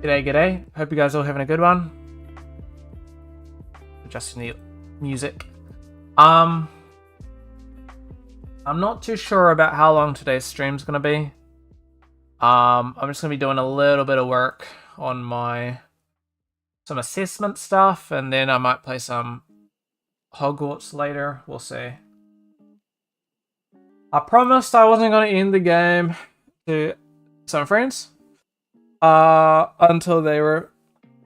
G'day, g'day. Hope you guys all having a good one. Adjusting the music. I'm not too sure about how long today's stream's gonna be. I'm just gonna be doing a little bit of work on some assessment stuff, and then I might play some Hogwarts later. We'll see. I promised I wasn't gonna end the game to some friends until they were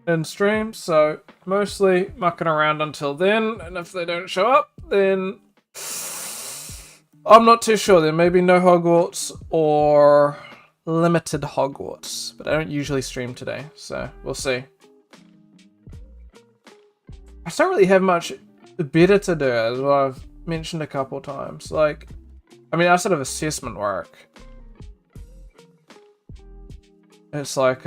in stream, so mostly mucking around until then, and if they don't show up, then I'm not too sure. There may be no Hogwarts or limited Hogwarts, but I don't usually stream today, so we'll see. I don't really have much better to do, as what I've mentioned a couple times. Like, I mean, outside of assessment work, it's like,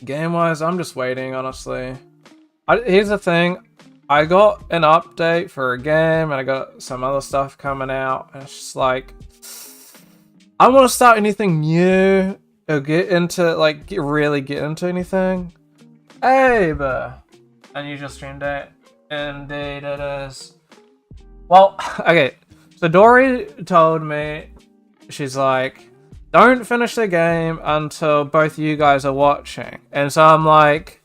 game-wise, I'm just waiting, honestly. Here's the thing. I got an update for a game, and I got some other stuff coming out, and it's just like, I want to start anything new, or get into, like, really get into anything. Hey, but unusual stream date. Indeed it is. Well, okay, so Dory told me, she's like, don't finish the game until both you guys are watching. And so I'm like,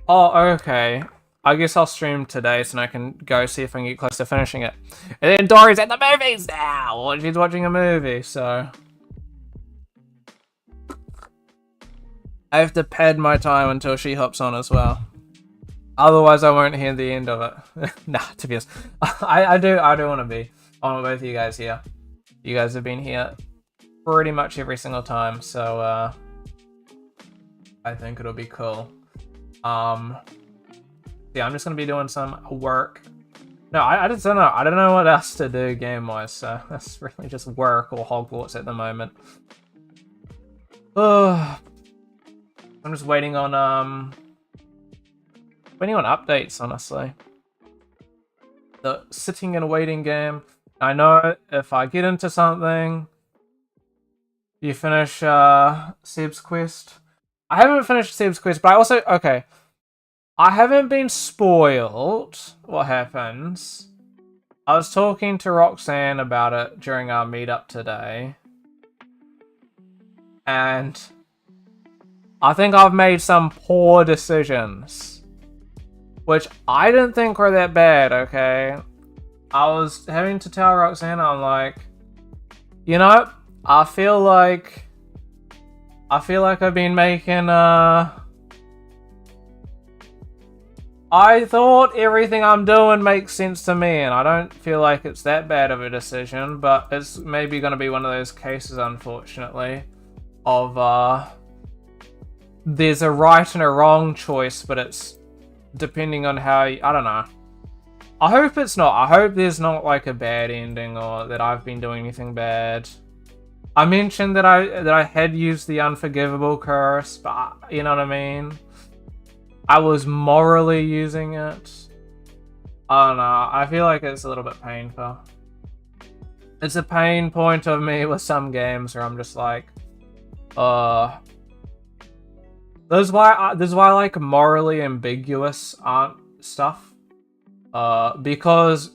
oh, okay. I guess I'll stream today so I can go see if I can get close to finishing it. And then Dory's at the movies now! She's watching a movie, so I have to pad my time until she hops on as well. Otherwise, I won't hear the end of it. Nah, to be honest. I do want to be on with both of you guys here. You guys have been here pretty much every single time, so I think it'll be cool. Yeah, I'm just gonna be doing some work. No, I just don't know. I don't know what else to do game-wise, so that's really just work or Hogwarts at the moment. I'm just waiting on updates, honestly. The sitting and waiting game. I know if I get into something, you finish Seb's quest. I haven't finished Seb's quest, but I also, okay, I haven't been spoiled what happens. I was talking to Roxanne about it during our meetup today, and I think I've made some poor decisions, which I didn't think were that bad, okay? I was having to tell Roxanne, I'm like, you know, I feel like I've been making, I thought everything I'm doing makes sense to me, and I don't feel like it's that bad of a decision, but it's maybe going to be one of those cases, unfortunately, of, there's a right and a wrong choice, but it's depending on how you, I don't know. I hope it's not. I hope there's not, like, a bad ending, or that I've been doing anything bad. I mentioned that I had used the unforgivable curse, but you know what I mean? I was morally using it. I don't know. I feel like it's a little bit painful. It's a pain point of me with some games where I'm just like, this is why I like morally ambiguous stuff. Because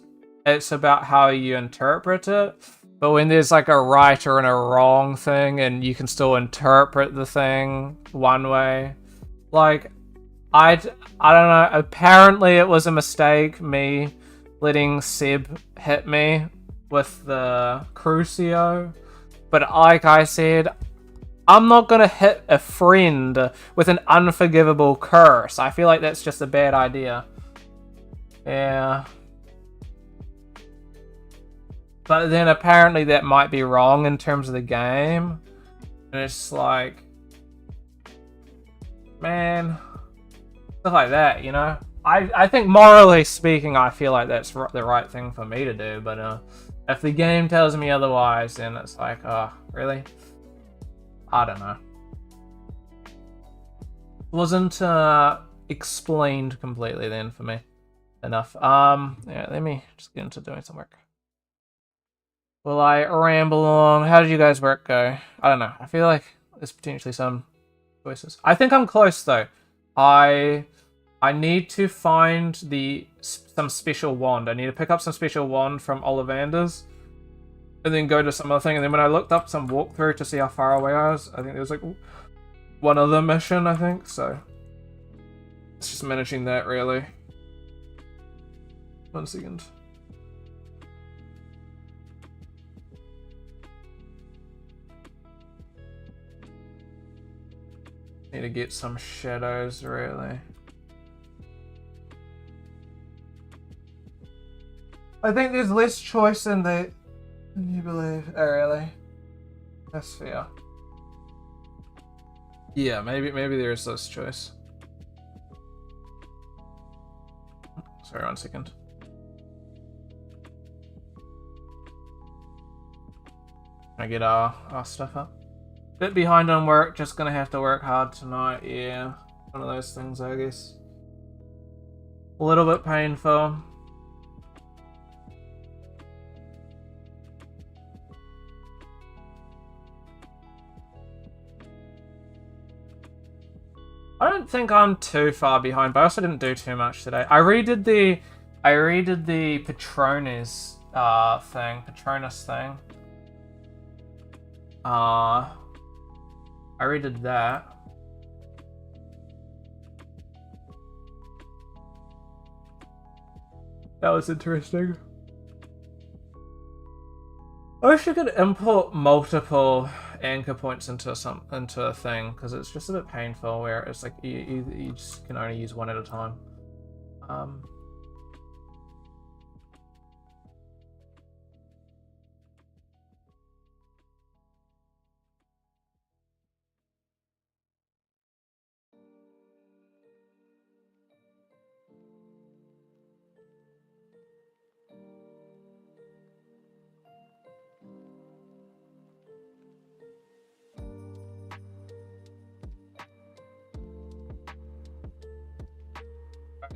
it's about how you interpret it. But when there's like a right or a wrong thing, and you can still interpret the thing one way, like, I don't know, apparently it was a mistake, me letting Seb hit me with the Crucio, but like I said, I'm not gonna hit a friend with an unforgivable curse. I feel like that's just a bad idea. Yeah. But then apparently that might be wrong in terms of the game. And it's like, man, stuff like that, you know? I think morally speaking, I feel like that's the right thing for me to do. But if the game tells me otherwise, then it's like, oh, really? I don't know. Wasn't explained completely then for me. Enough. Yeah, let me just get into doing some work. Will I ramble on? How did you guys' work go? I don't know. I feel like there's potentially some choices. I think I'm close though. I need to find some special wand. I need to pick up some special wand from Ollivander's, and then go to some other thing. And then when I looked up some walkthrough to see how far away I was, I think there was like one other mission, I think. So it's just managing that really. 1 second. Need to get some shadows really. I think there's less choice in the you believe. Oh really? That's fair. Yeah, maybe there is less choice. Sorry, 1 second. I get our stuff up. Bit behind on work, just gonna have to work hard tonight, yeah. One of those things, I guess. A little bit painful. I don't think I'm too far behind, but I also didn't do too much today. I redid the Patronus thing. I redid that. That was interesting. I wish you could import multiple anchor points into a thing, because it's just a bit painful where it's like you just can only use one at a time.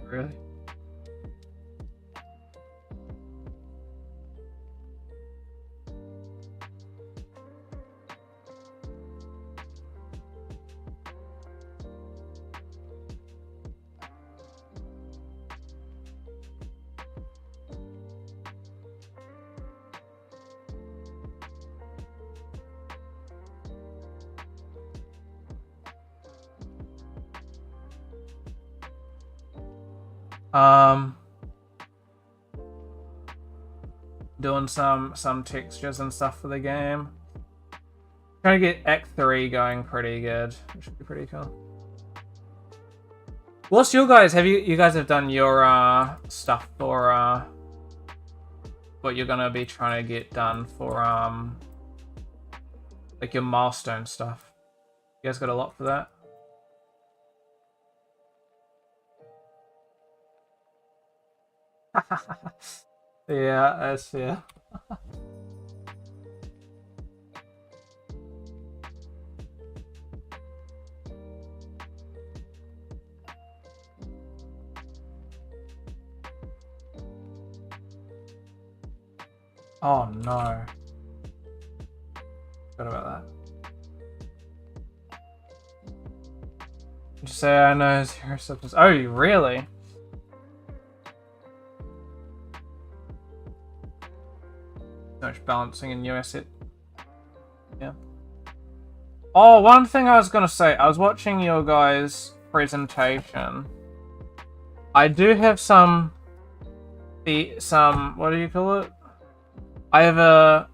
Really? Doing some textures and stuff for the game. Trying to get Act 3 going pretty good, which should be pretty cool. What's your guys? Have you guys have done your stuff for what you're gonna be trying to get done for like your milestone stuff? You guys got a lot for that? Yeah, that's fair. Oh no. Forgot about that. Just say I know zero substance. Oh, really? So much balancing in US it. Yeah. Oh, one thing I was gonna say, I was watching your guys' presentation. I do have some what do you call it? I have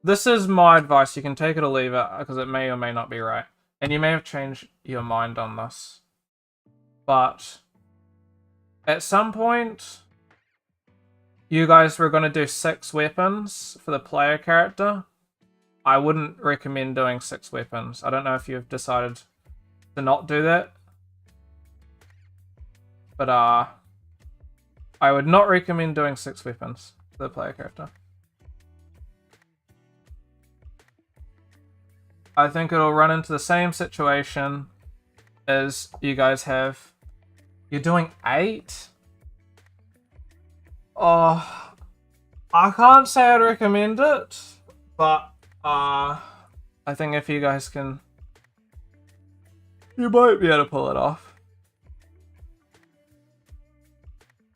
this is my advice, you can take it or leave it, because it may or may not be right. And you may have changed your mind on this. But at some point, you guys were going to do 6 weapons for the player character. I wouldn't recommend doing 6 weapons. I don't know if you've decided to not do that. But I would not recommend doing 6 weapons for the player character. I think it'll run into the same situation as you guys have. You're doing 8? Oh, I can't say I'd recommend it, but I think if you guys can You might be able to pull it off.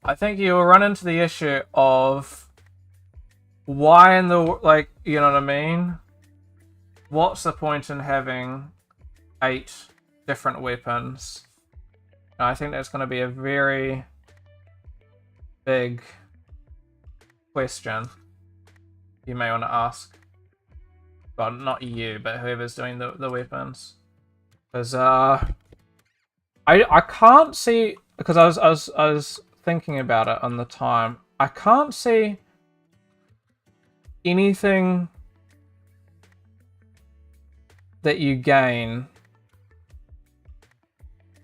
I think you'll run into the issue of why in the, like, you know what I mean? What's the point in having 8 different weapons? And I think that's going to be a very big question you may want to ask. Well, not you, but whoever's doing the weapons. Because I can't see, because I was thinking about it on the time. I can't see anything that you gain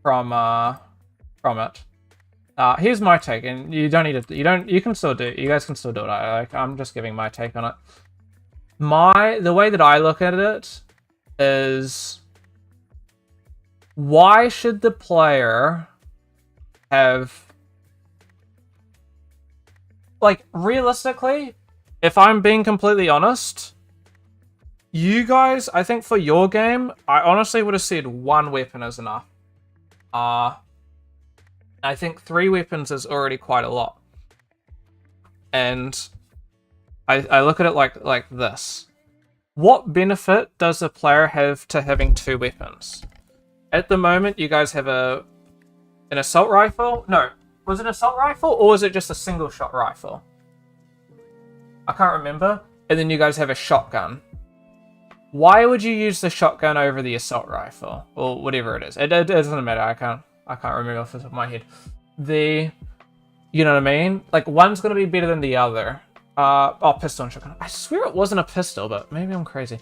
from it. Here's my take, and you don't need to. You can still do. You guys can still do it. I'm just giving my take on it. The way that I look at it is, why should the player have, like, realistically, if I'm being completely honest, you guys, I think for your game, I honestly would have said 1 weapon is enough. I think 3 weapons is already quite a lot. And I look at it like this. What benefit does the player have to having 2 weapons? At the moment, you guys have an assault rifle. No, was it an assault rifle or was it just a single shot rifle? I can't remember. And then you guys have a shotgun. Why would you use the shotgun over the assault rifle or whatever it is? It doesn't matter. I can't remember off the top of my head. You know what I mean? Like, one's gonna be better than the other. Pistol and shotgun. I swear it wasn't a pistol, but maybe I'm crazy.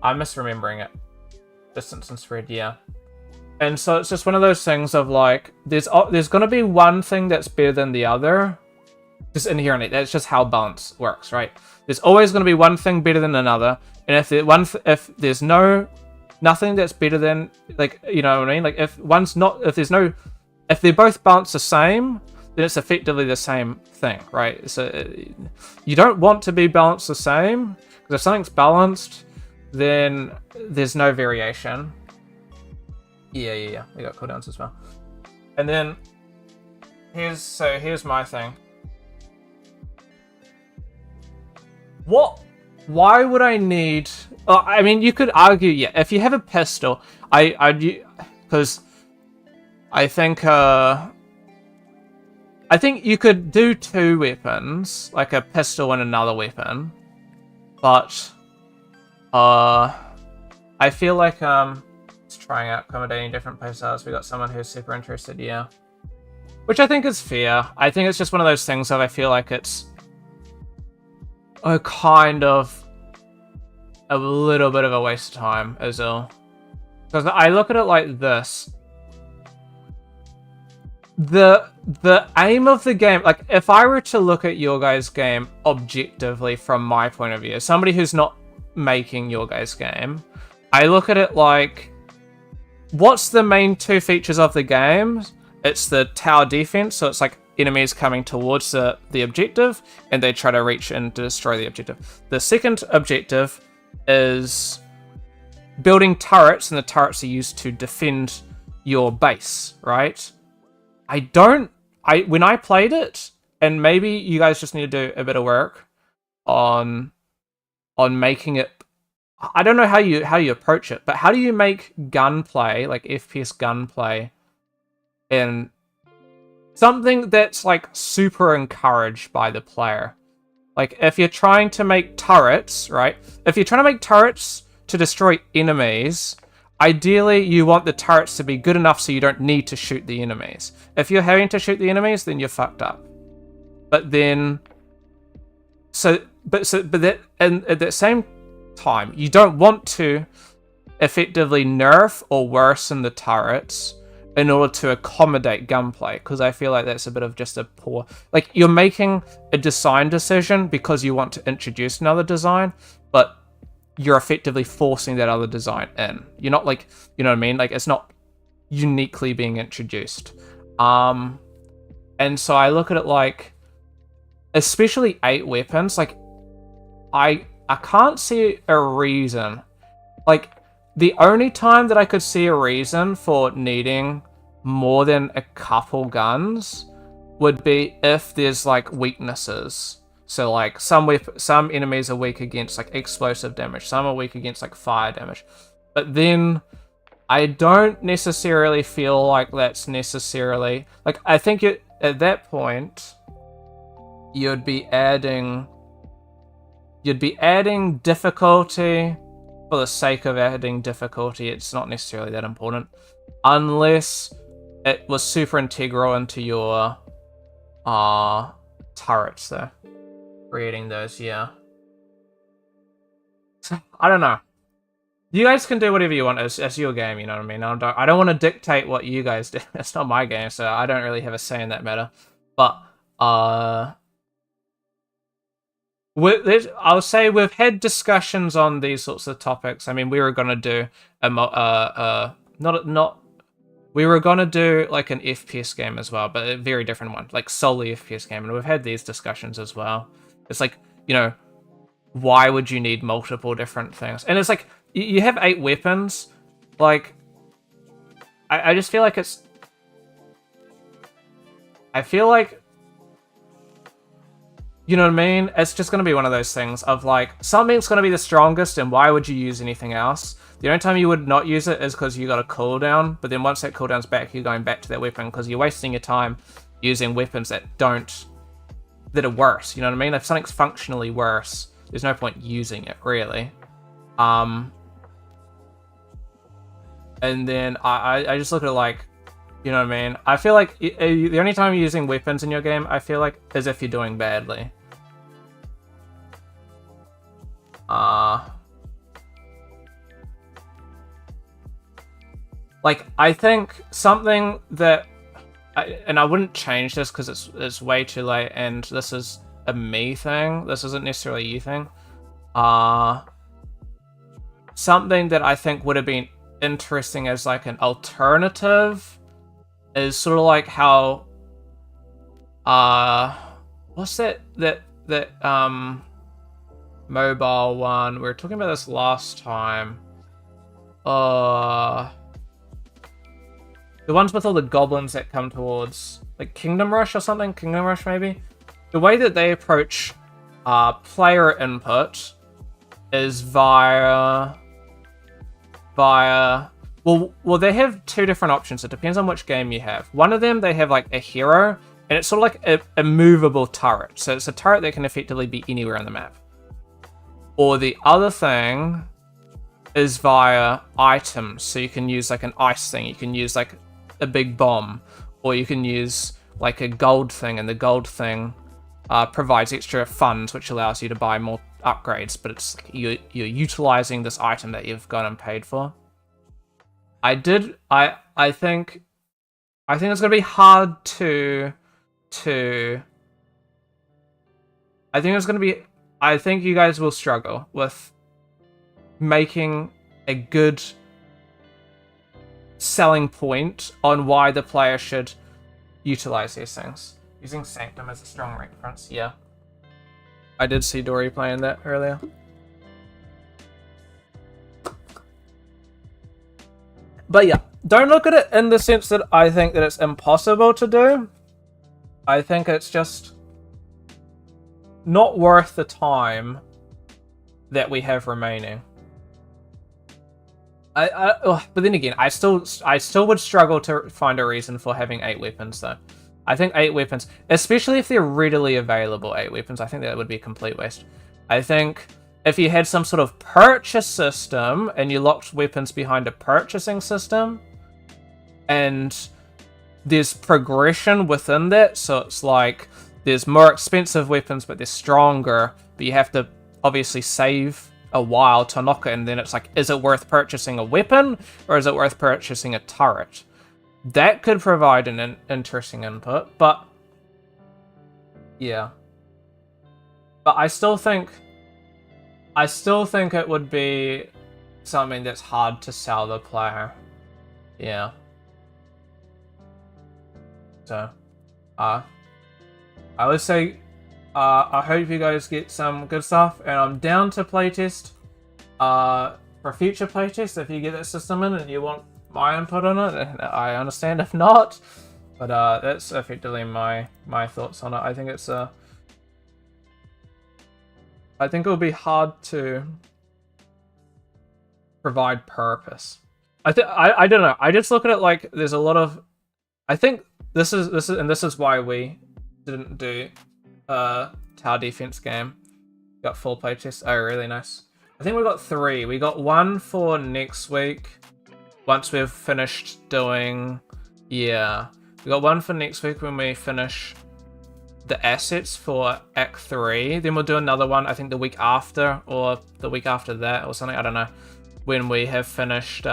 I'm misremembering it. Distance and spread, yeah. And so it's just one of those things of, like, there's gonna be one thing that's better than the other. Just inherently, that's just how balance works, right? There's always gonna be one thing better than another, and if there's nothing that's better than, like, you know what I mean? Like, if they're both balanced the same, then it's effectively the same thing, right? So you don't want to be balanced the same, because if something's balanced, then there's no variation. Yeah. We got cooldowns as well. And then here's my thing. Why would I need? I mean, you could argue, yeah, if you have a pistol, because I think you could do 2 weapons, like a pistol and another weapon, but I feel like it's trying out accommodating different playstyles. We got someone who's super interested, yeah, which I think is fair. I think it's just one of those things that I feel like it's a kind of a little bit of a waste of time as well, because I look at it like this. The aim of the game, like, if I were to look at your guys' game objectively from my point of view, as somebody who's not making your guys' game, I look at it like, what's the main 2 features of the game? It's the tower defense, so it's like enemies coming towards the objective, and they try to reach and destroy the objective. The second objective is building turrets, and the turrets are used to defend your base, right? When I played it, and maybe you guys just need to do a bit of work on making it. I don't know how you approach it, but how do you make gunplay, like FPS gunplay, and something that's, like, super encouraged by the player? Like, if you're trying to make turrets, right? If you're trying to make turrets to destroy enemies, ideally you want the turrets to be good enough so you don't need to shoot the enemies. If you're having to shoot the enemies, then you're fucked up. But then, and at the same time, you don't want to effectively nerf or worsen the turrets in order to accommodate gunplay, because I feel like that's a bit of just a poor, like, you're making a design decision because you want to introduce another design, but you're effectively forcing that other design in. You're not, like, you know what I mean? Like, it's not uniquely being introduced. And so I look at it like, especially 8 weapons, like, I can't see a reason. Like, the only time that I could see a reason for needing more than a couple guns would be if there's like weaknesses. So like some enemies are weak against like explosive damage, some are weak against like fire damage. But then I don't necessarily feel like that's necessarily like I think at that point you'd be adding difficulty for the sake of adding difficulty. It's not necessarily that important unless it was super integral into your turrets though. Creating those, yeah. So, I don't know. You guys can do whatever you want. It's your game, you know what I mean? I don't want to dictate what you guys do. It's not my game, so I don't really have a say in that matter. But, I'll say we've had discussions on these sorts of topics. I mean, we were going to do we were going to do like an FPS game as well, but a very different one, like solely FPS game. And we've had these discussions as well. It's like, you know, why would you need multiple different things? And it's like, you have 8 weapons. Like, I just feel like it's... I feel like... You know what I mean? It's just going to be one of those things of like, something's going to be the strongest, and why would you use anything else? The only time you would not use it is because you got a cooldown, but then once that cooldown's back, you're going back to that weapon because you're wasting your time using weapons that are worse. You know what I mean? If something's functionally worse, there's no point using it, really. And then I just look at it like, you know what I mean? I feel like the only time you're using weapons in your game, I feel like, is if you're doing badly. Like, I think something that... and I wouldn't change this because it's way too late, and this is a me thing. This isn't necessarily a you thing. Something that I think would have been interesting as like an alternative is sort of like how what's that mobile one, we were talking about this last time, the ones with all the goblins that come towards like Kingdom Rush or something, Kingdom Rush maybe. The way that they approach player input is via well, they have 2 different options. It depends on which game you have. One of them, they have like a hero, and it's sort of like a movable turret. So it's a turret that can effectively be anywhere on the map. Or the other thing is via items. So you can use like an ice thing, you can use like a big bomb, or you can use like a gold thing, and the gold thing provides extra funds, which allows you to buy more upgrades, but it's like you're utilizing this item that you've gone and paid for. I think it's gonna be hard to I think you guys will struggle with making a good selling point on why the player should utilize these things. Using Sanctum as a strong reference, yeah. I did see Dory playing that earlier. But yeah, don't look at it in the sense that I think that it's impossible to do. I think it's just not worth the time that we have remaining. But then again, I still would struggle to find a reason for having 8 weapons though. I think 8 weapons, especially if they're readily available 8 weapons, I think that would be a complete waste. I think if you had some sort of purchase system and you locked weapons behind a purchasing system, and there's progression within that, so it's like there's more expensive weapons but they're stronger, but you have to obviously save a while to unlock it, and then it's like, is it worth purchasing a weapon or is it worth purchasing a turret? That could provide an interesting input, but yeah. But I still think it would be something that's hard to sell the player. Yeah. So, I would say, I hope you guys get some good stuff, and I'm down to playtest, for future playtests, if you get that system in and you want my input on it, and I understand if not. But that's effectively my thoughts on it. I think it's I think it'll be hard to provide purpose. I don't know. I just look at it like there's a lot of. I think this is why we didn't do tower defense game. Got full playtest. Oh, really nice. I think we got 3. We got 1 for next week. Once we've finished doing, yeah, we got 1 for next week when we finish the assets for Act 3. Then we'll do another one, I think the week after, or the week after that, or something, I don't know. When we have finished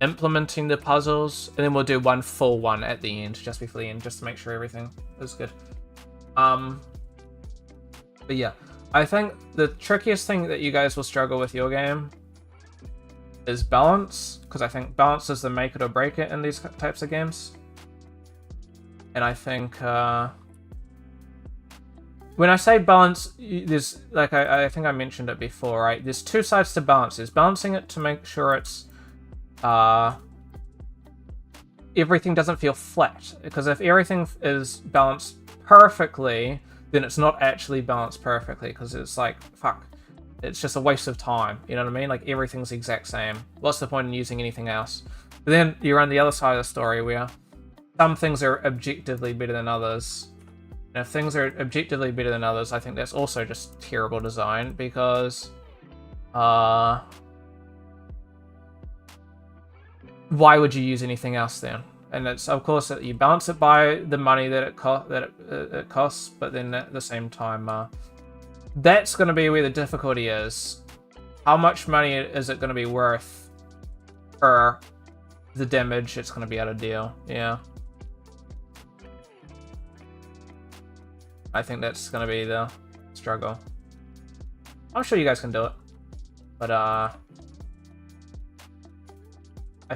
implementing the puzzles, and then we'll do 1 full one at the end, just before the end, just to make sure everything is good. But yeah, I think the trickiest thing that you guys will struggle with your game is balance, because I think balance is the make it or break it in these types of games. And I think when I say balance, there's, like, I think I mentioned it before, right? There's 2 sides to balance. There's balancing it to make sure it's everything doesn't feel flat, because if everything is balanced perfectly, then it's not actually balanced perfectly, because it's like, fuck, it's just a waste of time, you know what I mean? Like, everything's the exact same. What's the point in using anything else? But then you're on the other side of the story where some things are objectively better than others. And if things are objectively better than others, I think that's also just terrible design, because why would you use anything else then? And it's, of course, that you balance it by the money that it costs, but then at the same time, that's going to be where the difficulty is. How much money is it going to be worth for the damage it's going to be able to deal? Yeah. I think that's going to be the struggle. I'm sure you guys can do it, but I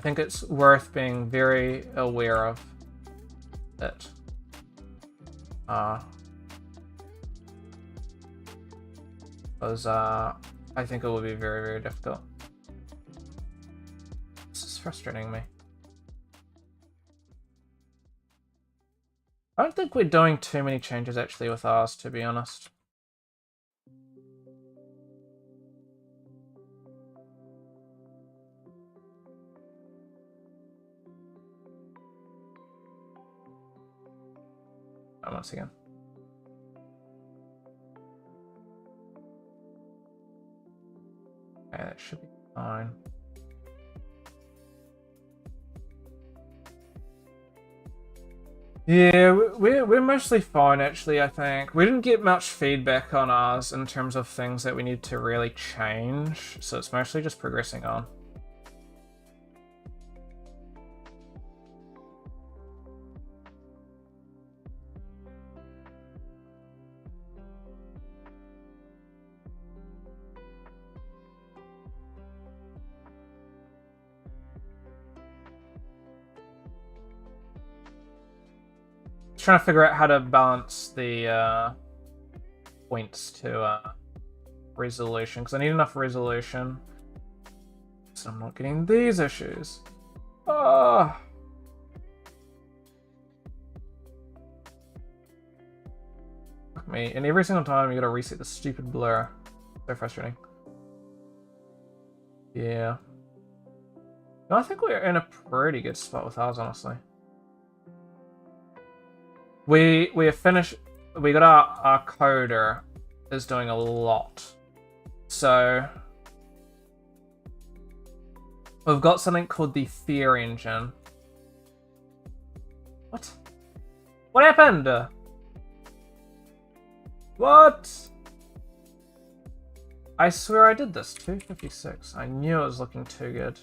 think it's worth being very aware of it. Because I think it will be very, very difficult. This is frustrating me. I don't think we're doing too many changes actually with ours, to be honest. Once again. Okay, that should be fine. Yeah, we're mostly fine actually, I think. We didn't get much feedback on ours in terms of things that we need to really change, so it's mostly just progressing on. Trying to figure out how to balance the points to resolution, because I need enough resolution, so I'm not getting these issues. Ah. Fuck me, and every single time you gotta reset the stupid blur. So frustrating. Yeah. No, I think we're in a pretty good spot with ours, honestly. We have finished. We got our coder is doing a lot, so we've got something called the fear engine. What? What happened? What? I swear I did this. 256. I knew it was looking too good.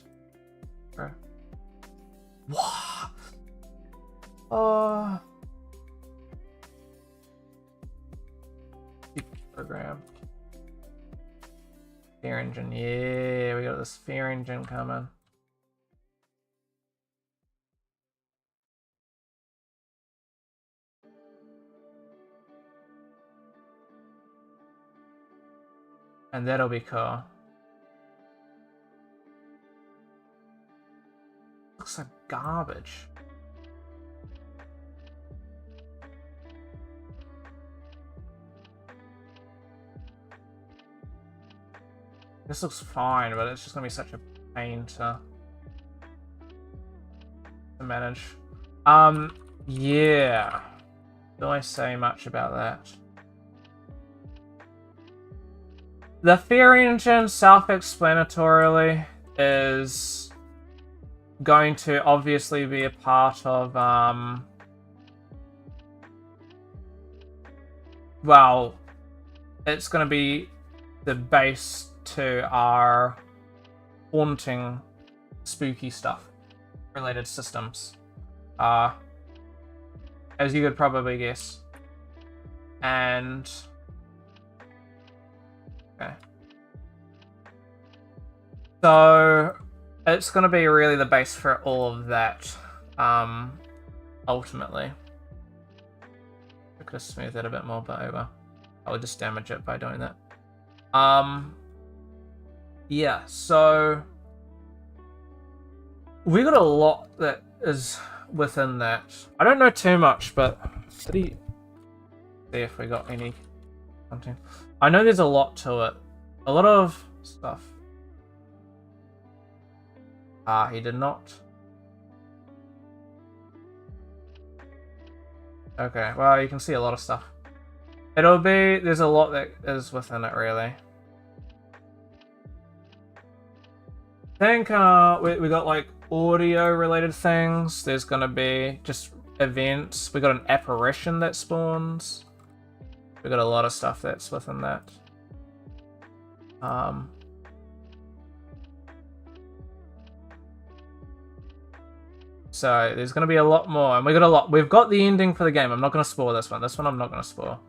What? Oh. Program. Fear engine. Yeah, we got this fear engine coming. And that'll be cool. looks like garbage. This looks fine, but it's just gonna be such a pain to manage. Yeah. Do I say much about that? The Fear Engine, self-explanatorily, is going to obviously be a part of, well, it's going to be the base to our haunting, spooky stuff related systems. As you could probably guess. And okay. So it's gonna be really the base for all of that, ultimately. I could have smoothed it a bit more, but over. I would just damage it by doing that. Yeah, so we got a lot that is within that. I don't know too much, but see if we got any content. I know there's a lot to it. A lot of stuff. He did not. Okay, well, you can see a lot of stuff. There's a lot that is within it, really. I think we got like audio related things. There's gonna be just events. We got an apparition that spawns. We got a lot of stuff that's within that. So there's gonna be a lot more, and we got a lot. We've got the ending for the game. I'm not gonna spoil this one. This one I'm not gonna spoil.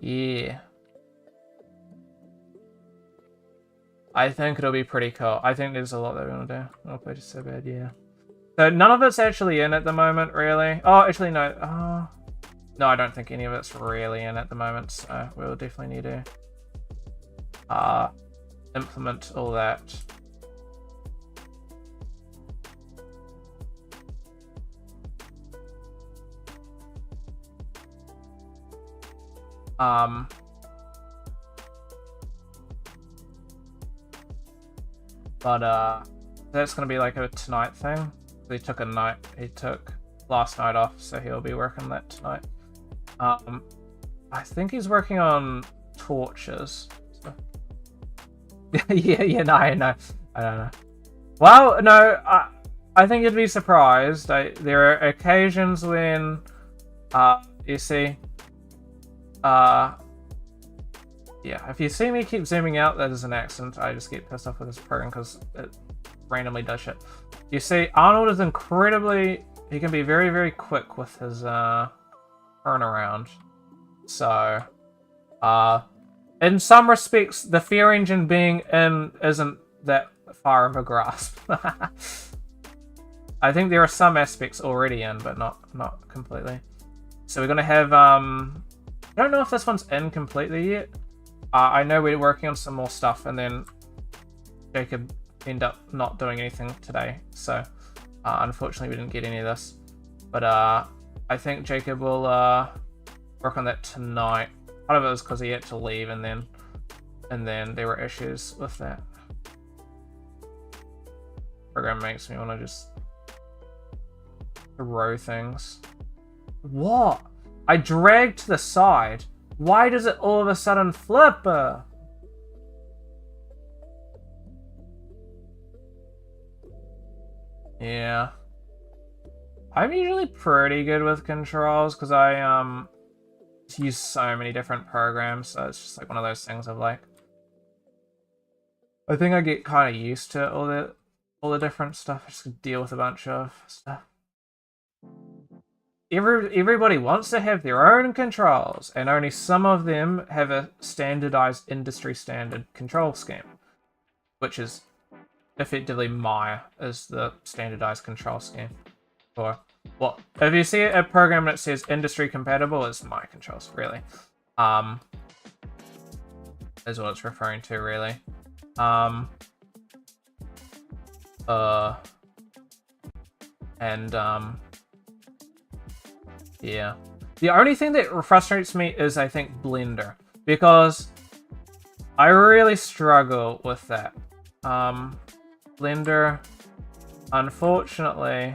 Yeah. I think it'll be pretty cool. I think there's a lot that we're gonna do. Oh, play just so bad, yeah. So none of it's actually in at the moment, really. Oh, actually, no. No, I don't think any of it's really in at the moment, so we'll definitely need to implement all that. But that's gonna be like a tonight thing. He took last night off, so he'll be working that tonight. I think he's working on torches. So. yeah, no, I know. I don't know. Well, no, I think you'd be surprised. There are occasions when, you see, yeah, if you see me keep zooming out, that is an accident. I just get pissed off with this program because it randomly does shit. You see, Arnold is he can be very, very quick with his turnaround. So, in some respects, the Fear Engine being in isn't that far of a grasp. I think there are some aspects already in, but not completely. So we're gonna have I don't know if this one's in completely yet. I know we're working on some more stuff, and then Jacob ended up not doing anything today, so unfortunately we didn't get any of this. But I think Jacob will work on that tonight. Part of it was because he had to leave, and then there were issues with that. Program makes me want to just throw things. What? I dragged to the side. Why does it all of a sudden flip? Yeah. I'm usually pretty good with controls because I use so many different programs, so it's just like one of those things of like, I think I get kind of used to all the different stuff. I just deal with a bunch of stuff. Everybody wants to have their own controls, and only some of them have a standardized industry standard control scheme, which is effectively Maya is the standardized control scheme. Or what? If you see a program that says industry compatible, it's Maya controls, really. Is what it's referring to, really. And yeah. The only thing that frustrates me is, I think, Blender, because I really struggle with that. Blender, unfortunately,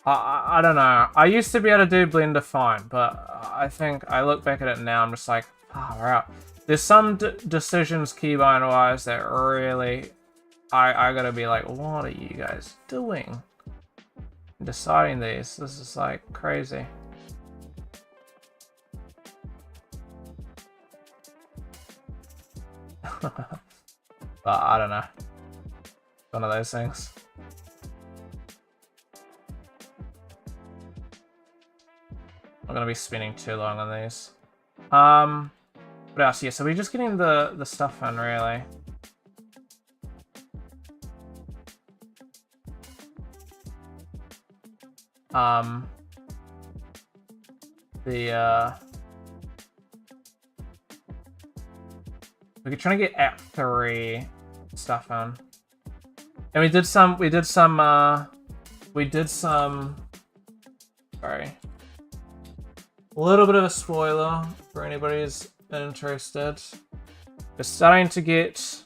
I don't know. I used to be able to do Blender fine, but I think I look back at it now, I'm just like, far out. There's some decisions keybind-wise that really, I gotta be like, what are you guys doing? Deciding these. This is like crazy. But I don't know. One of those things. I'm gonna be spending too long on these. What else? Yeah, so we're just getting the stuff in, really. We're trying to get Act 3 stuff in. And we did some, sorry. A little bit of a spoiler for anybody who's interested. We're starting to get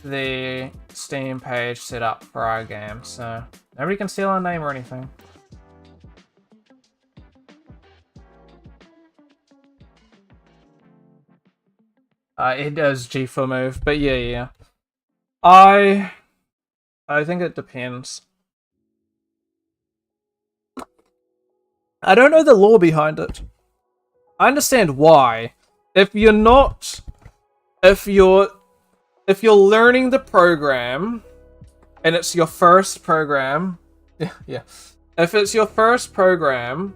the Steam page set up for our game, so nobody can steal our name or anything. It does G4 move, but yeah. I think it depends. I don't know the lore behind it. I understand why. If you're learning the program and it's your first program, yeah. If it's your first program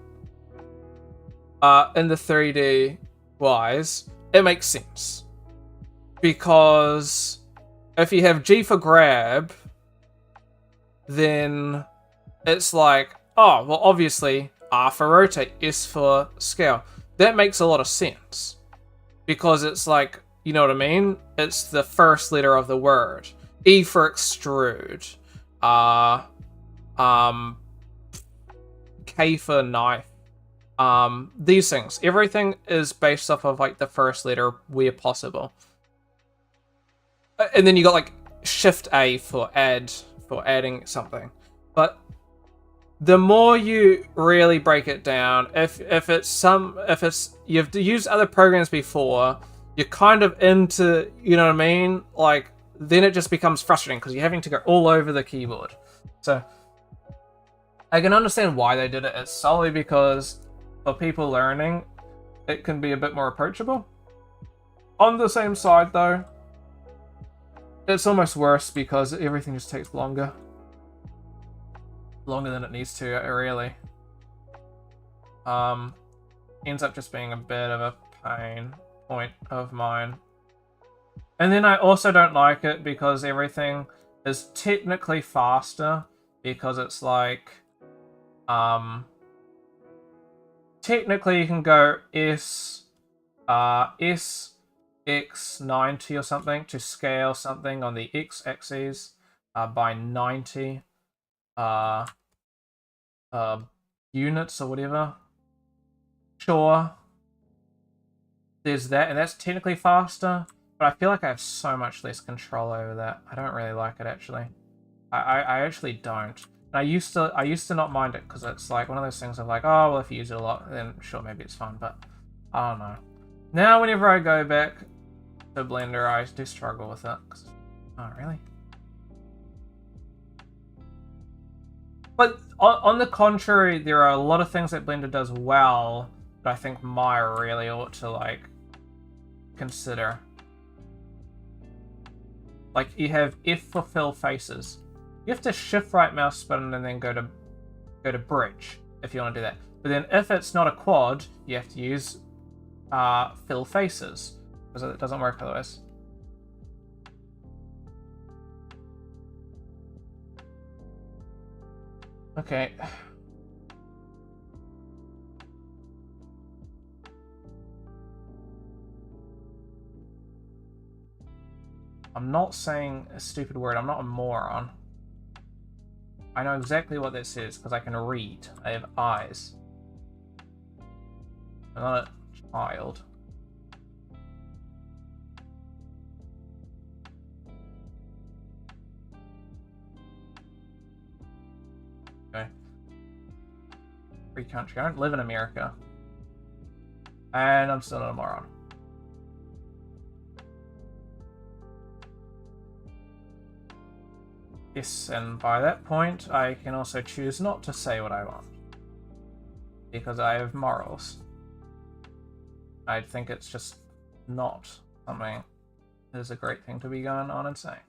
in the 3D wise, it makes sense. Because if you have G for grab, then it's like, oh, well, obviously R for rotate, S for scale. That makes a lot of sense. Because it's like, you know what I mean? It's the first letter of the word. E for extrude. K for knife. These things. Everything is based off of like the first letter where possible. And then you got like Shift A for add, for adding something. But the more you really break it down, if you've used other programs before, you're kind of into, you know what I mean? Like, then it just becomes frustrating because you're having to go all over the keyboard. So I can understand why they did it. It's solely because for people learning, it can be a bit more approachable. On the same side though, it's almost worse because everything just takes longer. Longer than it needs to, really. Ends up just being a bit of a pain point of mine. And then I also don't like it because everything is technically faster because it's like, technically you can go S, X90 or something to scale something on the X-axis by 90 units or whatever. Sure, there's that, and that's technically faster, but I feel like I have so much less control over that. I don't really like it, actually. I actually don't. And I used to not mind it because it's like one of those things of like, oh well, if you use it a lot, then sure, maybe it's fun, but I don't know. Now whenever I go back to Blender, I do struggle with it. Oh, really? But on the contrary, there are a lot of things that Blender does well that I think Maya really ought to like consider. Like you have F for fill faces. You have to shift right mouse button and then go to bridge if you want to do that. But then if it's not a quad, you have to use fill faces because it doesn't work otherwise. Okay. I'm not saying a stupid word. I'm not a moron. I know exactly what this is because I can read. I have eyes. I'm not a child. Okay. Free country. I don't live in America. And I'm still not a moron. Yes, and by that point, I can also choose not to say what I want. Because I have morals. I think it's just not something that is a great thing to be going on and saying.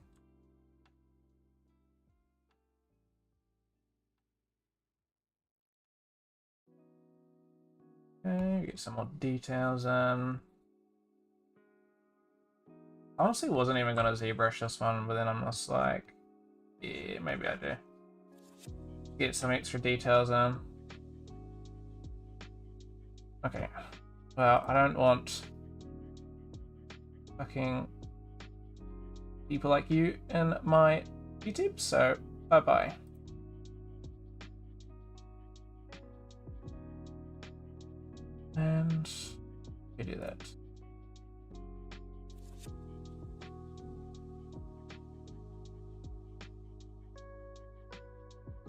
Okay, get some more details in. I honestly wasn't even going to ZBrush this one, but then I'm just like, yeah, maybe I do. Get some extra details in. Okay. Well, I don't want fucking people like you in my YouTube, so bye-bye. And we do that.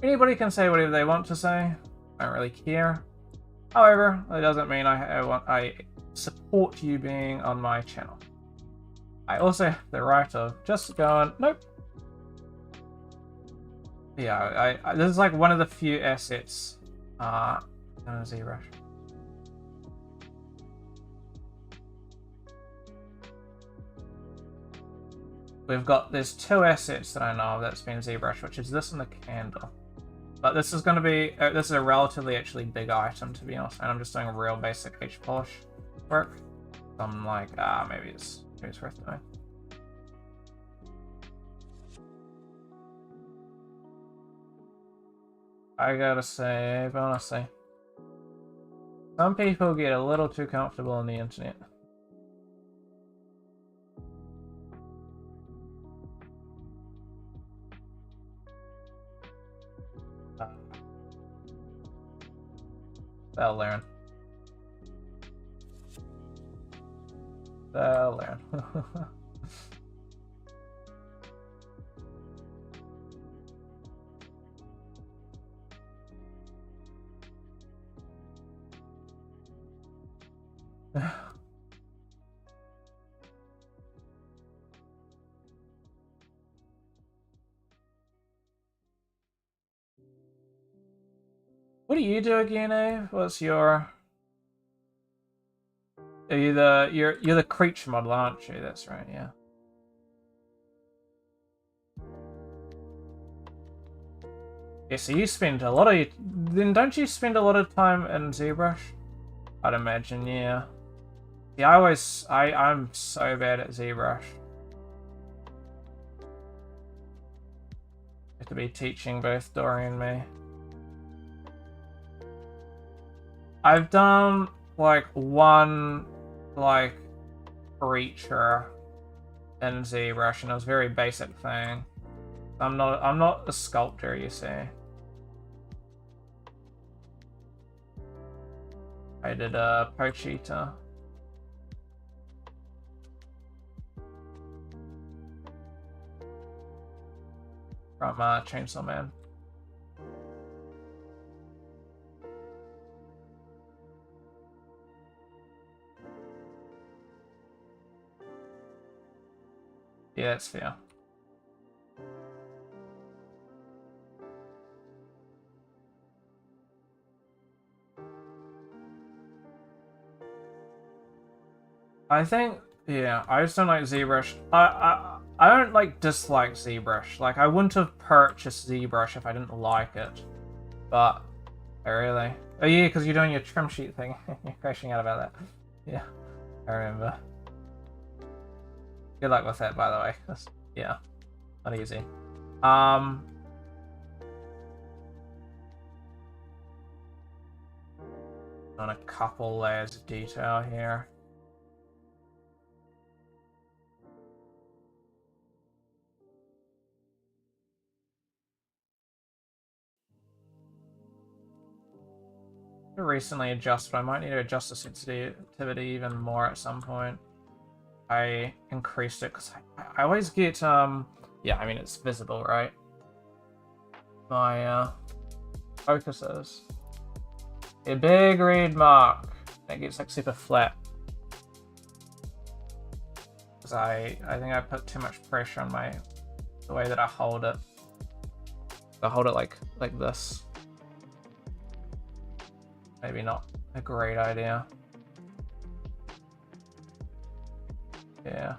Anybody can say whatever they want to say. I don't really care. However, that doesn't mean I support you being on my channel. I also have the right of just going, nope. Yeah, this is like one of the few assets in ZBrush. There's two assets that I know of that's been ZBrush, which is this and the candle. But this is going to be, this is a relatively actually big item, to be honest, and I'm just doing a real basic H polish work. So I'm like, maybe it's worth doing. I gotta say, honestly, some people get a little too comfortable on the internet. They'll learn. They'll learn. What do you do again, Ave? What's your... Are you you're the creature model, aren't you? That's right, yeah. Yeah, so you spend a lot of... Then don't you spend a lot of time in ZBrush? I'd imagine, yeah. Yeah, I'm so bad at ZBrush. Have to be teaching both Dory and me. I've done like one creature in ZBrush, and it was a very basic thing. I'm not a sculptor, you see. I did a Pochita. From Chainsaw Man. Yeah, that's fair. I think, yeah, I just don't like ZBrush. I don't like dislike ZBrush. Like, I wouldn't have purchased ZBrush if I didn't like it. But, really? Oh yeah, because you're doing your trim sheet thing. You're crashing out about that. Yeah, I remember. Good luck with that, by the way. That's, yeah, not easy. On a couple layers of detail here. recently adjusted, but I might need to adjust the sensitivity even more at some point. I increased it because I always get, yeah, I mean, it's visible, right? My, focuses. A big read mark. It gets, like, super flat. Because I think I put too much pressure on the way that I hold it. I hold it like this. Maybe not a great idea. Yeah.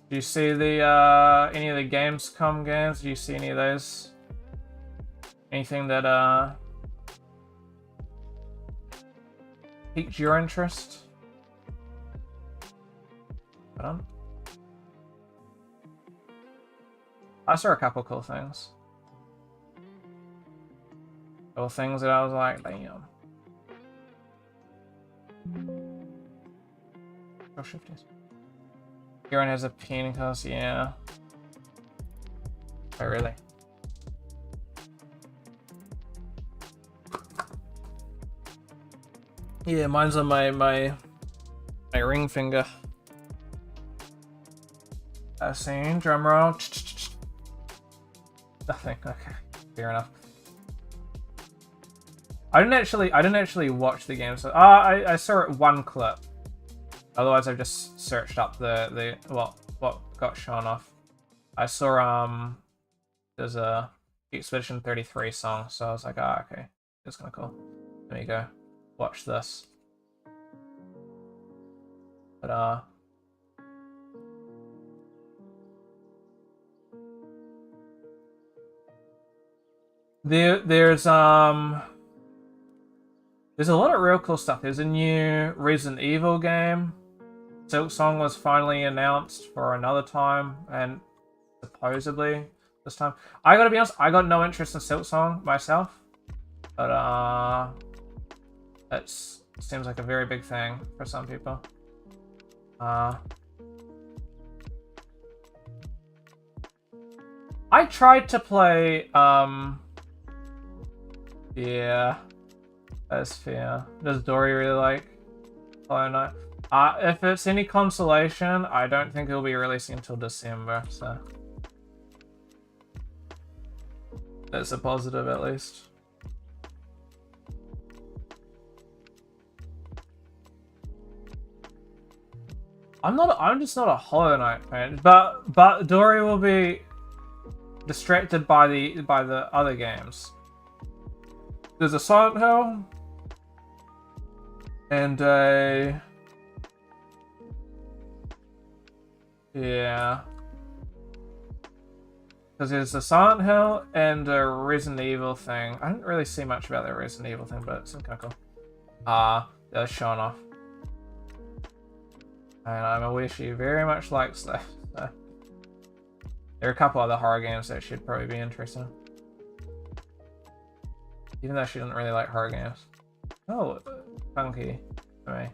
Do you see the any of the Gamescom games? Do you see any of those? Anything that piqued your interest? I saw a couple cool things. There were things that I was like, damn. Oh, shifties. Kieran has a penis, yeah. Oh, really? Yeah, mine's on my ring finger. Scene, drum roll. Nothing. Okay, fair enough. I didn't actually watch the game. So I saw it one clip. Otherwise, I've just searched up the what got shown off. I saw there's a Expedition 33 song, so I was like, ah, okay, that's kind of cool. There you go. Watch this. But there's a lot of real cool stuff. There's a new Resident Evil game. Silksong was finally announced for another time, and supposedly this time. I gotta be honest, I got no interest in Silksong myself, but it seems like a very big thing for some people. I tried to play, yeah, that's fair. Does Dory really like Hollow Knight? If it's any consolation, I don't think it'll be releasing until December, so that's a positive at least. I'm just not a Hollow Knight fan, but Dory will be distracted by the other games. There's a Silent Hill and a yeah, because there's a Silent Hill and a Resident Evil thing. I didn't really see much about the Resident Evil thing, but it seemed kind of cool. They're showing off. And I'm aware she very much likes that. So. There are a couple other horror games that should probably be interesting. Even though she doesn't really like horror games. Oh, funky for me.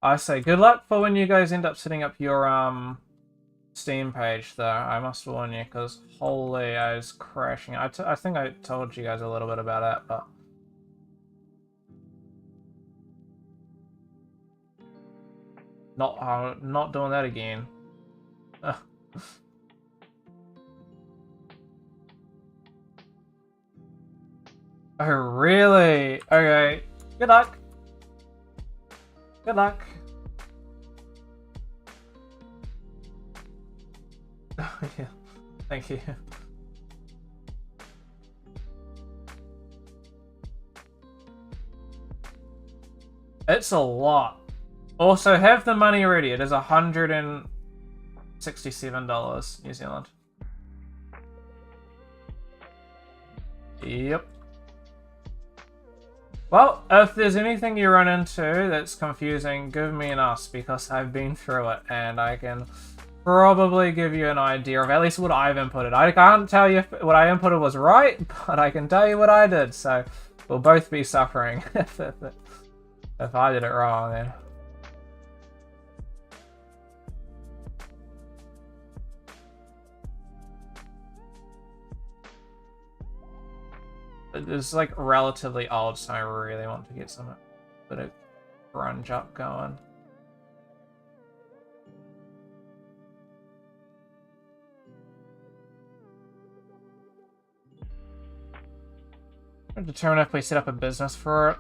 I say good luck for when you guys end up setting up your Steam page though. I must warn you, because holy, I was crashing. I think I told you guys a little bit about it, but not doing that again. Oh really? Okay. Good luck. Good luck. Oh, yeah. Thank you. It's a lot. Also, have the money ready. It is $167 New Zealand. Yep. Well, if there's anything you run into that's confusing, give me an ask, because I've been through it and I can probably give you an idea of at least what I've inputted. I can't tell you if what I inputted was right, but I can tell you what I did, so we'll both be suffering if I did it wrong then. It's like relatively old, so I really want to get some bit of grunge up going. Determine if we set up a business for it.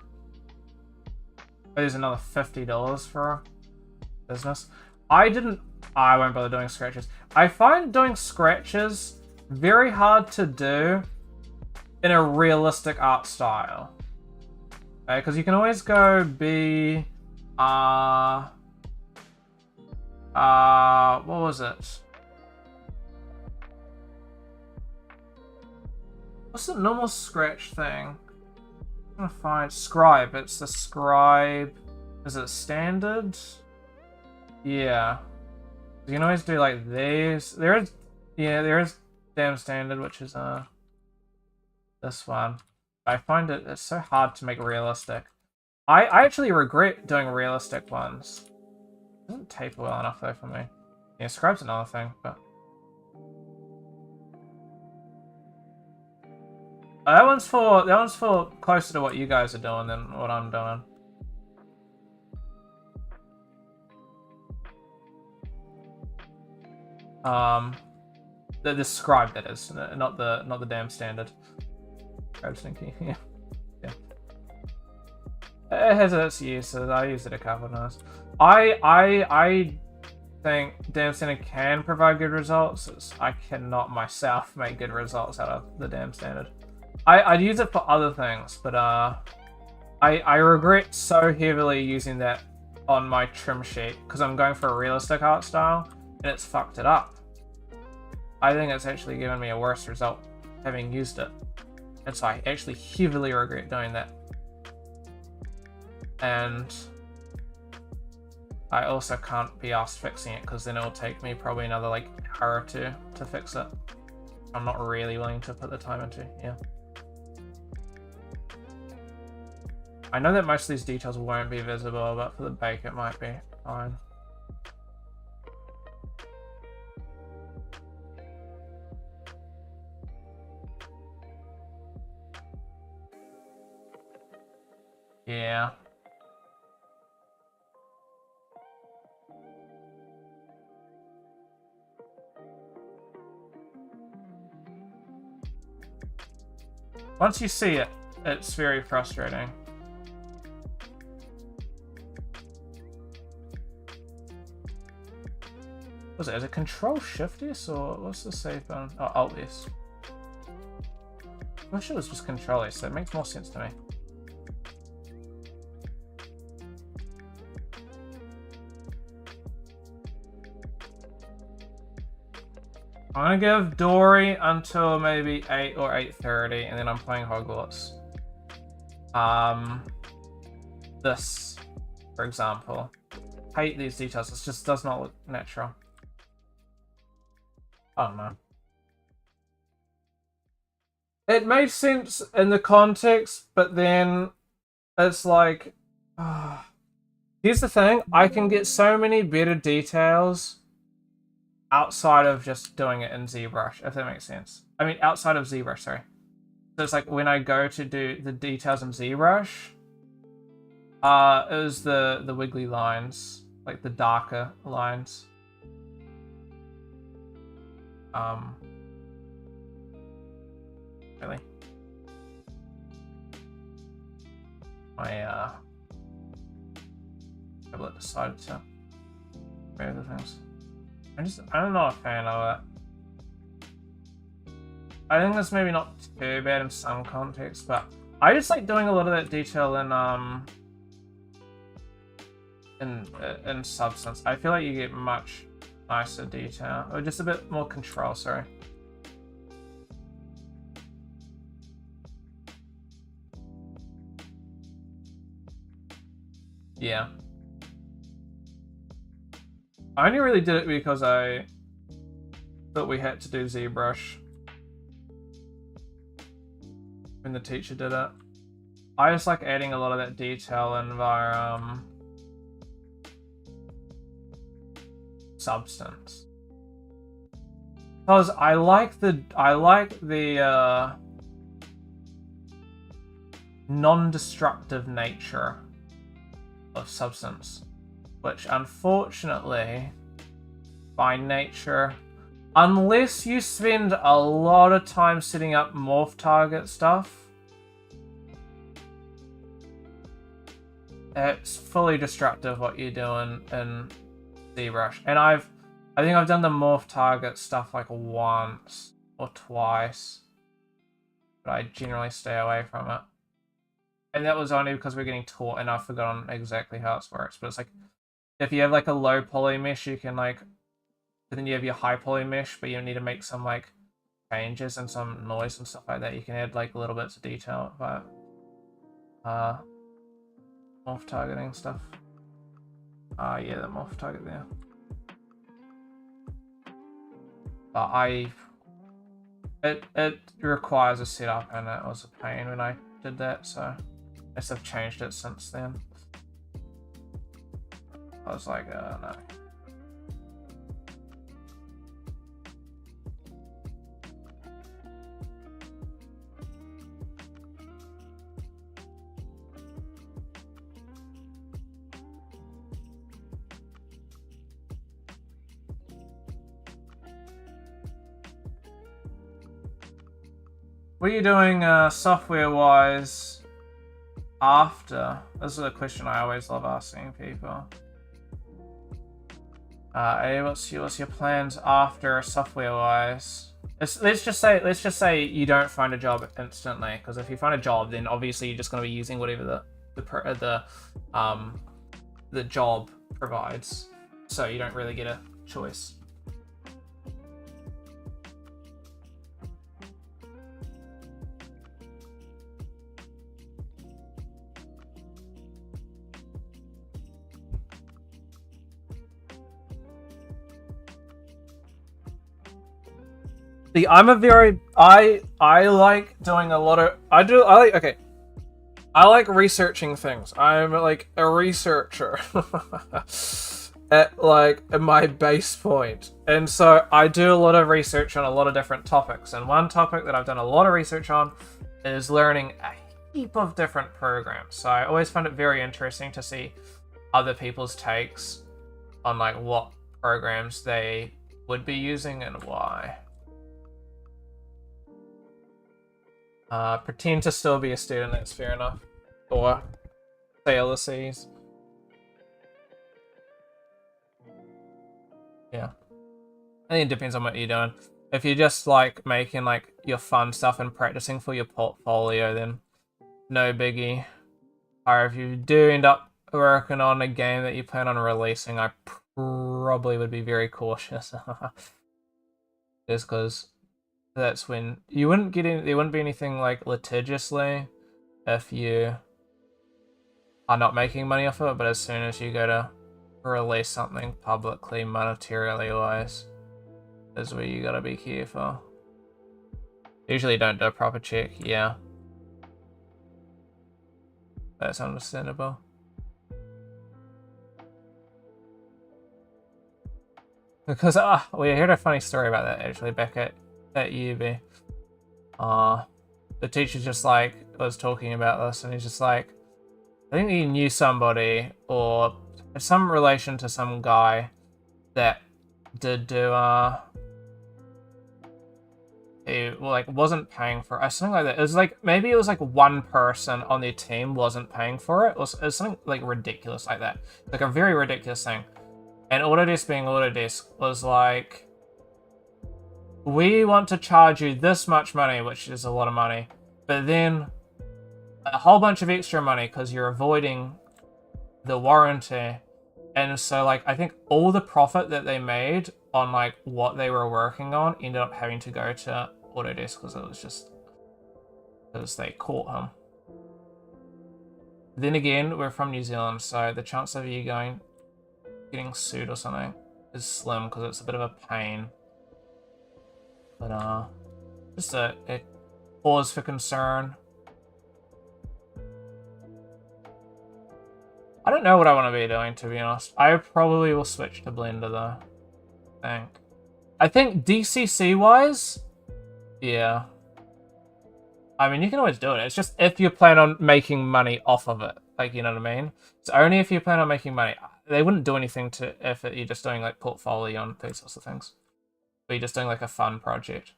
There's another $50 for business. I won't bother doing scratches. I find doing scratches very hard to do in a realistic art style. Okay, because you can always go be what was it? What's the normal scratch thing? I'm gonna find scribe. It's the scribe. Is it standard? Yeah. You can always do like these. There is damn standard, which is this one. I find it's so hard to make realistic. I actually regret doing realistic ones. It doesn't taper well enough though for me. Yeah, scribe's another thing, but that one's for closer to what you guys are doing than what I'm doing. The scribe, that is, not the damn standard. Scribe's stinky. Yeah. It has its uses. I used it a couple of times. I think damn standard can provide good results. I cannot myself make good results out of the damn standard. I'd use it for other things, but I regret so heavily using that on my trim sheet because I'm going for a realistic art style and it's fucked it up. I think it's actually given me a worse result having used it, and so I actually heavily regret doing that. And I also can't be asked fixing it because then it'll take me probably another like hour or two to fix it. I'm not really willing to put the time into, yeah. I know that most of these details won't be visible, but for the bake it might be fine. Yeah. Once you see it, it's very frustrating. Was it? Is it Control Shift S or what's the save button? Oh, Alt S. I wish it was just Control S. That makes more sense to me. I'm gonna give Dory until maybe 8 or 8:30, and then I'm playing Hogwarts. This, for example. Hate these details. It just does not look natural. I don't know. It made sense in the context, but then it's like, here's the thing. I can get so many better details outside of just doing it in ZBrush, if that makes sense. I mean, outside of ZBrush, sorry. So it's like when I go to do the details in ZBrush, it was the wiggly lines, like the darker lines. Really? My tablet decided to move the things. I'm not a fan of it. I think that's maybe not too bad in some contexts, but I just like doing a lot of that detail in in Substance. I feel like you get much nicer detail, or just a bit more control. Sorry. Yeah. I only really did it because I thought we had to do ZBrush when the teacher did it. I just like adding a lot of that detail in via Substance, because I like the non-destructive nature of Substance, which unfortunately, by nature, unless you spend a lot of time setting up morph target stuff, it's fully destructive what you're doing in ZBrush. And I think I've done the morph target stuff like once or twice, but I generally stay away from it. And that was only because we're getting taught and I've forgotten exactly how it works. But it's like, if you have like a low poly mesh, you can like, but then you have your high poly mesh, but you need to make some like changes and some noise and stuff like that. You can add like little bits of detail by morph targeting stuff. Yeah, the morph target there. But it requires a setup, and it was a pain when I did that, so I guess I've changed it since then. I was like, no. What are you doing software-wise after? This is a question I always love asking people. What's your plans after software-wise? Let's just say you don't find a job instantly, because if you find a job, then obviously you're just going to be using whatever the job provides, so you don't really get a choice. See, I like doing a lot of I like researching things. I'm like a researcher at my base point. And so I do a lot of research on a lot of different topics. And one topic that I've done a lot of research on is learning a heap of different programs. So I always find it very interesting to see other people's takes on like what programs they would be using and why. Pretend to still be a student, that's fair enough. Or sail the seas. Yeah. I think it depends on what you're doing. If you're just like making like your fun stuff and practicing for your portfolio, then no biggie. Or if you do end up working on a game that you plan on releasing, I probably would be very cautious. Just because that's when you wouldn't get in, there wouldn't be anything like litigiously if you are not making money off of it, but as soon as you go to release something publicly, monetarily wise, is where you gotta be careful. Usually don't do a proper check, yeah. That's understandable. Because we heard a funny story about that actually back at UB. The teacher just like was talking about this, and he's just like, I think he knew somebody or some relation to some guy that did do he like wasn't paying for something like that. It was like maybe it was like one person on their team wasn't paying for it. It was something like ridiculous like that, like a very ridiculous thing. And Autodesk being Autodesk was like, we want to charge you this much money, which is a lot of money, but then a whole bunch of extra money because you're avoiding the warranty, And so, like, I think all the profit that they made on, like, what they were working on ended up having to go to Autodesk because it was just... because they caught him. Then again, we're from New Zealand, so the chance of you getting sued or something is slim because it's a bit of a pain. But, just a cause for concern. I don't know what I want to be doing, to be honest. I probably will switch to Blender, though. I think DCC-wise, yeah. I mean, you can always do it. It's just if you plan on making money off of it. Like, you know what I mean? It's only if you plan on making money. They wouldn't do anything to if you're just doing, like, portfolio on these sorts of things. But you're just doing, like, a fun project.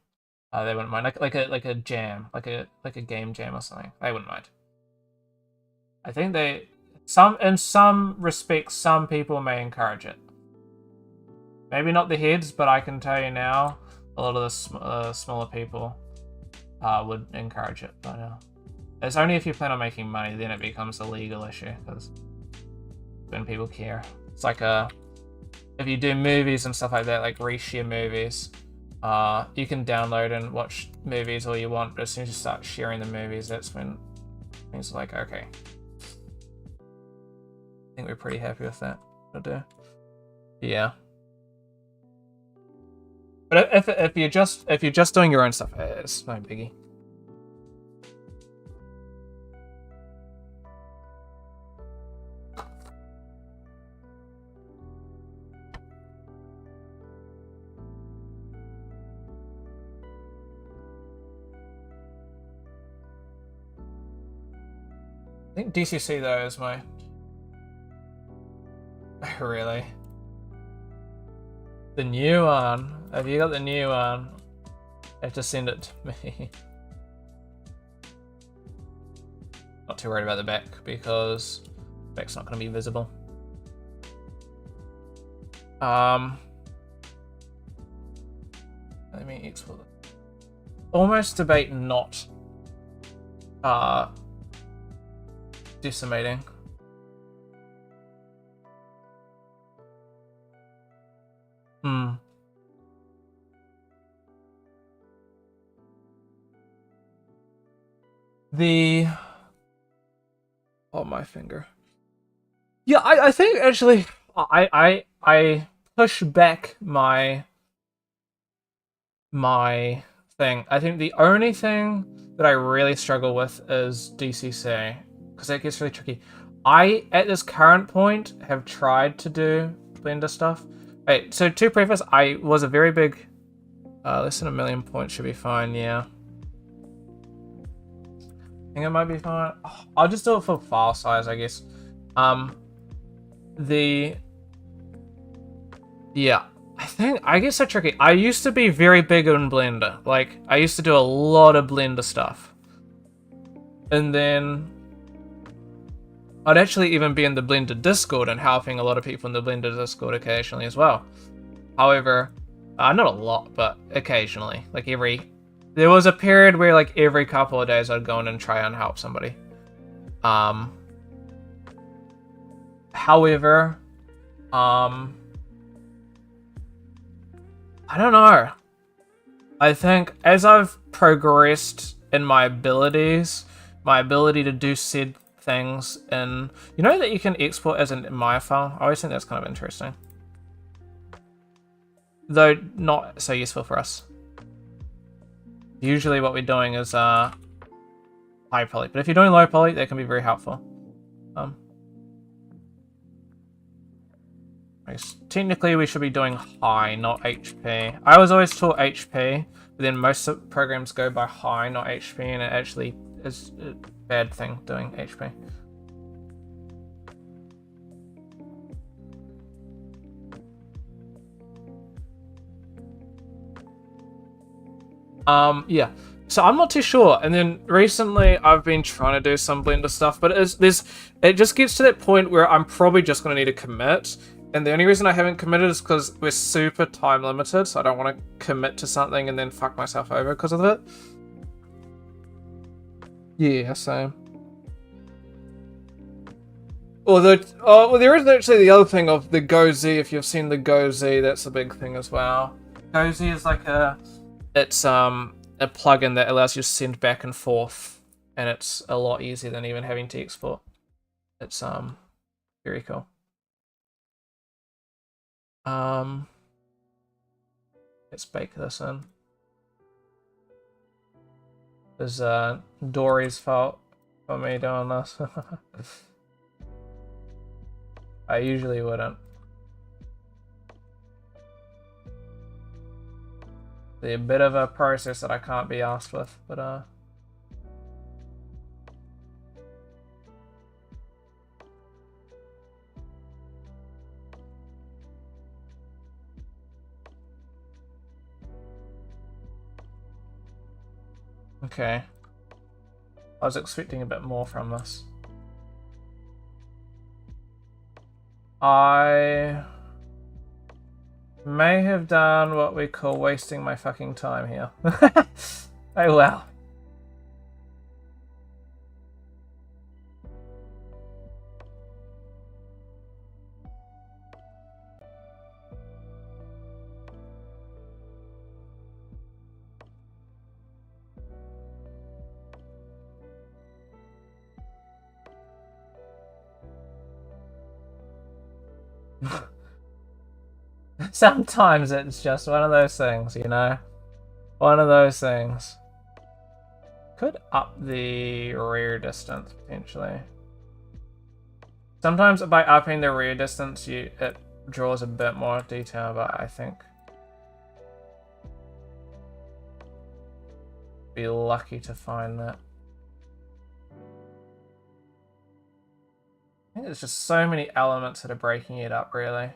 They wouldn't mind. Like a jam. Like a game jam or something. They wouldn't mind. I think they... in some respects, some people may encourage it. Maybe not the heads, but I can tell you now, a lot of the smaller people would encourage it. But it's only if you plan on making money, then it becomes a legal issue, because when people care. It's like if you do movies and stuff like that, like reshare movies, you can download and watch movies all you want, but as soon as you start sharing the movies, that's when things are like, okay. I think we're pretty happy with that. Yeah. But if you're just doing your own stuff, it's no biggie. I think DCC though is my... Really? The new one? Have you got the new one? You have to send it to me. Not too worried about the back because the back's not going to be visible. Let me export it. Almost debate not decimating. Oh, my finger. Yeah, I think actually I push back my thing. I think the only thing that I really struggle with is DCC because it gets really tricky. I at this current point have tried to do Blender stuff. Wait, so to preface, I was a very big less than 1 million points should be fine, yeah. I think it might be fine. I'll just do it for file size, I guess. Yeah, I get so tricky. I used to be very big on Blender. Like, I used to do a lot of Blender stuff. And then I'd actually even be in the Blender Discord and helping a lot of people in the Blender Discord occasionally as well. However, not a lot, but occasionally. Like there was a period where like every couple of days I'd go in and try and help somebody. However, I don't know. I think as I've progressed in my abilities, my ability to do said things, and you know that you can export as a Maya file? I always think that's kind of interesting. Though not so useful for us. Usually what we're doing is high poly, but if you're doing low poly, that can be very helpful. I guess technically we should be doing high, not HP. I was always taught HP, but then most programs go by high, not HP, and it actually is a bad thing doing HP. Yeah, so I'm not too sure. And then recently I've been trying to do some Blender stuff, but it just gets to that point where I'm probably just going to need to commit. And the only reason I haven't committed is because we're super time limited, so I don't want to commit to something and then fuck myself over because of it. Yeah, same. well, there is actually the other thing of the GoZ. If you've seen the GoZ, that's a big thing as well. GoZ is like it's a plugin that allows you to send back and forth, and it's a lot easier than even having to export. It's very cool. Let's bake this in. It's Dory's fault for me doing this. I usually wouldn't. It's a bit of a process that I can't be asked with, but okay. I was expecting a bit more from this. I may have done what we call wasting my fucking time here. Oh well. Sometimes it's just one of those things, you know? One of those things. Could up the rear distance, potentially. Sometimes by upping the rear distance, it draws a bit more detail, but I think... be lucky to find that. I think there's just so many elements that are breaking it up, really.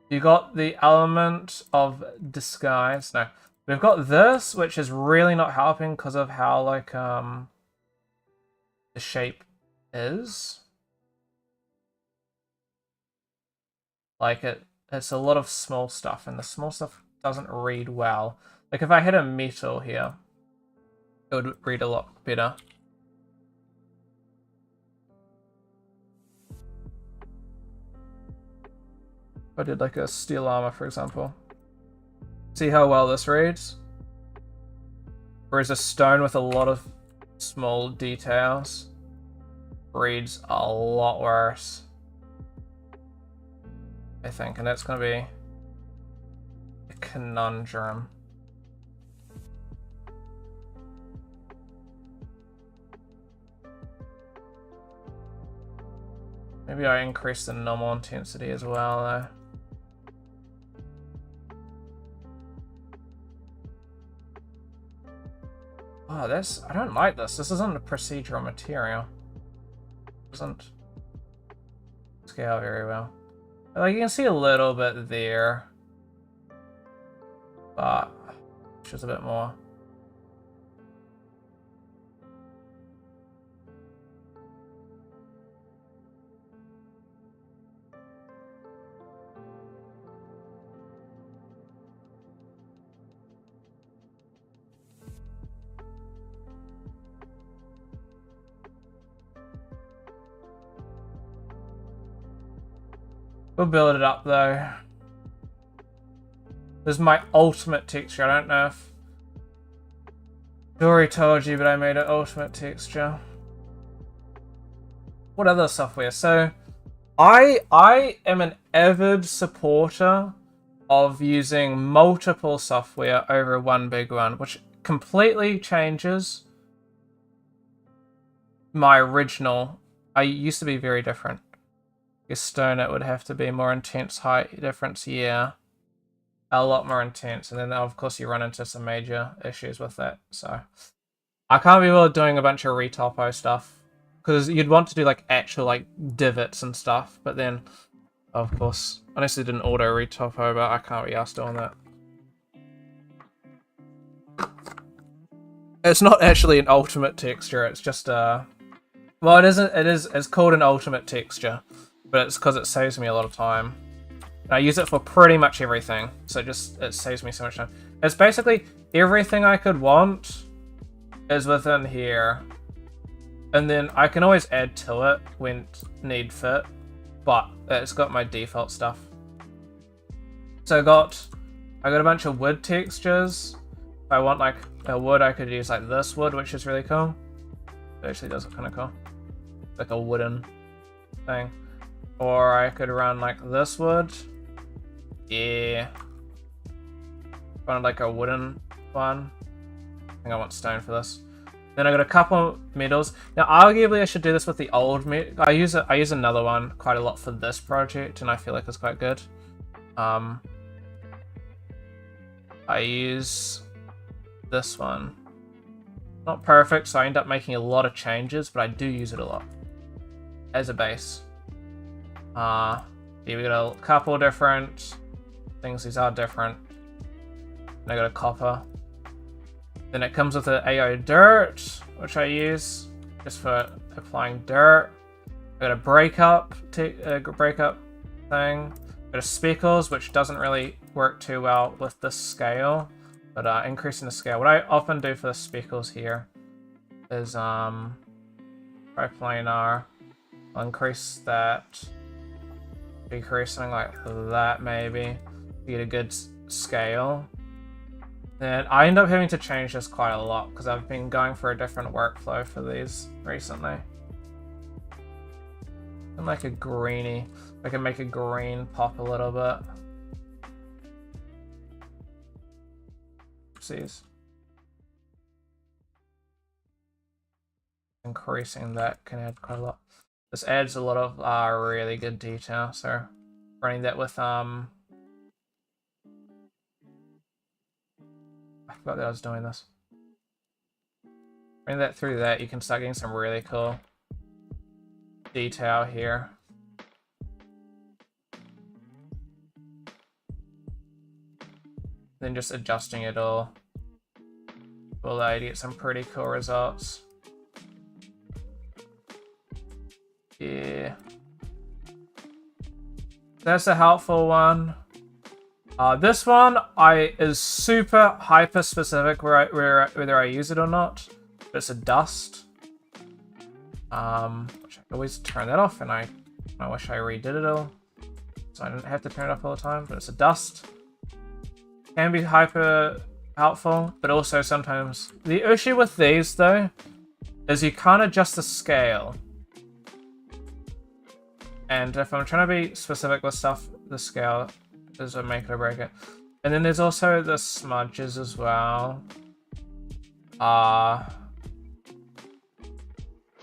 You got the element of disguise. No, we've got this, which is really not helping because of how, like, the shape is. Like, it's a lot of small stuff, and the small stuff doesn't read well. Like, if I had a metal here, it would read a lot better. I did like a steel armor, for example. See how well this reads? Whereas a stone with a lot of small details reads a lot worse, I think, and that's going to be a conundrum. Maybe I increase the normal intensity as well, though. Oh, this... I don't like this. This isn't a procedural material. It doesn't scale very well. Like, you can see a little bit there. But... just a bit more. We'll build it up though. This is my ultimate texture. I don't know if Dory told you, but I made an ultimate texture. What other software? So I am an avid supporter of using multiple software over one big one, which completely changes my original. I used to be very different. Stone, it would have to be more intense height difference, yeah. A lot more intense, and then of course you run into some major issues with that, so. I can't be well doing a bunch of retopo stuff, because you'd want to do like actual like divots and stuff, but then, of course, unless they didn't auto retopo, but I can't be asked doing that. It's not actually an ultimate texture, it's just well, it's called an ultimate texture. But it's because it saves me a lot of time. And I use it for pretty much everything, so it saves me so much time. It's basically everything I could want is within here. And then I can always add to it when need fit, but it's got my default stuff. So I got a bunch of wood textures. If I want like a wood, I could use like this wood, which is really cool. It actually does look kind of cool. Like a wooden thing. Or I could run like this wood. Yeah. Wanted like a wooden one. I think I want stone for this. Then I got a couple metals. Now, arguably, I should do this with the old metal. I use another one quite a lot for this project, and I feel like it's quite good. I use this one. Not perfect, so I end up making a lot of changes, but I do use it a lot as a base. Here we got a couple different things. These are different. And I got a copper. Then it comes with an AO dirt, which I use just for applying dirt. I got a breakup thing. Got a speckles, which doesn't really work too well with this scale, but increasing the scale. What I often do for the speckles here is triplanar. I'll increase that, decrease something like that maybe to get a good scale. Then I end up having to change this quite a lot because I've been going for a different workflow for these recently. And like a greeny, I can make a green pop a little bit. Oopsies. Increasing that can add quite a lot. This adds a lot of really good detail. So running that with I forgot that I was doing this. Running that through that, you can start getting some really cool detail here. Then just adjusting it all will allow you to get some pretty cool results. Yeah. That's a helpful one. This one is super hyper specific whether I use it or not. But it's a dust. Which I can always turn that off, and I wish I redid it all. So I didn't have to turn it off all the time, but it's a dust. Can be hyper helpful, but also sometimes... The issue with these, though, is you can't adjust the scale. And if I'm trying to be specific with stuff, the scale is a make it or break it. And then there's also the smudges as well.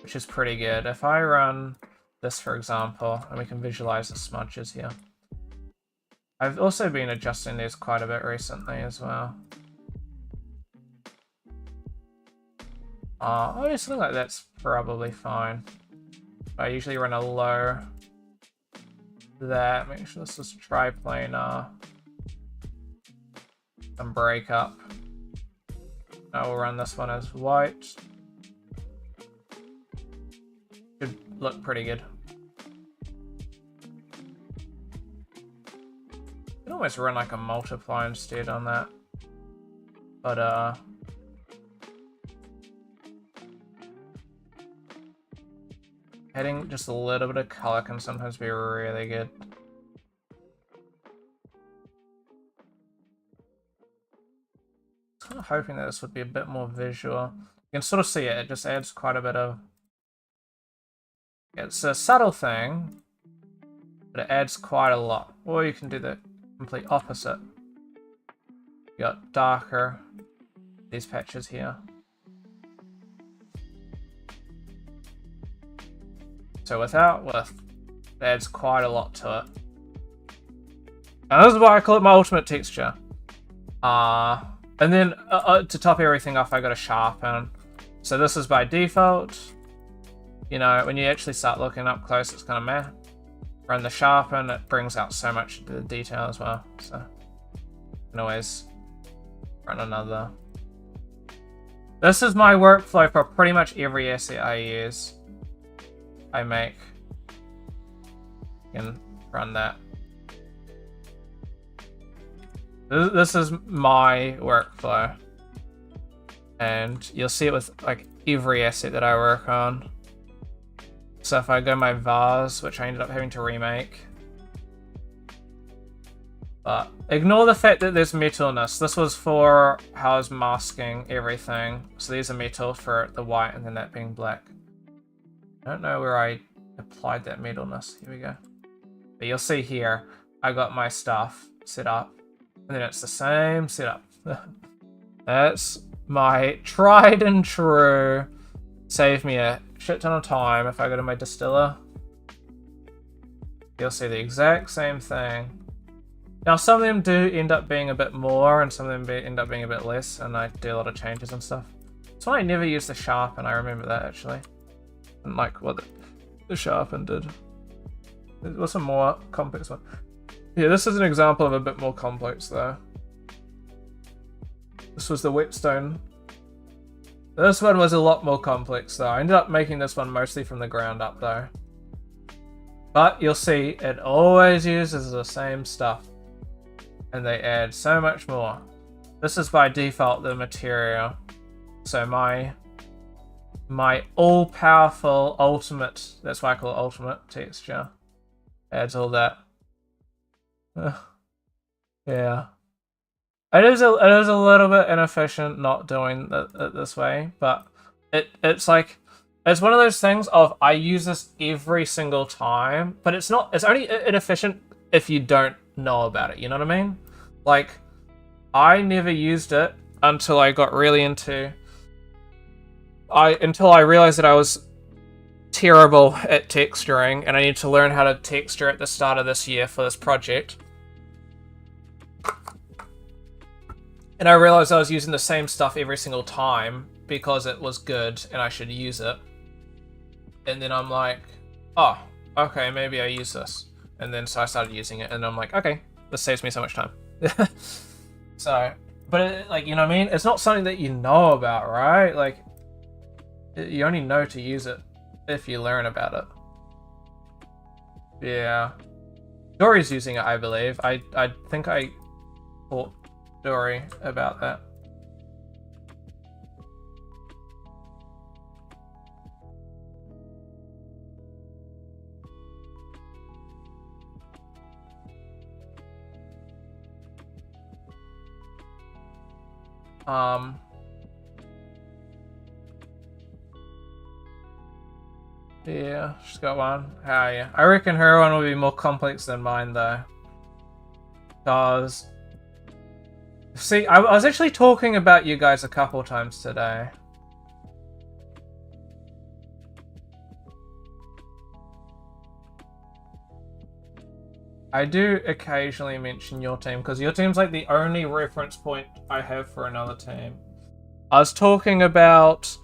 Which is pretty good. If I run this, for example, and we can visualize the smudges here. I've also been adjusting these quite a bit recently as well. Obviously, like that's probably fine. I usually run a low. That, make sure this is triplanar. And break up. I will run this one as white. Should look pretty good. You can almost run like a multiply instead on that. But adding just a little bit of color can sometimes be really good. I'm kind of hoping that this would be a bit more visual. You can sort of see it, it just adds quite a bit of... It's a subtle thing, but it adds quite a lot. Or you can do the complete opposite. You got darker, these patches here. So with, it adds quite a lot to it. And this is why I call it my ultimate texture. And then to top everything off, I got a sharpen. So this is by default. You know, when you actually start looking up close, it's kind of meh. Run the sharpen, it brings out so much detail as well. So you can always run another. This is my workflow for pretty much every asset I use. I make. You can run that. This is my workflow. And you'll see it with like every asset that I work on. So if I go my vase, which I ended up having to remake. But ignore the fact that there's metalness. This was for how I was masking everything. So these are metal for the white and then that being black. I don't know where I applied that metalness. Here we go. But you'll see here, I got my stuff set up. And then it's the same setup. That's my tried and true. Save me a shit ton of time if I go to my distiller. You'll see the exact same thing. Now some of them do end up being a bit more and some of them end up being a bit less, and I do a lot of changes and stuff. That's why I never use the sharpen, I remember that actually. And like what the sharpen did. It was a more complex one. Yeah, this is an example of a bit more complex though. This was the whetstone. This one was a lot more complex though. I ended up making this one mostly from the ground up though. But you'll see it always uses the same stuff. And they add so much more. This is by default the material. So my all-powerful ultimate, that's why I call it ultimate texture, adds all that. Yeah. It is a little bit inefficient not doing it this way, but it's like, it's one of those things of I use this every single time, but it's only inefficient if you don't know about it, you know what I mean? Like, I never used it until I got really until I realized that I was terrible at texturing and I need to learn how to texture at the start of this year for this project. And I realized I was using the same stuff every single time because it was good and I should use it. And then I'm like, oh, okay, maybe I use this. And then so I started using it and I'm like, okay, this saves me so much time. So, but like, you know what I mean? It's not something that you know about, right? Like, you only know to use it if you learn about it. Yeah. Dory's using it, I believe. I think I taught Dory about that. Yeah, she's got one. Ah, yeah. I reckon her one will be more complex than mine, though. Because... See, I was actually talking about you guys a couple times today. I do occasionally mention your team, because your team's like the only reference point I have for another team. I was talking about...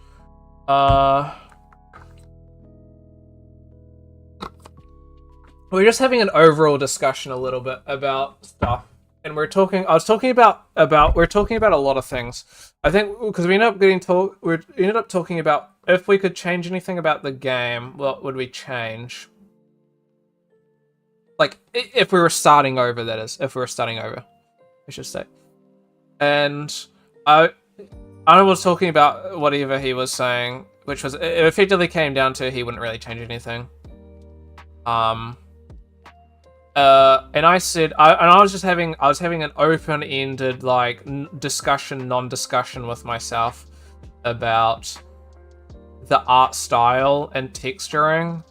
we're just having an overall discussion a little bit about stuff. And we're talking about a lot of things. I think because we ended up talking about if we could change anything about the game, what would we change? Like if we were starting over, that is, if we were starting over, I should say. And I was talking about whatever he was saying, which was it effectively came down to he wouldn't really change anything. And I said, I was having an open-ended like non-discussion with myself about the art style and texturing,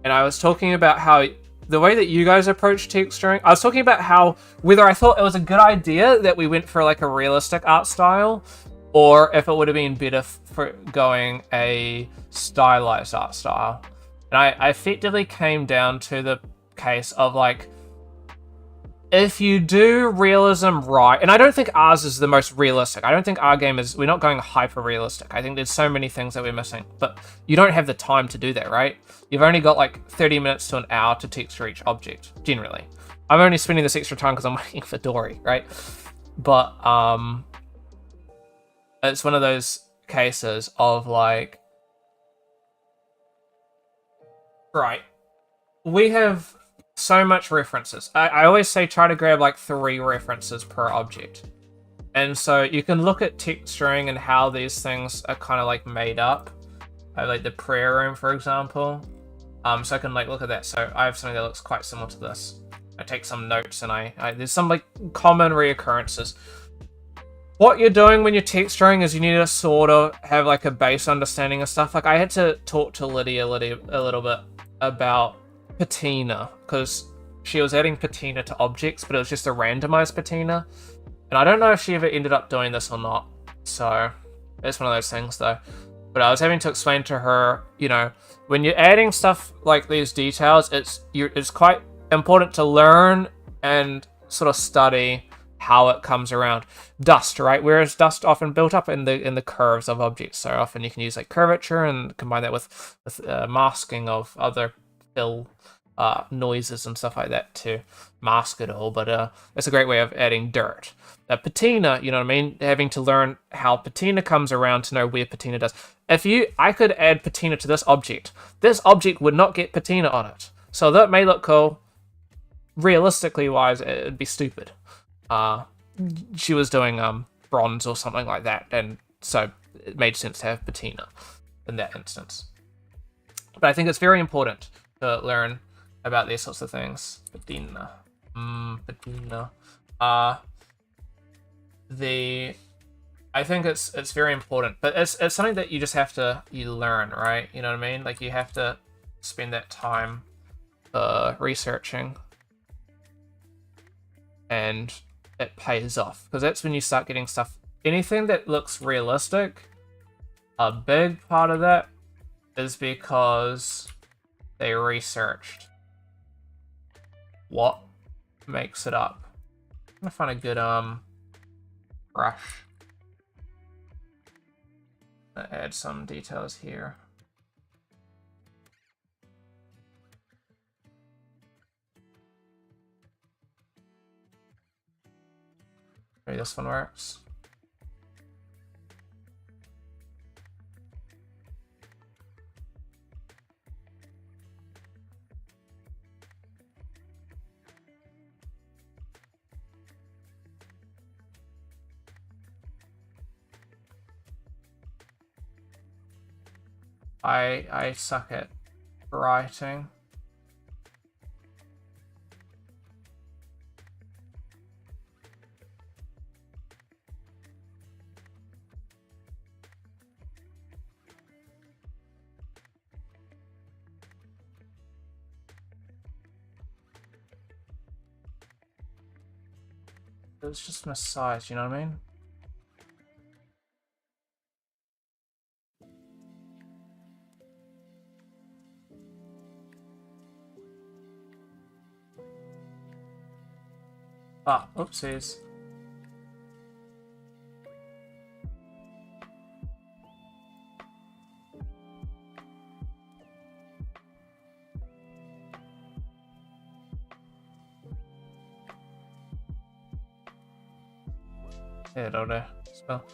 and I was talking about how the way that you guys approach texturing. I was talking about how whether I thought it was a good idea that we went for like a realistic art style, or if it would have been better for going a stylized art style, and I effectively came down to the case of like, if you do realism right, and I don't think ours is the most realistic. I don't think our game is, we're not going hyper realistic. I think there's so many things that we're missing, but you don't have the time to do that, right? You've only got like 30 minutes to an hour to texture each object, generally. I'm only spending this extra time because I'm waiting for Dory, right? But it's one of those cases of like, right, we have so much references. I always say try to grab like 3 references per object. And so you can look at texturing and how these things are kind of like made up. Like the prayer room, for example. So I can like look at that. So I have something that looks quite similar to this. I take some notes and there's some like common reoccurrences. What you're doing when you're texturing is you need to sort of have like a base understanding of stuff. Like I had to talk to Lydia a little bit about patina because she was adding patina to objects, but it was just a randomized patina. And I don't know if she ever ended up doing this or not. So it's one of those things though. But I was having to explain to her, you know, when you're adding stuff like these details, it's quite important to learn and sort of study how it comes around. Dust, right? Whereas dust often built up in the curves of objects. So often you can use like curvature and combine that with masking of other fill noises and stuff like that to mask it all. But it's a great way of adding dirt. Patina, you know what I mean? Having to learn how patina comes around to know where patina does. I could add patina to this object would not get patina on it. So that may look cool. Realistically wise, it'd be stupid. She was doing bronze or something like that, and so it made sense to have patina in that instance. But I think it's very important to learn about these sorts of things. Patina. Patina. I think it's very important, but it's something that you just have to learn, right? You know what I mean? Like you have to spend that time researching, and it pays off because that's when you start getting stuff. Anything that looks realistic, a big part of that is because they researched what makes it up. I'm gonna find a good brush. Add some details here. Maybe this one works. I suck at writing. It's just massage, you know what I mean? Ah, oopsies. Yeah, don't know. Spell.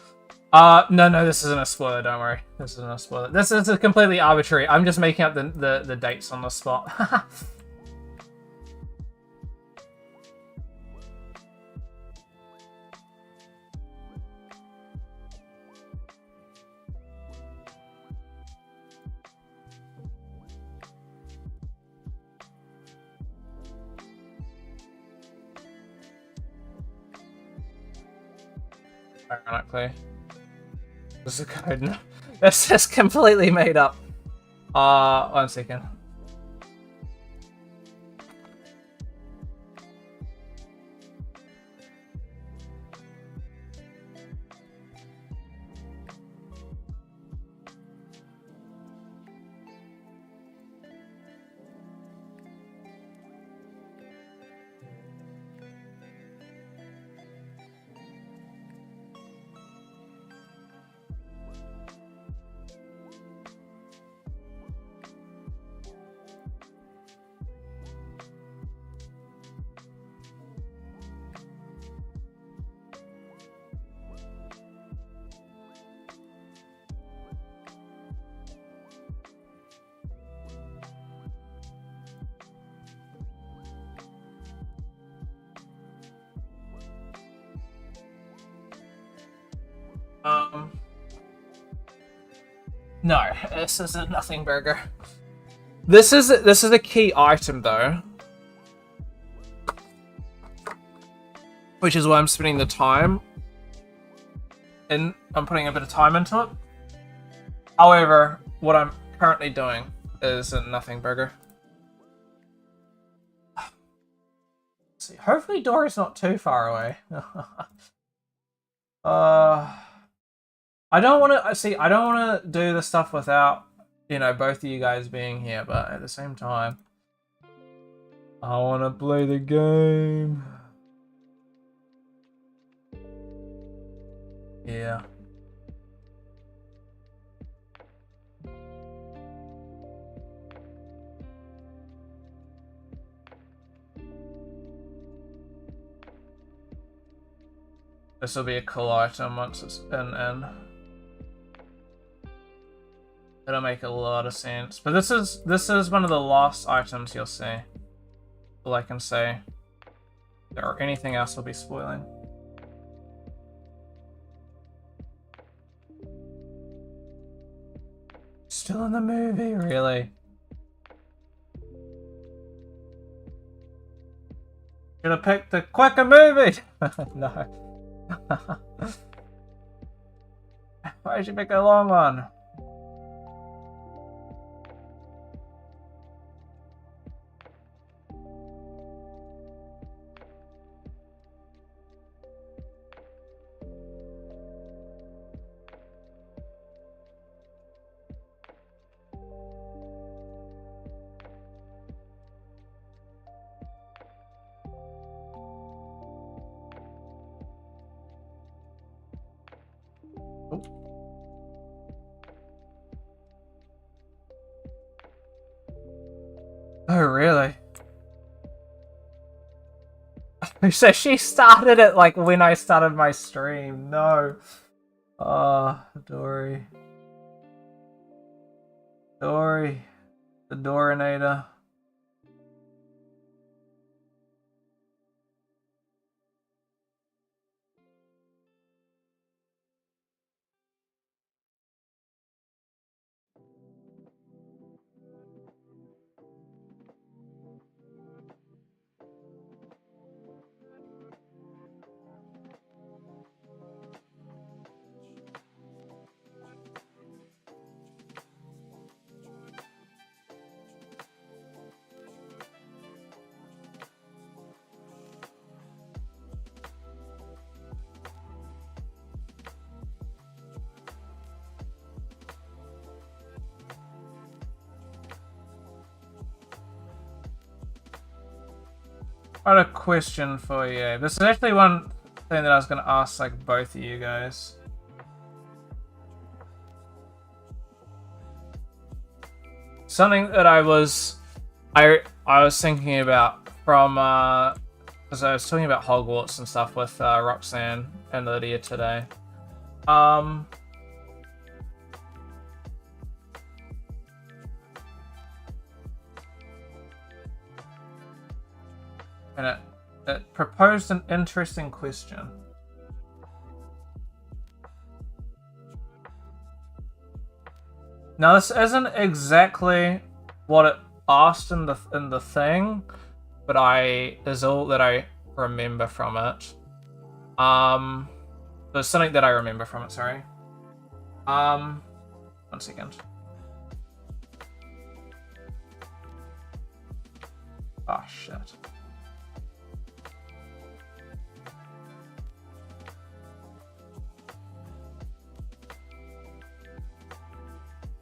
No, this isn't a spoiler, don't worry. This isn't a spoiler. This is completely arbitrary. I'm just making up the dates on the spot. Ironically. This is a code. No. That's just completely made up. 1 second. No, this isn't Nothing Burger. This is a key item though, which is why I'm spending the time. And I'm putting a bit of time into it. However, what I'm currently doing is a nothing burger. See, hopefully Dory's not too far away. I don't want to see. I don't want to do the stuff without, you know, both of you guys being here. But at the same time, I want to play the game. Yeah. This will be a cool item once it's in. It'll make a lot of sense. But this is one of the last items you'll see. All I can say. Or anything else will be spoiling. Still in the movie, really? Should have picked the quicker movie! No. Why did you pick a long one? Oh, really? So she started it like when I started my stream. No. Dory. Dory. The Dorinator. I got a question for you. This is actually one thing that I was going to ask like both of you guys. Something that I was thinking about from because I was talking about Hogwarts and stuff with Roxanne and Lydia today. And it proposed an interesting question. Now this isn't exactly what it asked in the thing, but is all that I remember from it. There's something that I remember from it. Sorry. 1 second. Oh shit.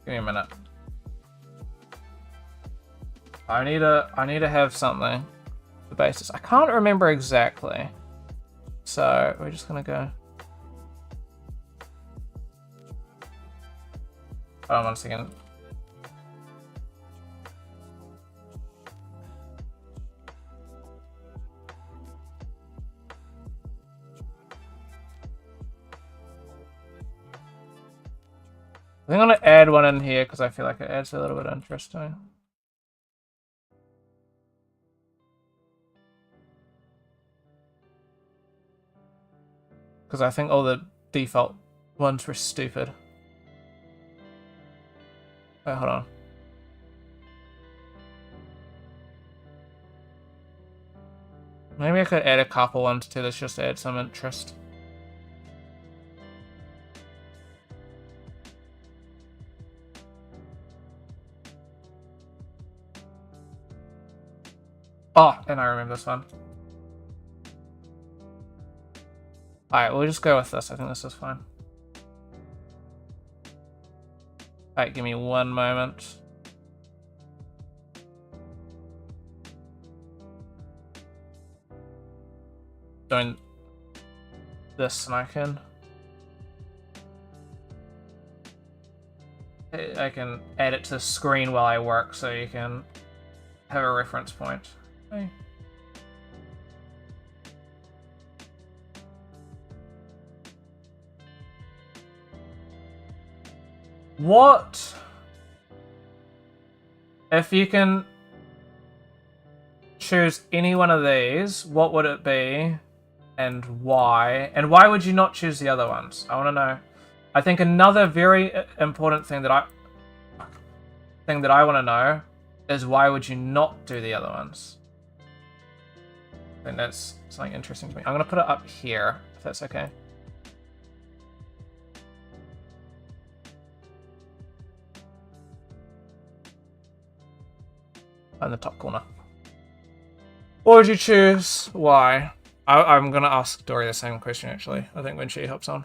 Give me a minute. I need to have something. The basis. I can't remember exactly. So we're just gonna go. Hold on 1 second. I think I'm gonna add one in here because I feel like it adds a little bit interesting. Because I think all the default ones were stupid. Wait, hold on. Maybe I could add a couple into this just to add some interest. Oh, and I remember this one. Alright, we'll just go with this. I think this is fine. Alright, give me one moment. Doing this and I can add it to the screen while I work so you can have a reference point. Okay. What if you can choose any one of these, what would it be and why? And why would you not choose the other ones? I want to know. I think another very important thing that I want to know is why would you not do the other ones? I think that's something interesting to me. I'm going to put it up here, if that's okay. In the top corner. What would you choose? Why? I'm going to ask Dory the same question, actually. I think when she hops on.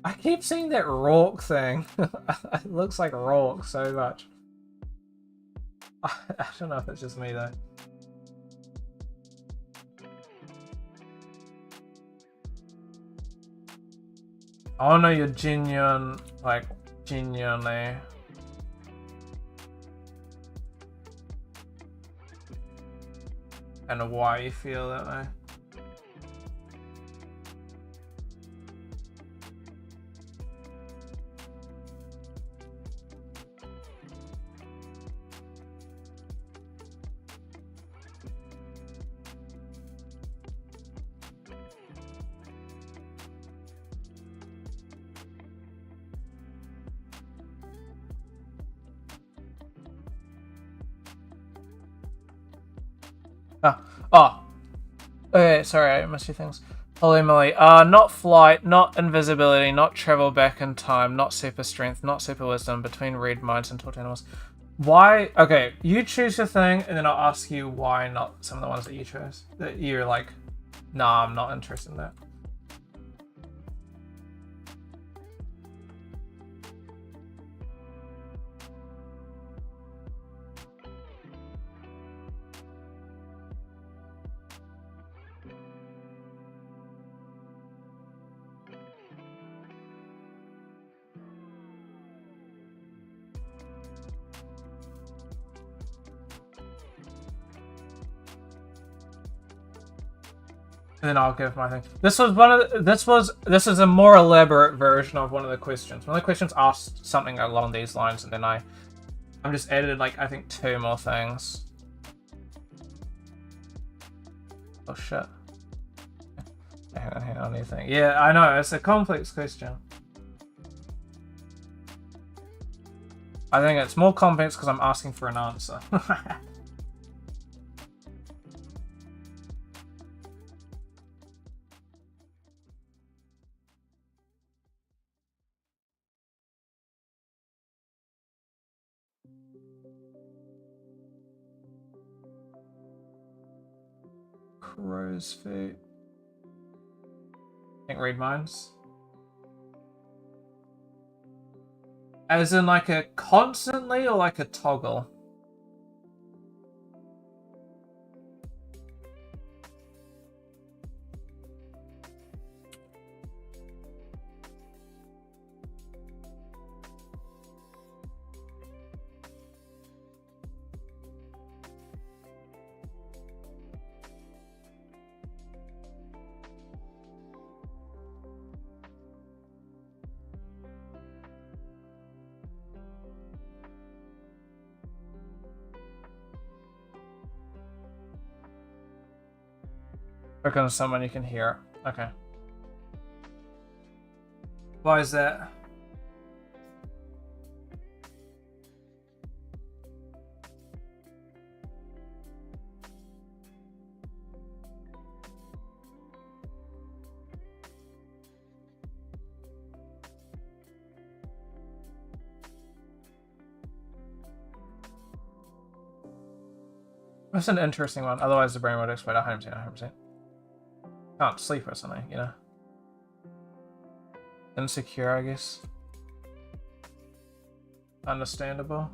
I keep seeing that Rourke thing. It looks like Rourke so much. I don't know if it's just me, though. I want to know your genuine, like, genuinely. And why you feel that way. Oh. Okay, sorry, I missed a few things. Holy moly. Not flight, not invisibility, not travel back in time, not super strength, not super wisdom, between read minds and talk to animals. Why? Okay, you choose your thing, and then I'll ask you why not some of the ones that you chose. That you're like, nah, I'm not interested in that. And then I'll give my thing. This was one of the, this is a more elaborate version of one of the questions. One of the questions asked something along these lines, and then I'm just edited like I think 2 more things. Oh shit. Hang on, anything. Yeah, I know, it's a complex question. I think it's more complex because I'm asking for an answer. Crow's feet. Can't read minds. As in like a constantly or like a toggle? Click on someone you can hear. Okay. Why is that? That's an interesting one. Otherwise, the brain would explode 100%. 100%. Can't sleep or something, you know. Insecure, I guess. Understandable.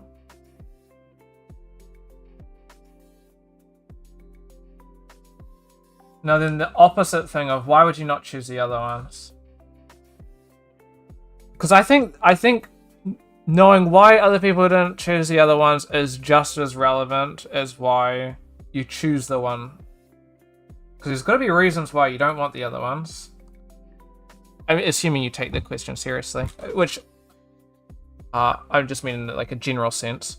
Now then, the opposite thing of why would you not choose the other ones? Because I think knowing why other people didn't choose the other ones is just as relevant as why you choose the one. Because there's got to be reasons why you don't want the other ones. I mean, assuming you take the question seriously, which I just mean in like a general sense.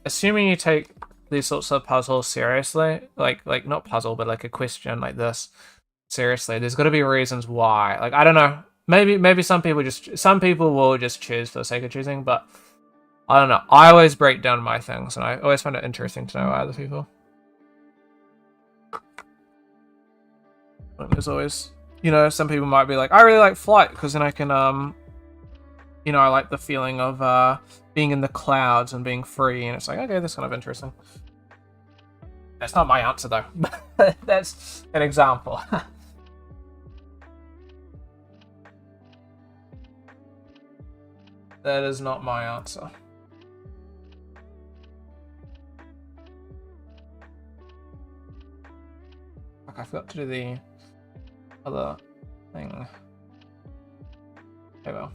Assuming you take these sorts of puzzles seriously, like not puzzle, but like a question like this seriously, there's got to be reasons why. Like, I don't know. Maybe some people will just choose for the sake of choosing, but I don't know. I always break down my things, and I always find it interesting to know other people. And there's always, you know, some people might be like, I really like flight because then I can, you know, I like the feeling of being in the clouds and being free, and it's like, okay, that's kind of interesting. That's not my answer though. That's an example. That is not my answer. Fuck, I forgot to do the other thing. Okay, well.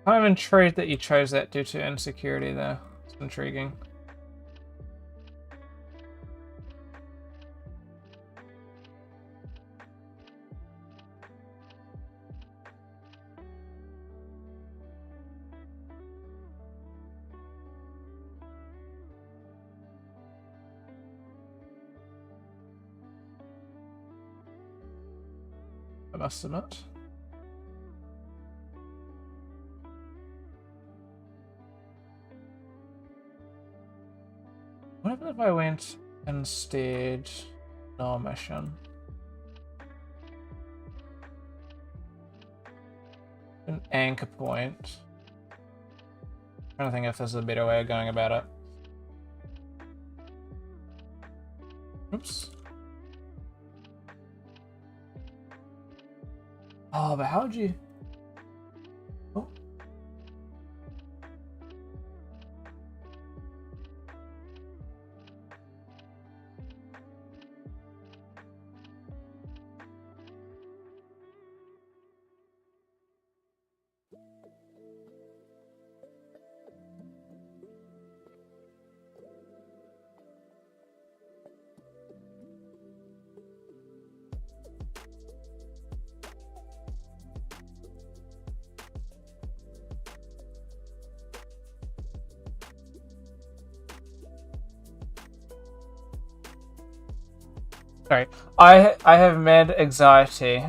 I'm intrigued that you chose that due to insecurity there. It's intriguing. I must admit. What happened if I went instead no mission? An anchor point. I'm trying to think if there's a better way of going about it. Oops. Oh, but how would you... Oh. Sorry, I have mad anxiety.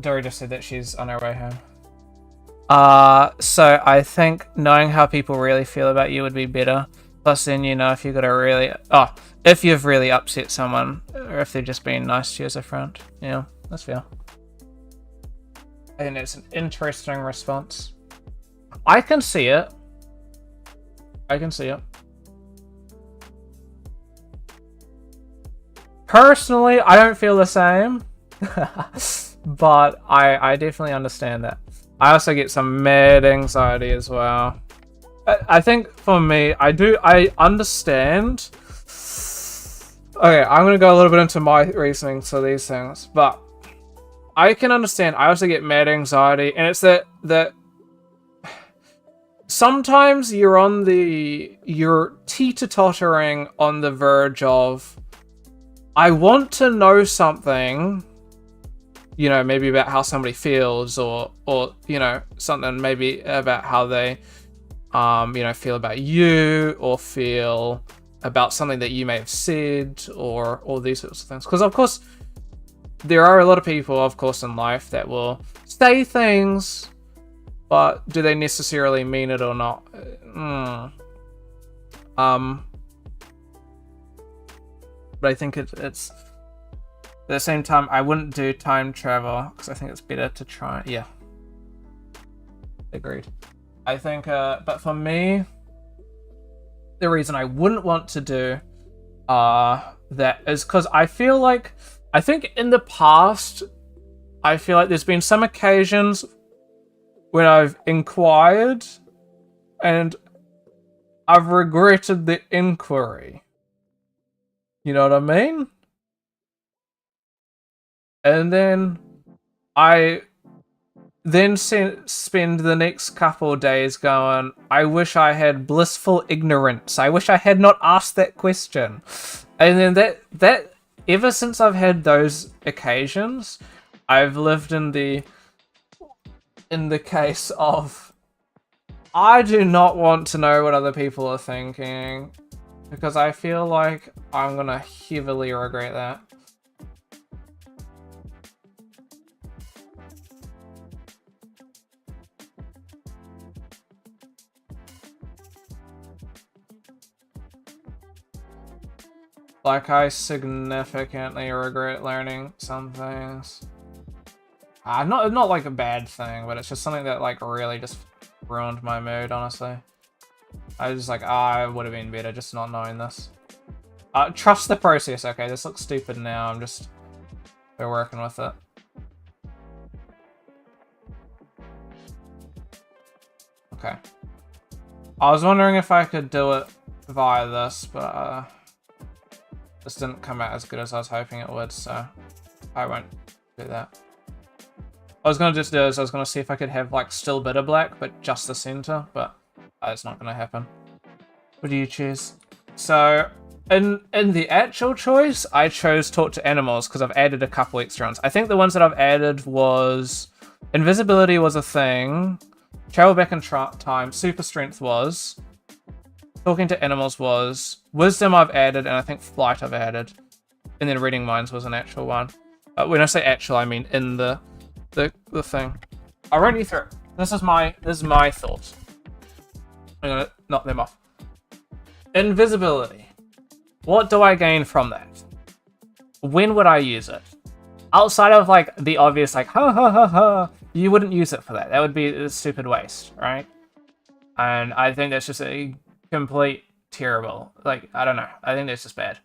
Dory just said that she's on her way home. So I think knowing how people really feel about you would be better. Plus, then you know if you've got a really if you've really upset someone, or if they're just being nice to you as a friend. Yeah, that's fair. I think it's an interesting response. I can see it. I can see it. Personally, I don't feel the same, but I definitely understand that. I also get some mad anxiety as well. I think for me, I understand. Okay, I'm gonna go a little bit into my reasoning to these things, but I can understand. I also get mad anxiety, and it's that sometimes you're teeter-tottering on the verge of, I want to know something, you know, maybe about how somebody feels, or you know, something maybe about how they, you know, feel about you, or feel about something that you may have said, or all these sorts of things. Because of course, there are a lot of people, of course, in life that will say things but do they necessarily mean it or not? But I think it's at the same time, I wouldn't do time travel because I think it's better to try. Yeah, agreed. I think, but for me, the reason I wouldn't want to do that is because I think in the past, I feel like there's been some occasions when I've inquired and I've regretted the inquiry. You know what I mean? And then I spend the next couple of days going, I wish I had blissful ignorance. I wish I had not asked that question. And then that ever since I've had those occasions, I've lived in the case of I do not want to know what other people are thinking because I feel like I'm gonna heavily regret that. Like, I significantly regret learning some things. Not like a bad thing, but it's just something that like really just ruined my mood, honestly. I was just like, I would have been better just not knowing this. Trust the process. Okay, this looks stupid now. We're working with it. Okay. I was wondering if I could do it via this, but this didn't come out as good as I was hoping it would, so I won't do that. I was gonna just do is I was gonna see if I could have like still bitter black, but just the center, but it's not gonna happen. What do you choose? So in the actual choice, I chose talk to animals because I've added a couple extra ones. I think the ones that I've added was invisibility was a thing, travel back in time, super strength was, talking to animals was, wisdom I've added, and I think flight I've added, and then reading minds was an actual one. When I say actual, I mean in the thing. I'll run you through. This is my thoughts. I'm gonna knock them off. Invisibility. What do I gain from that? When would I use it? Outside of like the obvious, like ha ha ha ha, you wouldn't use it for that. That would be a stupid waste, right? And I think that's just a complete terrible. Like, I don't know. I think that's just bad.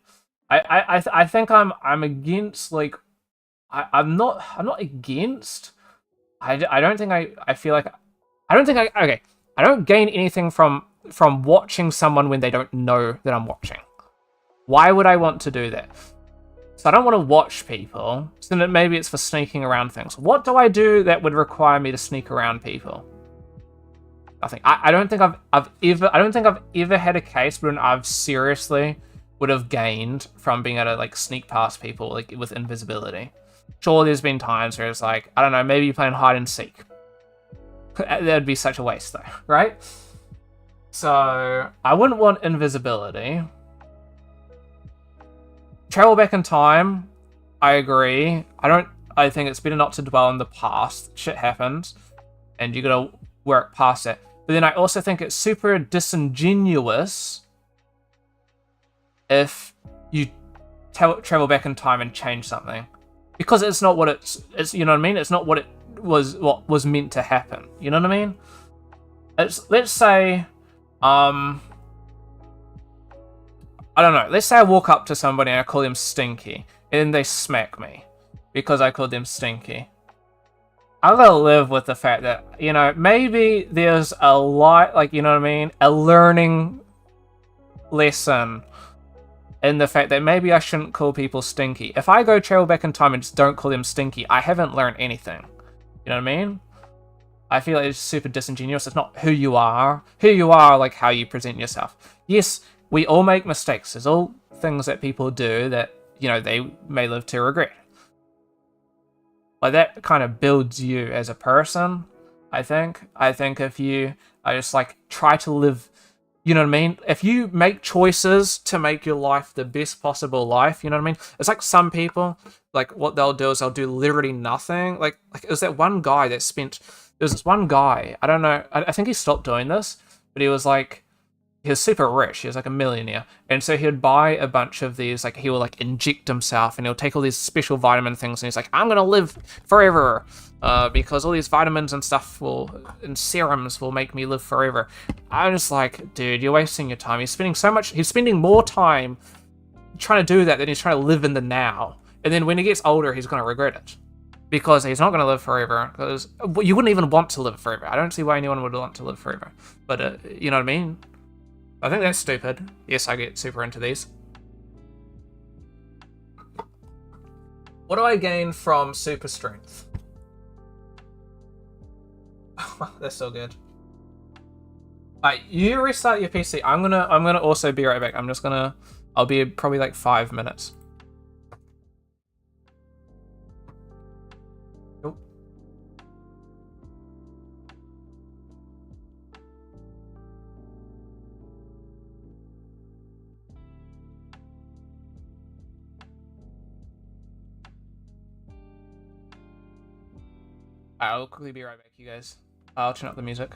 I think I'm against like I'm not against. I don't think I feel like okay. I don't gain anything from watching someone when they don't know that I'm watching. Why would I want to do that? So I don't want to watch people. So then maybe it's for sneaking around things. What do I do that would require me to sneak around people? Nothing. I don't think I've ever had a case when I've seriously would have gained from being able to like sneak past people like with invisibility. Sure, there's been times where it's like, I don't know, maybe you're playing hide and seek. That'd be such a waste though, right? So I wouldn't want invisibility. Travel back in time, I agree. I think it's better not to dwell in the past. Shit happens, and you gotta work past it. But then I also think it's super disingenuous if you travel back in time and change something, because it's not what it's you know what I mean. It's not what was meant to happen. You know what I mean? Let's say I don't know. Let's say I walk up to somebody and I call them stinky, and then they smack me because I called them stinky. I'm gonna live with the fact that, you know, maybe there's a lot, like, you know what I mean, a learning lesson in the fact that maybe I shouldn't call people stinky. If I go travel back in time and just don't call them stinky, I haven't learned anything. You know what I mean? I feel like it's super disingenuous. It's not who you are. Who you are, like how you present yourself. Yes, we all make mistakes. There's all things that people do that, you know, they may live to regret. Like, that kind of builds you as a person, I think. I think if you are just, like, try to live, you know what I mean? If you make choices to make your life the best possible life, you know what I mean? It's like some people, like, what they'll do is they'll do literally nothing. Like it was that one guy that spent There's this one guy, I don't know, I think he stopped doing this, but he was like, he was super rich. He was like a millionaire, and so he'd buy a bunch of these. Like he will like inject himself, and he'll take all these special vitamin things, and he's like, "I'm gonna live forever, because all these vitamins and stuff and serums will make me live forever." I'm just like, dude, you're wasting your time. He's spending so much. He's spending more time trying to do that than he's trying to live in the now. And then when he gets older, he's gonna regret it because he's not gonna live forever. Because you wouldn't even want to live forever. I don't see why anyone would want to live forever. But you know what I mean? I think that's stupid. Yes, I get super into these. What do I gain from super strength? That's so good. Alright, you restart your PC. I'm gonna also be right back. I'll be probably like 5 minutes. I'll quickly be right back, you guys. I'll turn up the music.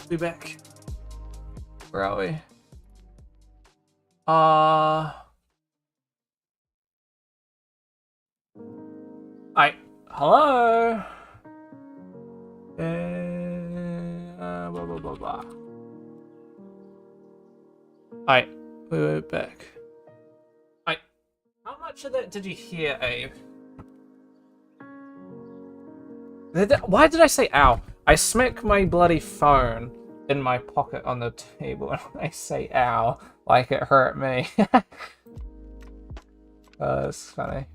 Be back. Where are we? Hello. Blah blah blah blah. We're back. How much of that did you hear, Abe? Why did I say ow? I smack my bloody phone in my pocket on the table and I say ow like it hurt me. It's funny.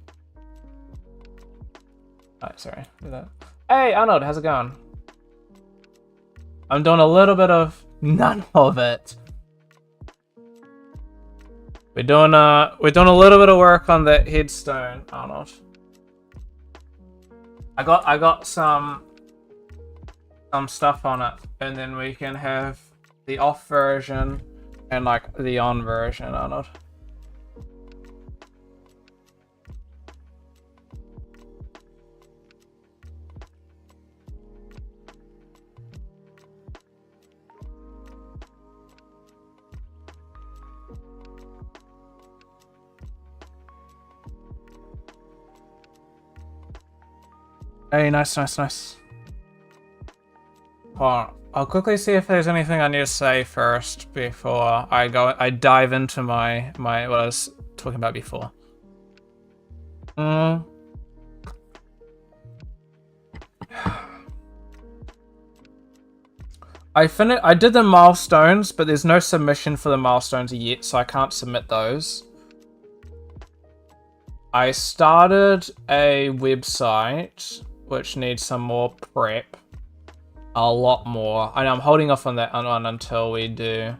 Sorry. Do that. Hey, Arnold, how's it going? I'm doing a little bit of none of it. We're doing a little bit of work on that headstone, Arnold. I got some stuff on it, and then we can have the off version and like the on version, Arnold. Hey, nice. Well, I'll quickly see if there's anything I need to say first before I dive into my what I was talking about before. I did the milestones, but there's no submission for the milestones yet, so I can't submit those. I started a website which needs some more prep. A lot more. I know I'm holding off on that one until we do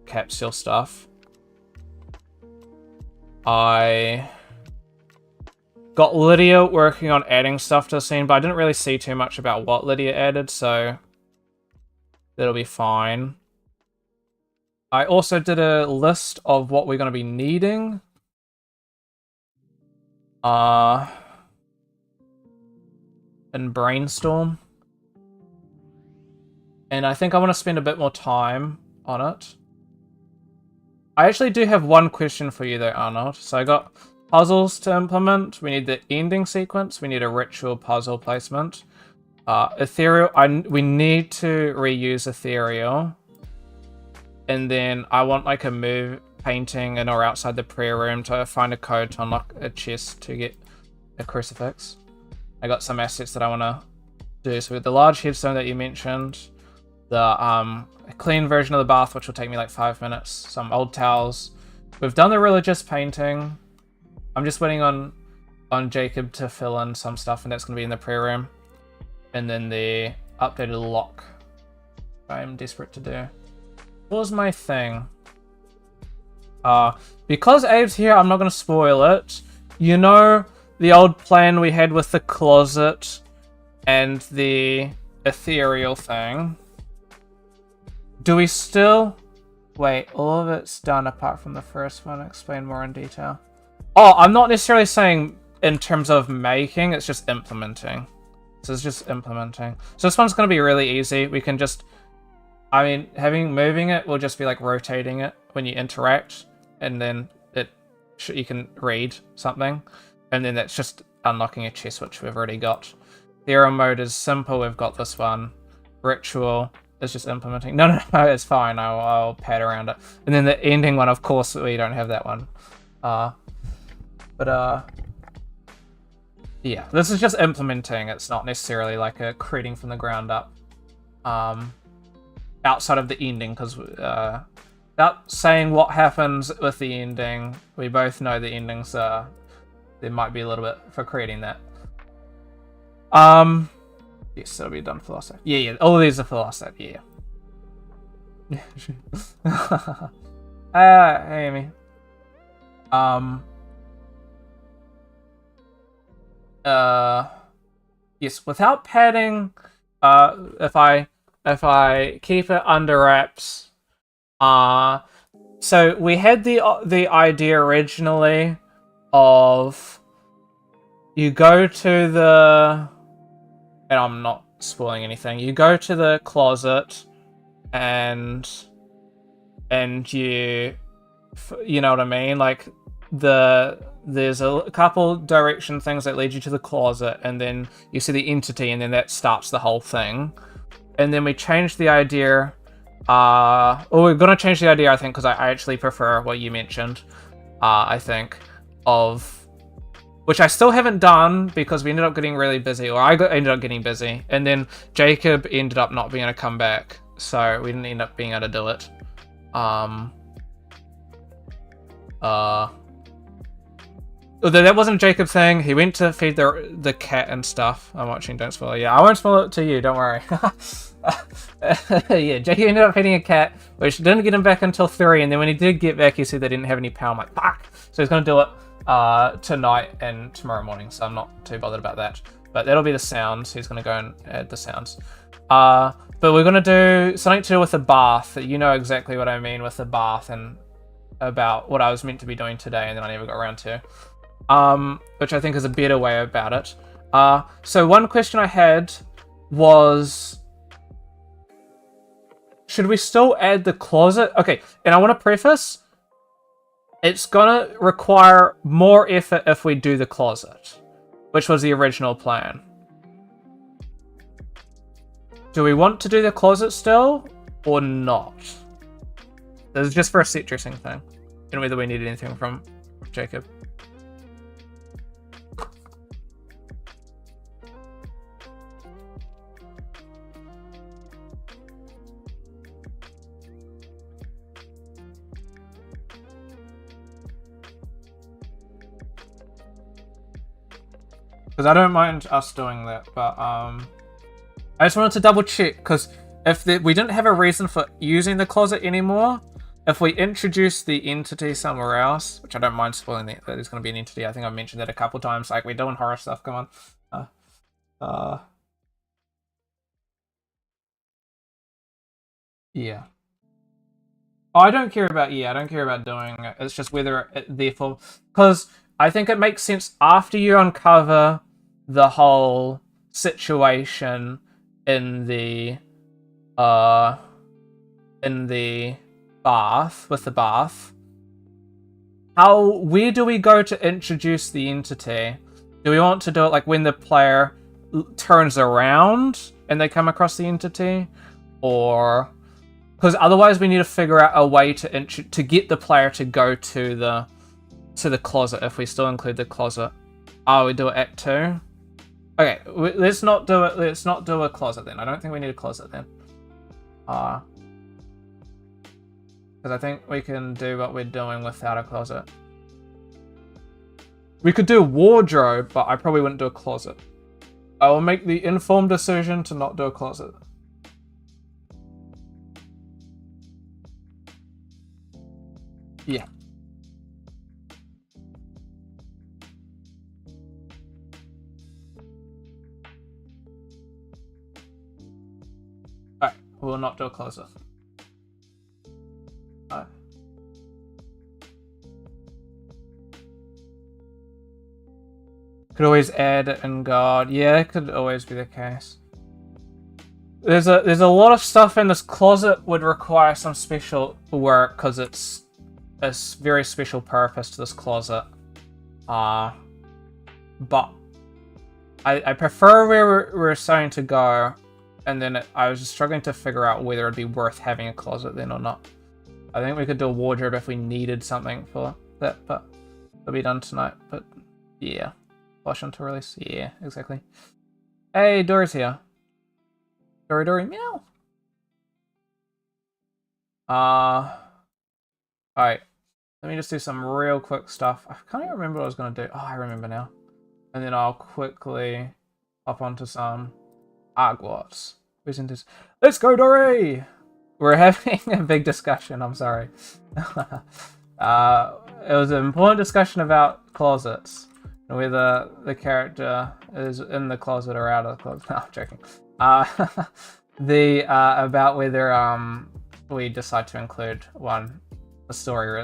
capsule stuff. I got Lydia working on adding stuff to the scene, but I didn't really see too much about what Lydia added, so that'll be fine. I also did a list of what we're going to be needing. And brainstorm. And I think I want to spend a bit more time on it. I actually do have one question for you though, Arnold. So I got puzzles to implement. We need the ending sequence. We need a ritual puzzle placement. Ethereal. We need to reuse ethereal. And then I want like a move painting in or outside the prayer room to find a code to unlock a chest to get a crucifix. I got some assets that I want to do. So with the large headstone that you mentioned, the clean version of the bath, which will take me like 5 minutes, some old towels. We've done the religious painting. I'm just waiting on Jacob to fill in some stuff, and that's going to be in the prayer room. And then the updated lock I'm desperate to do. What was my thing? Because Abe's here, I'm not going to spoil it. You know the old plan we had with the closet and the ethereal thing? Do we still... Wait, all of it's done apart from the first one. Explain more in detail. Oh, I'm not necessarily saying in terms of making, it's just implementing. So it's just implementing. So this one's going to be really easy. We can just... I mean, moving it will just be like rotating it when you interact, and then you can read something, and then that's just unlocking a chest, which we've already got. Theorem mode is simple. We've got this one. Ritual is just implementing. No, it's fine. I'll pad around it. And then the ending one, of course, we don't have that one. Yeah, this is just implementing. It's not necessarily like a creating from the ground up. Outside of the ending, because without saying what happens with the ending, we both know the endings there might be a little bit for creating that. Yes, that'll be done for last time. Yeah, all of these are for last time, yeah. Hey, Amy. Yes, without padding, if I keep it under wraps, so we had the idea originally of you go to the, and I'm not spoiling anything, you go to the closet and you know what I mean? Like there's a couple direction things that lead you to the closet, and then you see the entity, and then that starts the whole thing. And then we changed the idea. We're gonna change the idea, I think, because I actually prefer what you mentioned. I think of. Which I still haven't done because we ended up getting really busy, or ended up getting busy, and then Jacob ended up not being able to come back, so we didn't end up being able to do it. Although that wasn't a Jacob thing, he went to feed the cat and stuff. I'm watching, don't spoil it. Yeah, I won't spoil it to you, don't worry. Yeah, Jacob ended up feeding a cat, which didn't get him back until 3, and then when he did get back, he said they didn't have any power. I'm like, fuck! So he's gonna do it tonight and tomorrow morning, so I'm not too bothered about that. But that'll be the sounds. He's gonna go and add the sounds. But we're gonna do something to do with the bath. You know exactly what I mean with the bath and about what I was meant to be doing today, and then I never got around to. Which I think is a better way about it. So one question I had was, should we still add the closet? Okay, and I want to preface, it's gonna require more effort if we do the closet, which was the original plan. Do we want to do the closet still, or not? This is just for a set dressing thing, and whether we need anything from Jacob. Because I don't mind us doing that, but I just wanted to double check, because if we didn't have a reason for using the closet anymore, if we introduce the entity somewhere else, which I don't mind spoiling that there's going to be an entity, I think I've mentioned that a couple times, like we're doing horror stuff, come on. Yeah. Oh, I don't care about doing it, it's just whether it therefore, because I think it makes sense after you uncover the whole situation in the bath, with the bath. Where do we go to introduce the entity? Do we want to do it like when the player turns around and they come across the entity? Or, because otherwise we need to figure out a way to get the player to go to the closet if we still include the closet. Oh, we do it Act 2? Okay, let's not do it. Let's not do a closet then. I don't think we need a closet then. Because I think we can do what we're doing without a closet. We could do a wardrobe, but I probably wouldn't do a closet. I will make the informed decision to not do a closet. Yeah. Alright, we'll not do a closet. Alright. Could always add it in God. Yeah, that could always be the case. There's a lot of stuff in this closet would require some special work because it's a very special purpose to this closet. But I prefer where we're starting to go, and then I was just struggling to figure out whether it'd be worth having a closet then or not. I think we could do a wardrobe if we needed something for that, but it'll be done tonight. But yeah, flush onto release. Yeah, exactly. Hey, Dory's here. Dory, meow. Alright. Let me just do some real quick stuff. I can't even remember what I was going to do. Oh, I remember now. And then I'll quickly hop onto some Hogwarts. Who's in this? Let's go, Dory! We're having a big discussion, I'm sorry. It was an important discussion about closets. And whether the character is in the closet or out of the closet. No, I'm joking. About whether we decide to include story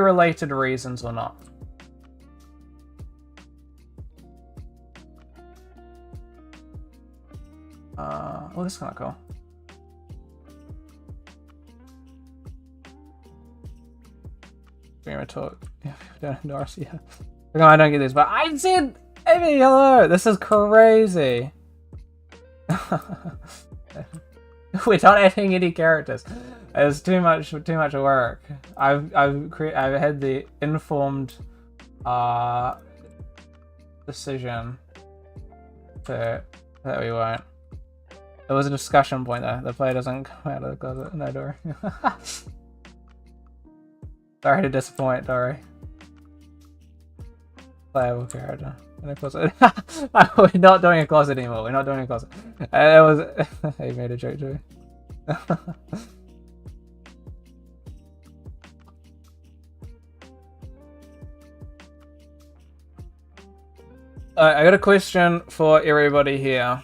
related reasons or not. Oh, this is kind of cool. Dreamer talk. Yeah, don't endorse. Yeah. No, I don't get this, but I said, Amy, hello. This is crazy. We're not adding any characters. It's too much work. I've had the informed decision that we won't. It was a discussion point though. The player doesn't come out of the closet. No, Dory. Sorry to disappoint, Dory. Playable character in a closet. We're not doing a closet anymore. We're not doing a closet. It was. He made a joke too. I got a question for everybody here.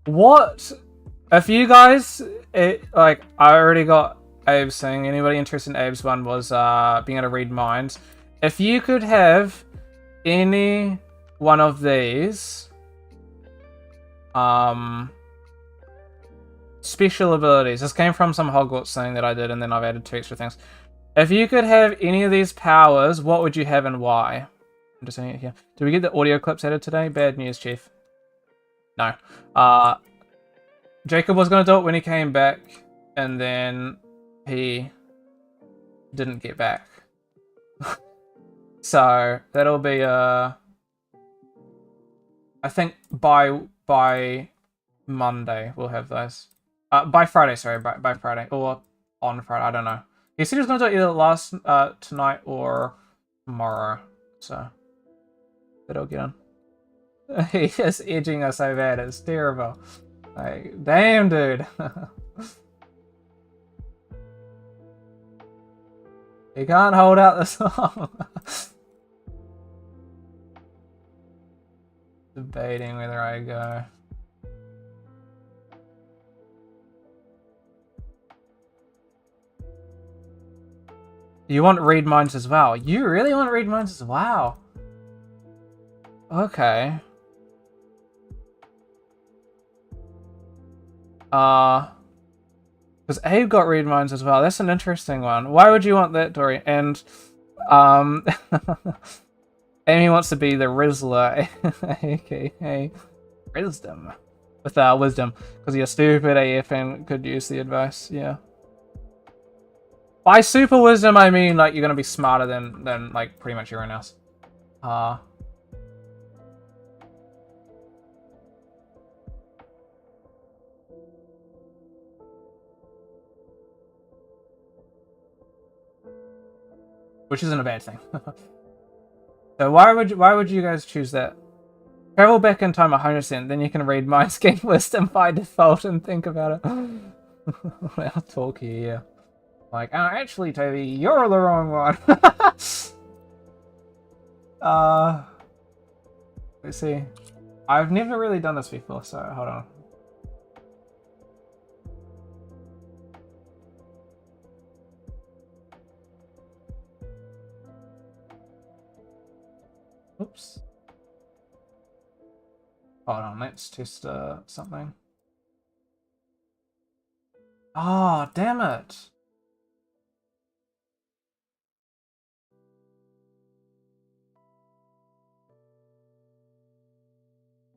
What if you guys like? I already got Abe's thing. Anybody interested in Abe's one was being able to read minds. If you could have any one of these special abilities. This came from some Hogwarts thing that I did, and then I've added 2 extra things. If you could have any of these powers, what would you have and why? I'm just saying it here. Did we get the audio clips added today? Bad news, Chief. No. Jacob was going to do it when he came back, and then he didn't get back. So that'll be I think by Monday we'll have those. By Friday, sorry, by Friday or on Friday. I don't know. He said he was going to do it either tonight or tomorrow. So that'll get on. He is edging us so bad. It's terrible. Like, damn, dude. He can't hold out the song. Debating whether I go. You want read minds as well? You really want read minds as well? Okay. Because Abe got read minds as well. That's an interesting one. Why would you want that, Dory? And Amy wants to be the Rizzler, aka Wisdom, with wisdom, because you're stupid AF and could use the advice. Yeah. By super wisdom, I mean like you're gonna be smarter than like pretty much everyone else. Which isn't a bad thing. So why would you guys choose that? Travel back in time 100%, then you can read minds, gain wisdom by default, and think about it. I'll talk here. Like, oh, actually, Toby, you're the wrong one. Let's see. I've never really done this before, so hold on. Oops. Hold on, let's test something. Oh, damn it.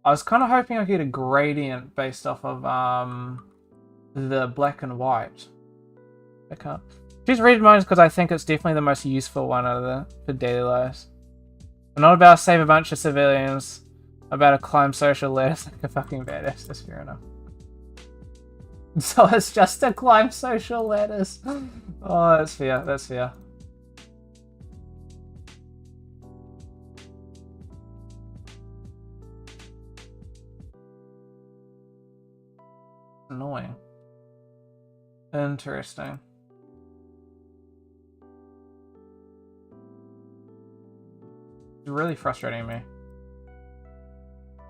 I was kind of hoping I could get a gradient based off of the black and white. I can't. Choose read minds because I think it's definitely the most useful one out of the for daily lives. I'm not about to save a bunch of civilians. I'm about to climb social ladders like a fucking badass. That's fair enough. So it's just to climb social ladders. Oh, that's fair. That's fair. Annoying. Interesting. It's really frustrating me.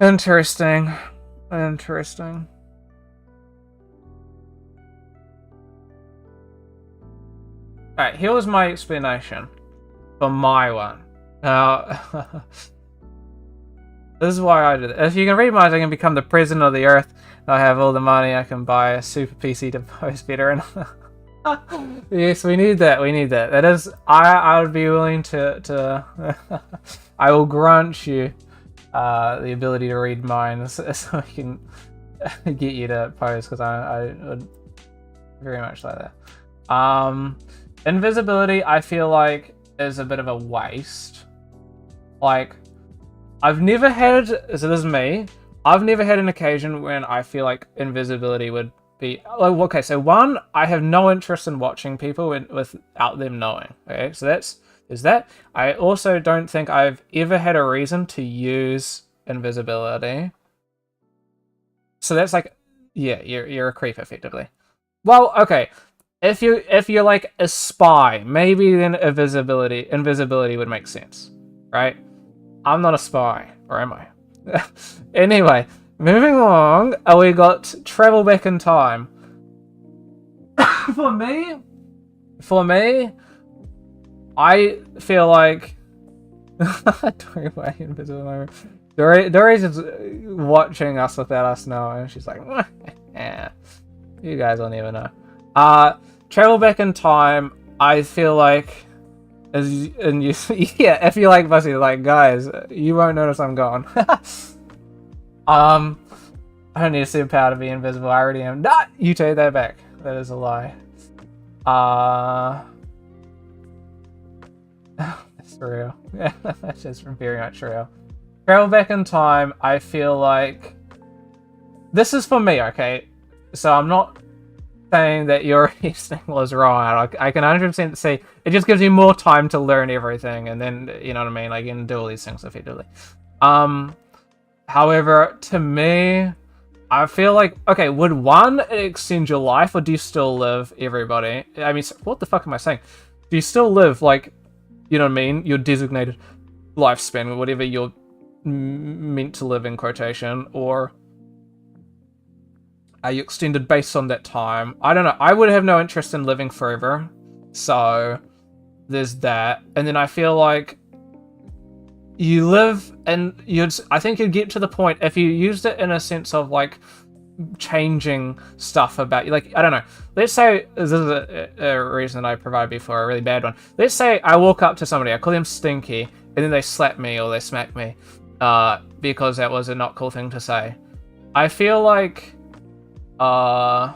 Interesting. Interesting. Alright, here was my explanation for my one. Now, This is why I did it. If you can read minds, I can become the president of the earth. I have all the money. I can buy a super PC to post better. And yes, we need that. We need that. That is, I would be willing to I will grant you the ability to read minds so I can get you to post, because I would very much like that. Invisibility, I feel like, is a bit of a waste. Like, I've never had, so this is me, I've never had an occasion when I feel like invisibility would be, like, okay, so one, I have no interest in watching people without them knowing, okay, so there's that. I also don't think I've ever had a reason to use invisibility. So that's like, yeah, you're a creep, effectively. Well, okay, if you're like a spy, maybe then invisibility would make sense, right? I'm not a spy, or am I? Anyway, moving along, we got travel back in time. For me, I feel like Dory's is watching us without us knowing. She's like, yeah, you guys will never know. Travel back in time, I feel like, yeah, if you like Bussy, like, guys, you won't notice I'm gone. I don't need a superpower to be invisible. I already am. Nah, you take that back. That is a lie. That's real. Yeah, that's just very much real. Travel back in time, I feel like this is for me, okay? So I'm not saying that your reasoning was wrong. I can 100% say it just gives you more time to learn everything, and then, you know what I mean, like, you can do all these things effectively. However, to me, I feel like, okay, would one extend your life, or do you still live, everybody? I mean, what the fuck am I saying? Do you still live, like, you know what I mean, your designated lifespan, whatever you're meant to live in quotation, or are you extended based on that time? I don't know. I would have no interest in living forever, so there's that. And then I feel like you live, and I think you'd get to the point if you used it in a sense of like changing stuff about you. Like, I don't know. Let's say this is a reason I provided before, a really bad one. Let's say I walk up to somebody, I call them stinky, and then they slap me or they smack me because that was a not cool thing to say. I feel like and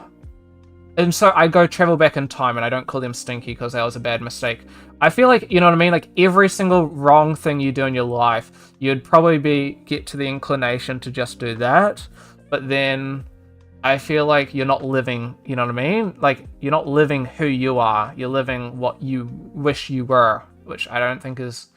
so I go travel back in time and I don't call them stinky because that was a bad mistake. I feel like, you know what I mean, like every single wrong thing you do in your life, you'd probably get to the inclination to just do that, but then I feel like you're not living, you know what I mean? Like, you're not living who you are, you're living what you wish you were, which I don't think is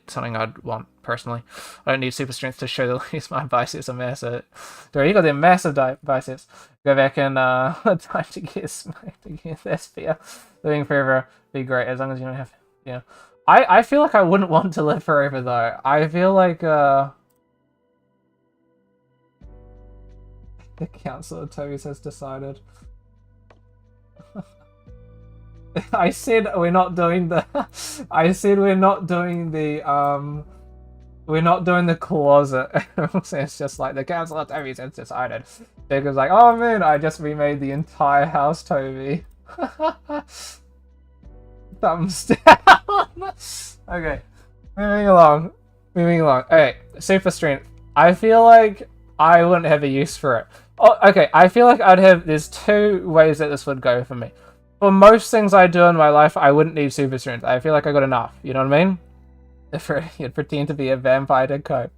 something I'd want, personally. I don't need super strength to show the least my biceps are massive. Dude, you got them massive biceps. Go back and time to get smacked against that spear. Living forever be great, as long as you don't have, you know. I feel like I wouldn't want to live forever, though. I feel like the Council of Toes has decided. I said we're not doing the we're not doing the closet. It's just like the Council of Toby has decided. Jacob's like, oh man, I just remade the entire house, Toby. Thumbs down. Okay, moving along. Okay, super strength. I feel like I wouldn't have a use for it. Oh, okay, I feel like there's two ways that this would go for me. For most things I do in my life, I wouldn't need super strength. I feel like I got enough, you know what I mean? If you'd pretend to be a vampire to cope.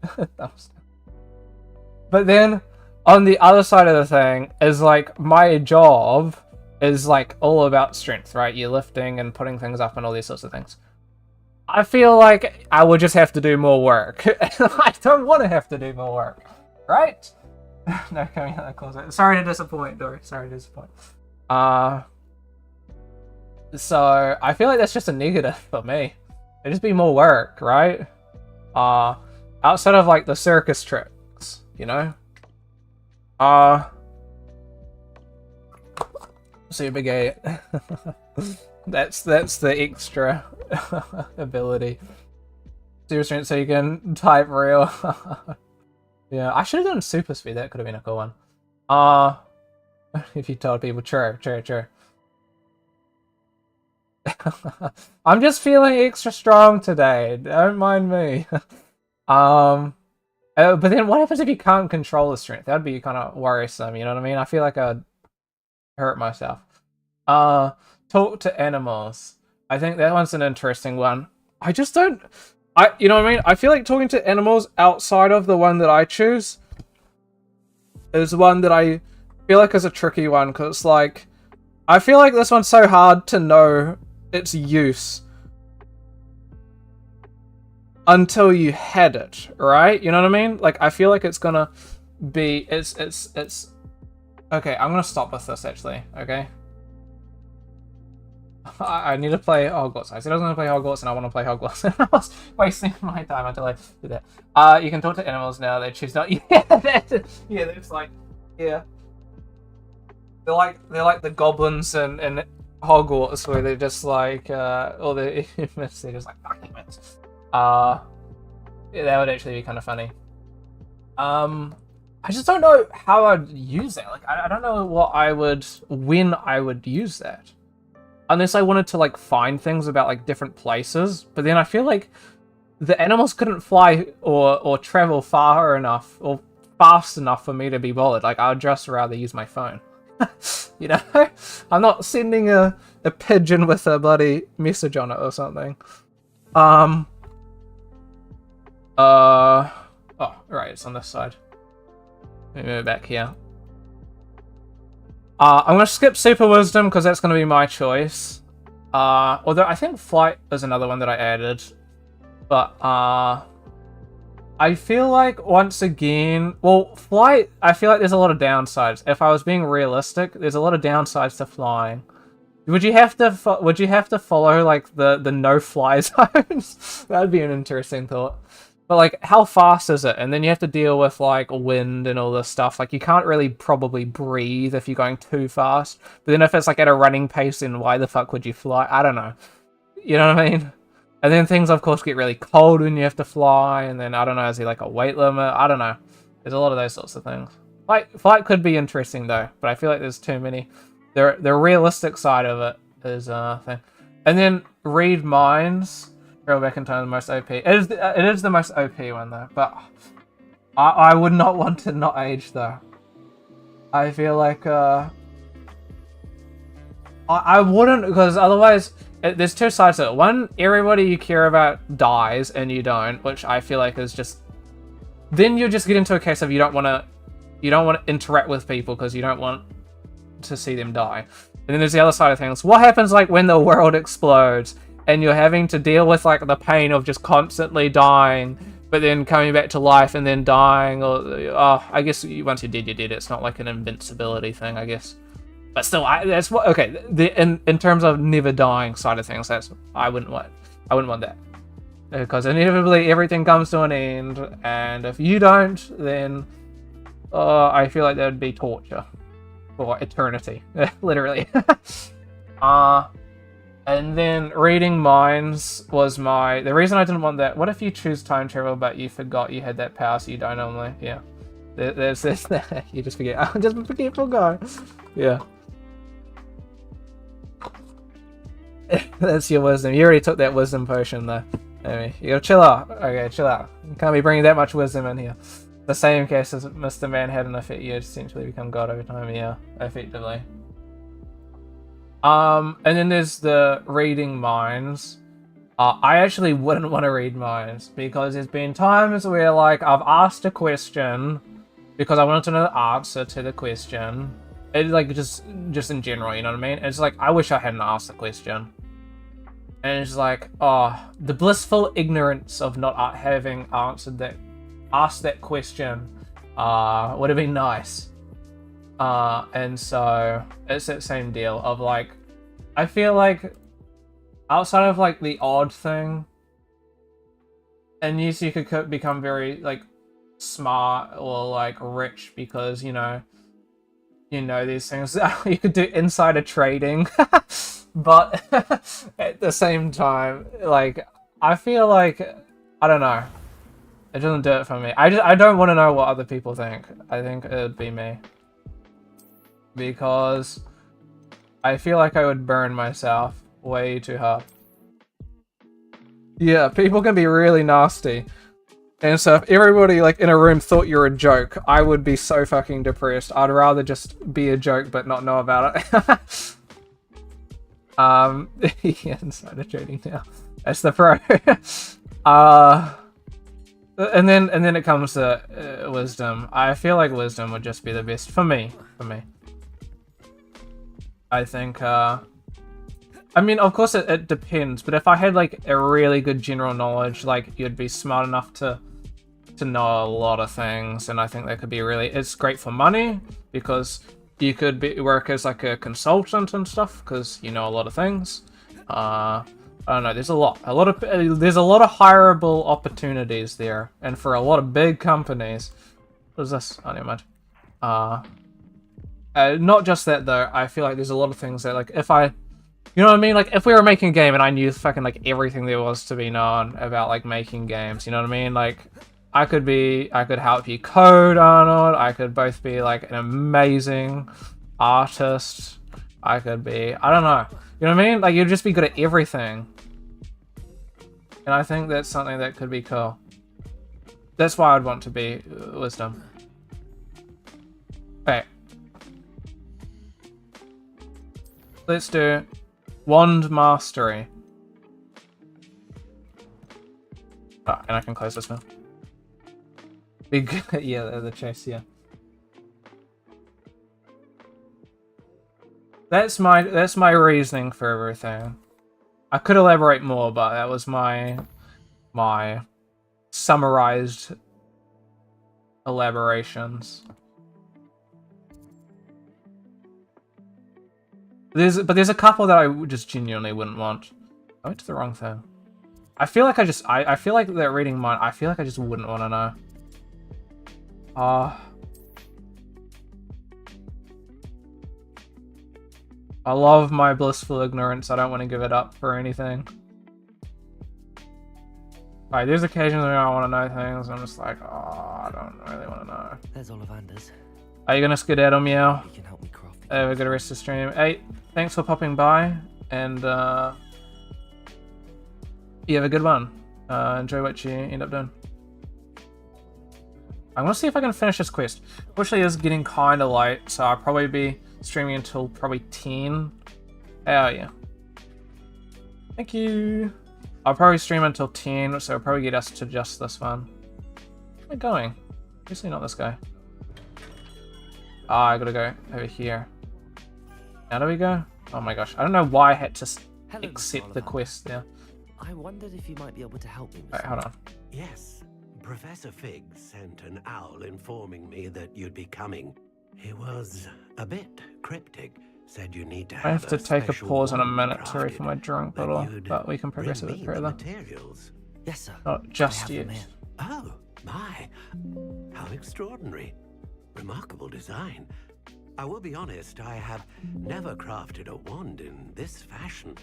But then, on the other side of the thing, is like, my job is like all about strength, right? You're lifting and putting things up and all these sorts of things. I feel like I would just have to do more work. I don't want to have to do more work, right? No, coming out of the closet. Sorry to disappoint, Dory. Sorry to disappoint. So I feel like that's just a negative for me. It'd just be more work, right? Outside of like the circus tricks, you know? Super gay. That's the extra ability. Super strength so you can type real. Yeah, I should have done super speed. That could have been a cool one. Uh, if you told people, true, true, true. I'm just feeling extra strong today. Don't mind me. um, but then what happens if you can't control the strength? That'd be kind of worrisome. You know what I mean? I feel like I'd hurt myself. Uh, talk to animals. I think that one's an interesting one. I just don't. You know what I mean? I feel like talking to animals outside of the one that I choose is one that I feel like is a tricky one because, like, I feel like this one's so hard to know its use until you had it, right? You know what I mean? Like, I feel like it's gonna be it's okay. I'm gonna stop with this actually. Okay. I need to play Hogwarts. I said I was going to play Hogwarts, and I want to play Hogwarts. I was wasting my time until I did that. You can talk to animals now. They choose not. Yeah, yeah. It's like, yeah. They're like the goblins in Hogwarts, where they're just like, or they're just like, yeah, that would actually be kind of funny. I just don't know how I'd use that. Like, I don't know when I would use that. Unless I wanted to, like, find things about, like, different places. But then I feel like the animals couldn't fly or travel far enough or fast enough for me to be bothered. Like, I'd just rather use my phone. You know? I'm not sending a pigeon with a bloody message on it or something. Oh, right, it's on this side. Let me move back here. I'm going to skip Super Wisdom because that's going to be my choice. Although I think Flight is another one that I added. But I feel like, once again... Well, Flight, I feel like there's a lot of downsides. If I was being realistic, there's a lot of downsides to flying. Would you have to follow, like, the no-fly zones? That'd be an interesting thought. But, like, how fast is it? And then you have to deal with, like, wind and all this stuff. Like, you can't really probably breathe if you're going too fast. But then if it's, like, at a running pace, then why the fuck would you fly? I don't know. You know what I mean? And then things, of course, get really cold when you have to fly. And then, I don't know, is there, like, a weight limit? I don't know. There's a lot of those sorts of things. Flight could be interesting, though. But I feel like there's too many. The realistic side of it is a thing. And then read minds. Travel back in time, the most OP. It is the most OP one though, but I would not want to not age though. I feel like I wouldn't, because otherwise there's two sides to it. One, everybody you care about dies and you don't, which I feel like is just, then you just get into a case of you don't want to interact with people because you don't want to see them die. And then there's the other side of things. What happens like when the world explodes? And you're having to deal with, like, the pain of just constantly dying, but then coming back to life and then dying, or I guess once you're dead, you're dead. It's not like an invincibility thing, I guess. But still, that's what. Okay, in terms of never dying side of things, I wouldn't want that, because inevitably everything comes to an end, and if you don't, then I feel like that would be torture for eternity, literally. And then reading minds was the reason I didn't want that. What if you choose time travel, but you forgot you had that power, so you die normally? Yeah. There's this, you just forget. I'm just a forgetful guy. Yeah. That's your wisdom. You already took that wisdom potion, though. Anyway, you gotta chill out. Okay, chill out. You can't be bringing that much wisdom in here. The same case as Mr. Manhattan effect, you essentially become God over time, yeah, effectively. And then there's the reading minds. I actually wouldn't want to read minds, because there's been times where, like, I've asked a question because I wanted to know the answer to the question. It, like, just in general, you know what I mean? It's like, I wish I hadn't asked the question. And it's like, oh, the blissful ignorance of not having asked that question would have been nice. And so it's that same deal of, like, I feel like outside of, like, the odd thing, and yes, you could become very, like, smart or, like, rich because, you know these things. You could do insider trading, but at the same time, like, I feel like, I don't know. It doesn't do it for me. I don't want to know what other people think. I think it would be me. Because I feel like I would burn myself way too hard. Yeah, people can be really nasty. And so if everybody like in a room thought you're a joke, I would be so fucking depressed. I'd rather just be a joke but not know about it. Yeah, insider trading now. That's the pro. And then it comes to wisdom. I feel like wisdom would just be the best for me. I think I mean, of course it depends, but if I had like a really good general knowledge, like you'd be smart enough to know a lot of things, and I think that could be really, it's great for money because you could work as like a consultant and stuff because you know a lot of things. I don't know, there's a lot of hireable opportunities there, and for a lot of big companies. What is this? Oh, never mind. Not just that though, I feel like there's a lot of things that like if I, you know what I mean? Like, if we were making a game and I knew fucking, like, everything there was to be known about, like, making games, you know what I mean? Like, I could help you code on it, I could both be, like, an amazing artist, I could be, I don't know, you know what I mean? Like, you'd just be good at everything. And I think that's something that could be cool. That's why I'd want to be wisdom. Okay. Let's do Wand Mastery. Oh, and I can close this one. Big, yeah, the chase, yeah. That's my reasoning for everything. I could elaborate more, but that was my summarized elaborations. There's a couple that I just genuinely wouldn't want. I went to the wrong thing. I feel like I feel like that reading mine. I feel like I just wouldn't want to know. I love my blissful ignorance. I don't want to give it up for anything. Like, there's occasions when I want to know things. I'm just like, oh, I don't really want to know. There's Ollivander's. Are you gonna skedaddle, meow? You can help me craft. Have a good rest of the stream. Hey, thanks for popping by, and you have a good one. Enjoy what you end up doing. I'm gonna see if I can finish this quest. Unfortunately, it's getting kind of late, so I'll probably be streaming until probably 10. Oh yeah. Thank you. I'll probably stream until 10, so it'll probably get us to just this one. Where am I going? Obviously not this guy. Ah, I gotta go over here. How do we go? Oh my gosh, I don't know why I had to accept the quest there. I wondered if you might be able to help me. Wait, hold on. Yes, Professor Fig sent an owl informing me that you'd be coming. He was a bit cryptic. Said you need to have I have to take a pause in a wand minute to crafted, refill my drink bottle, but we can progress a bring bit me the further. materials. Yes, sir. Not just yet. Oh, my. How extraordinary. Remarkable design. I will be honest, I have never crafted a wand in this fashion.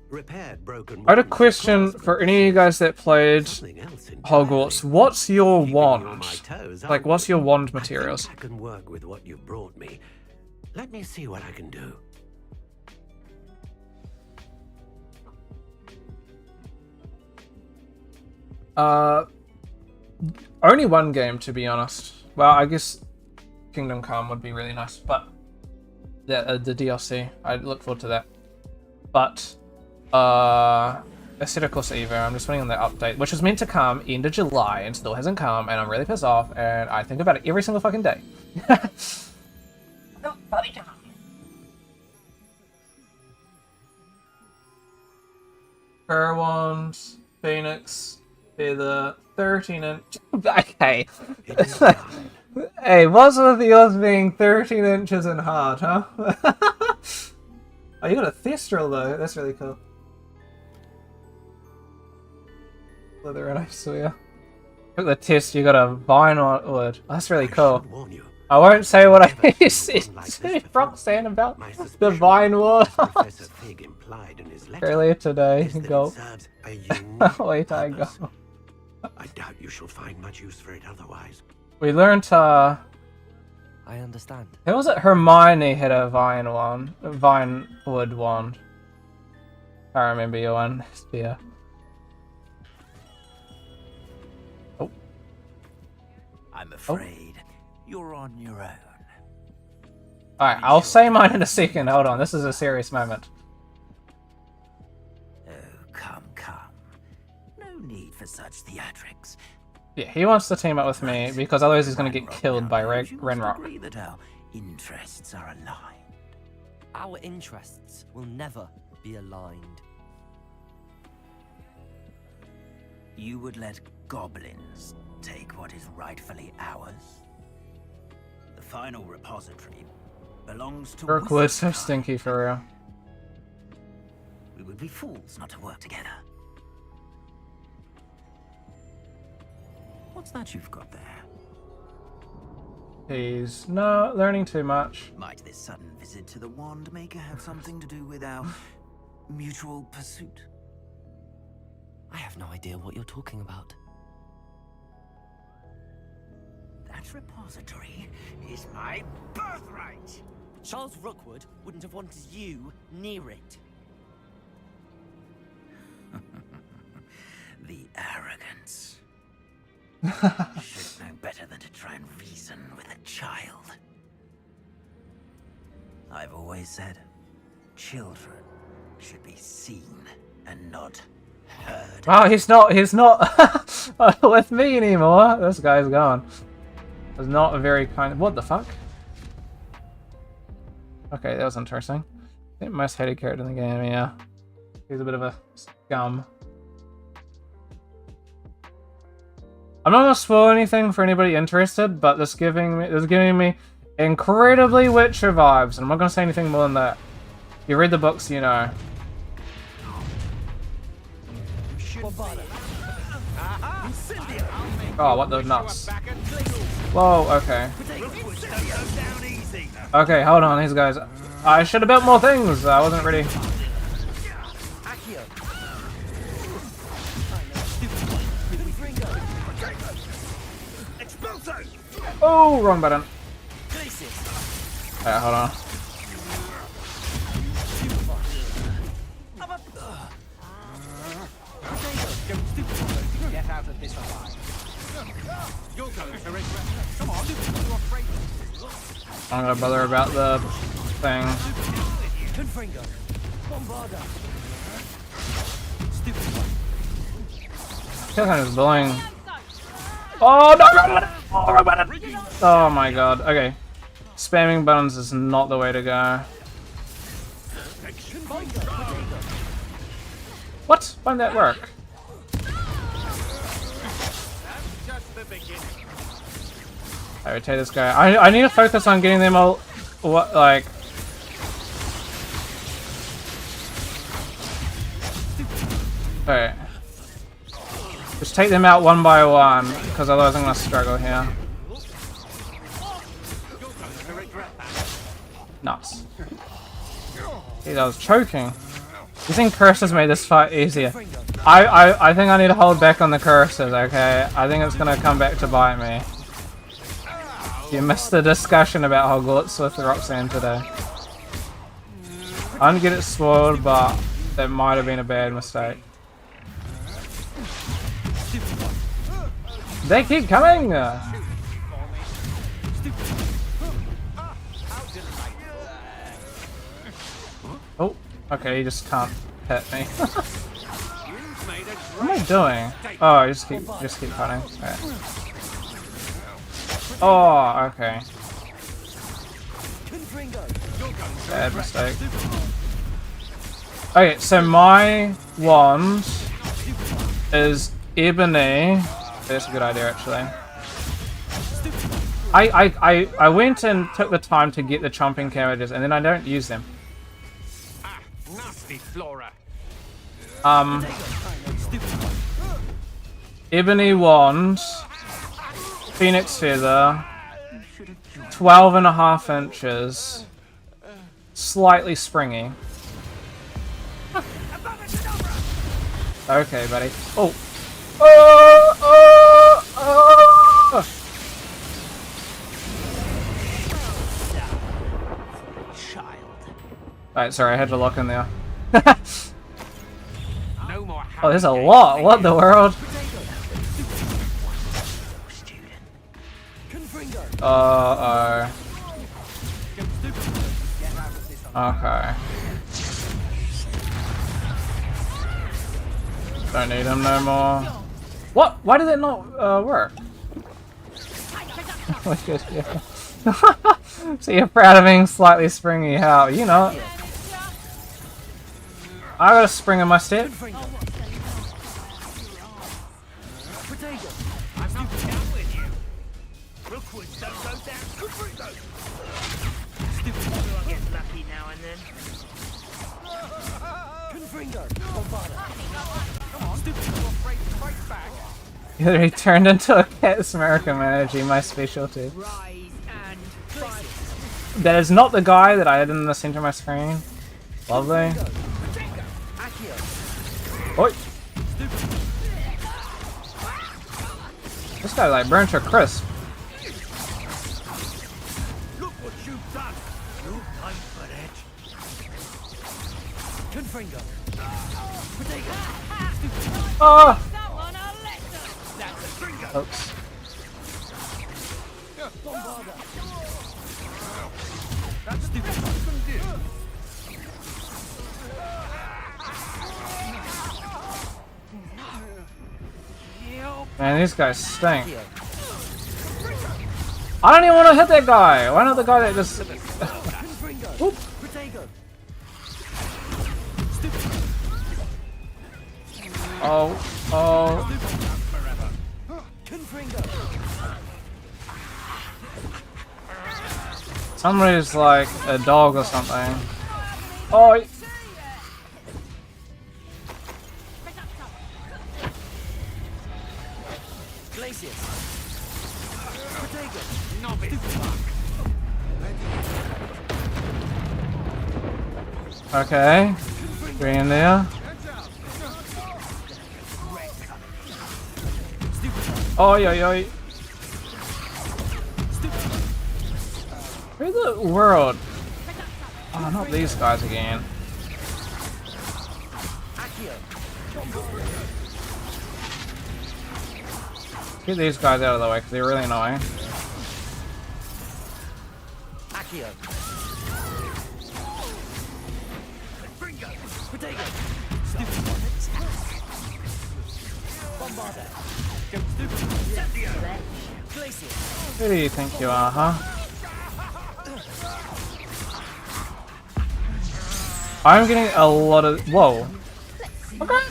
Repaired broken I had a wands, of question course, for but any of you guys that played something else Hogwarts. entirely. What's your Keeping you on wand? my toes, Like, aren't what's you? your wand I materials? think I can work with what you've brought me. Let me see what I can do. Only one game, to be honest. Well, I guess Kingdom Come would be really nice, but the DLC, I look forward to that. But Acidic Course Evo, I'm just waiting on the update, which was meant to come end of July and still hasn't come, and I'm really pissed off, and I think about it every single fucking day. Fur Wand, Phoenix, Feather, 13-inch. Okay. Hey, what's with yours being 13 inches and hard, huh? Oh, you got a Thestral though. That's really cool. Leather and I swear. Took the test, you got a vinyl wood. Oh, that's really cool. I won't say what I said to Roxanne about the vine wood earlier today. Go. Wait, I go. I doubt you shall find much use for it otherwise. We learned, I understand. who was it? Hermione had a Vinewood wand. I remember your one, Spear. Oh. I'm afraid you're on your own. Alright, I'll say mine in a second. Hold on, this is a serious moment. Oh, come. No need for such theatrics. Yeah, he wants to team up with me because otherwise he's going to get Renrock killed by knows you must Renrock. agree that our interests are aligned. Our interests will never be aligned. You would let goblins take what is rightfully ours? The final repository belongs to Kirkwood's so Wizardkind. stinky for real. We would be fools not to work together. What's that you've got there? He's not learning too much. Might this sudden visit to the Wand Maker have something to do with our mutual pursuit? I have no idea what you're talking about. That repository is my birthright! Charles Rookwood wouldn't have wanted you near it. The arrogance. Should know better than to try and reason with a child. I've always said, children should be seen and not heard. Wow, he's not with me anymore. This guy's gone. It's not a very kind. What the fuck? Okay, that was interesting. I think most hated character in the game. Yeah, he's a bit of a scum. I'm not gonna spoil anything for anybody interested, but this is giving me incredibly Witcher vibes, and I'm not gonna say anything more than that. You read the books, you know. Oh, what the nuts? Whoa, okay. Okay, hold on, these guys. I should have built more things. I wasn't ready. Oh, wrong button. Alright, hold on. Get out of this alive. You're going to regret. Come on, you're afraid. I'm gonna bother about the thing. I feel like I'm just bullying. Oh no! Oh, wrong button! Oh my god. Okay. Spamming buttons is not the way to go. What? Why did that work? I rotate this guy. I need to focus on getting them all. What, like. Okay. Just take them out one by one, because otherwise I'm gonna struggle here. Nuts. Dude, I was choking. Using curses made this fight easier. I think I need to hold back on the curses, okay? I think it's gonna come back to bite me. You missed the discussion about Hogwarts with Roxanne today. I didn't get it spoiled, but that might have been a bad mistake. They keep coming! Oh, okay, you just can't hit me. What am I doing? Oh, I just keep cutting. Okay. Oh, okay. Bad mistake. Okay, so my wand is ebony. That's a good idea, actually. I went and took the time to get the chomping cabbages, and then I don't use them. Nasty Flora. Ebony wand, phoenix feather, 12.5 inches, slightly springy. Okay, buddy. Oh. Oh! Alright, sorry, I had to look in there. No more Oh, there's a lot. What the world? Uh-oh. Okay. Don't need him no more. What? Why did it not work? So you're proud of being slightly springy, how? You know it. I got a spring in my step. I'm not down with you. Rookwoods don't go down. Stupid will get lucky now and then. Come on, stupid will fight back. He turned into a Captain America energy, my specialty. Rise and fight. That is not the guy that I had in the center of my screen. Lovely. Oi! This guy like burnt to a crisp. Look what you've done. You fight for it. Confringo. Oh! That's a stringo. Oops. That's stupid. Couldn't do. Man, these guys stink. I don't even want to hit that guy. Why not the guy that just? Oop. Oh, oh. Somebody's like a dog or something. Oh. Okay. Three in there. Oh, yo, yo. Where the world? Oh, not these guys again. Get these guys out of the way because they're really annoying. Who do you think you are, huh? I'm getting a lot of... Whoa. Okay.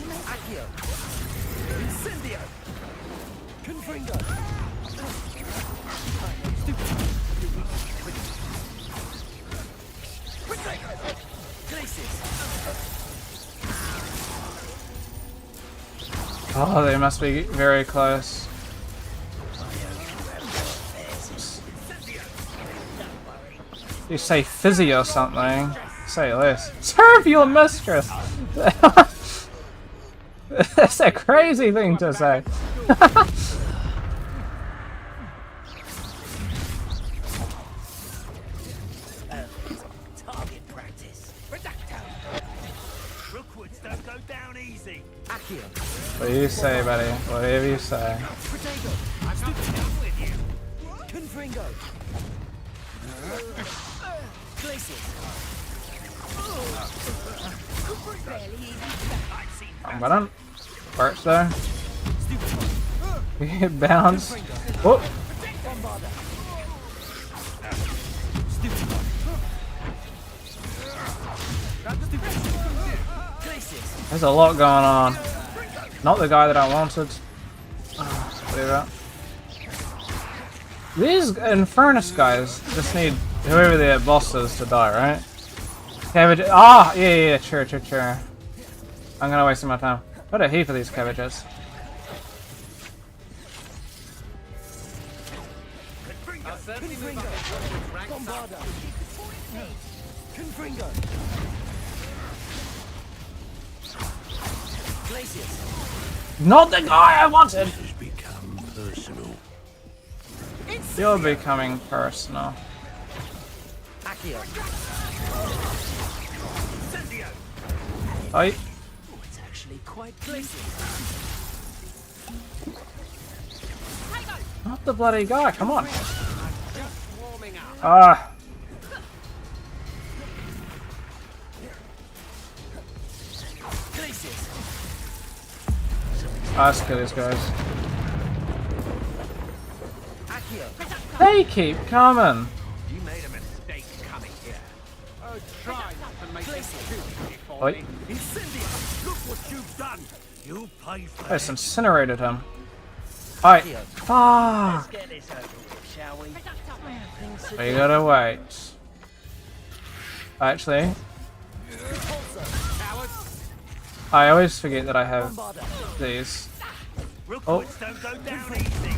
Oh, they must be very close. You say fizzy or something. Say less. Serve your mistress! That's a crazy thing to say. Target practice. Rookwoods don't go down easy. What do you say, buddy? Whatever you say. I'm not down with you. Button. Works there. Bounce. Whoop. There's a lot going on. Not the guy that I wanted. Whatever. These Infernus guys just need whoever their boss is to die, right? Cabbage. Ah, yeah, sure. I'm gonna waste my time. What a heap of these cabbages. Not the guy I wanted! This has become personal. You're becoming personal. Oi. Oh, it's actually quite glistening. Not the bloody guy, come on. Just warming up. Ah. Glaciers. Let's kill these guys. Accio. They keep coming. You made a mistake coming here. Oh, try not to make it too easy for Oi. me. Incendia! Look what you've done! You pay for I just incinerated him. Alright. Fuck. Get this over with, shall we? We gotta wait. Actually, I always forget that I have these. Oh. Don't go down easy!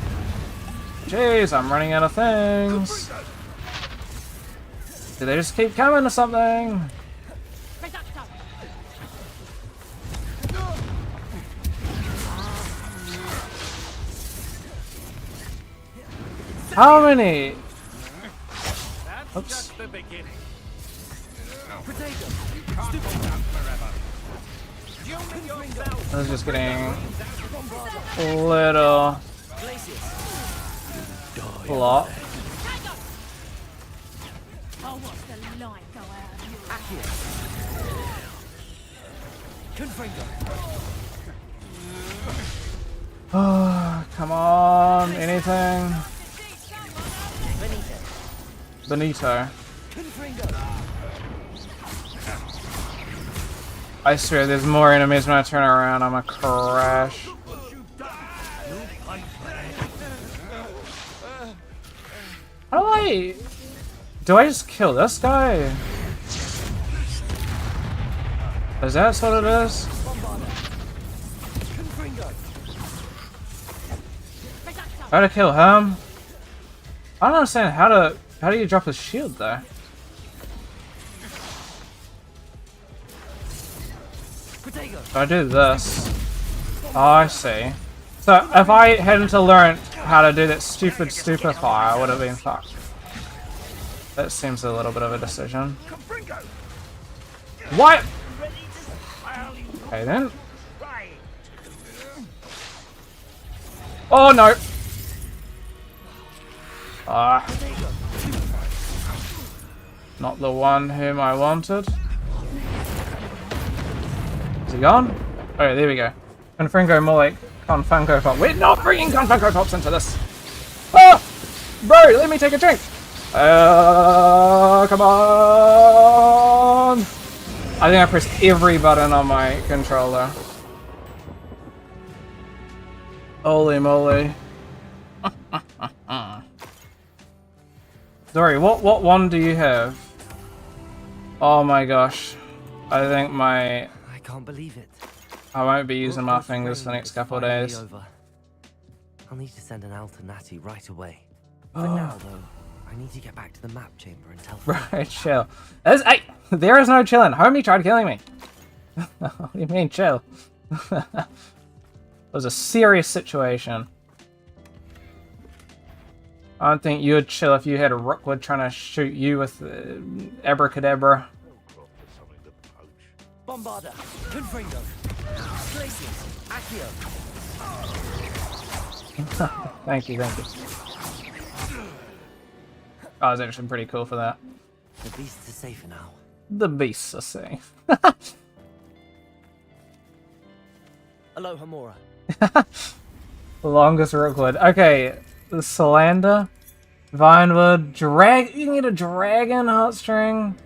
Jeez, I'm running out of things. Do they just keep coming or something? How many? That's Oops. just the beginning. Potato. You can't hold out forever. Human yourself. I was just getting a little Glaciers. blocked. I'll watch the light go out of you. Accio. Confringo. Oh, come on, anything. Benito. Benito. Confringo. I swear, there's more enemies when I turn around. I'm a crash. How do I? Do I just kill this guy? Is that what it is? Confringo. How to kill him? I don't understand how do you drop his shield though? Potato. So I do this. Oh, I see. So if I hadn't to learn how to do that stupid stupefy, I would have been fucked. That seems a little bit of a decision. What? Okay then. Oh no! Ah. Not the one whom I wanted. Is he gone? Oh, there we go. Confringo more like Confunko Pop. We're not bringing Confunko Pops into this! Ah! Bro, let me take a drink! Come on! I think I pressed every button on my controller. Holy moly. Sorry, what one do you have? Oh my gosh. I think I can't believe it. I won't be using my fingers for the next couple of days. Over. I'll need to send an alternati right away. For now, though, I need to get back to the map chamber and tell. Right, chill. Hey, there is no chilling. Homie tried killing me. What do you mean, chill? It was a serious situation. I don't think you would chill if you had a Rookwood trying to shoot you with abracadabra. Bombarda. Confringo. Glaciers. Accio. Thank you, thank you. Oh, I was actually pretty cool for that. The beasts are safer now. The beasts are safe. Aloha Mora. Longest Rookwood. Okay, the Solander, Vinewood, drag. You can get a dragon heartstring.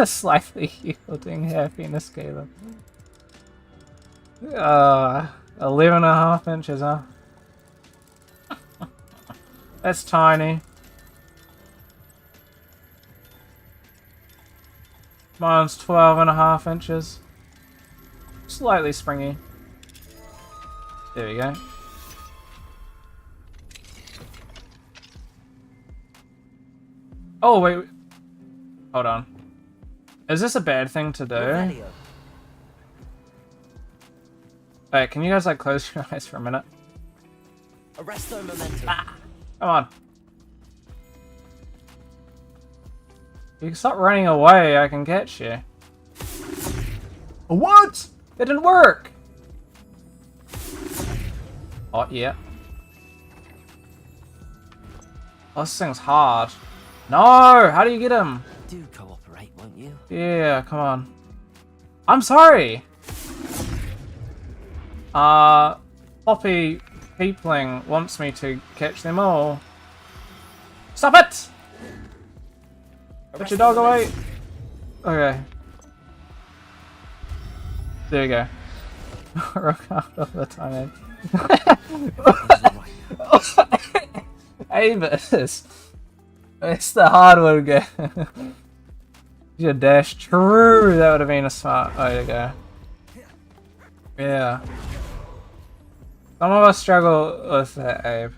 Slightly yielding happiness scaler. 11.5 inches, huh? That's tiny. Mine's 12.5 inches. Slightly springy. There we go. Oh, wait. Hold on. Is this a bad thing to do? Revelio. Wait, can you guys, like, close your eyes for a minute? Arresto Momentum. Come on. You can stop running away, I can catch you. What? It didn't work. Oh, yeah. Oh, this thing's hard. No! How do you get him? Do cooperate, won't you? Yeah, come on. I'm sorry! Poppy Peepling wants me to catch them all. Stop it! Put your dog away. Okay. There you go. Rock out all the time. Avis. It's the hard one again. You dash. True, that would have been a smart way to go. Yeah. Some of us struggle with that, Abe.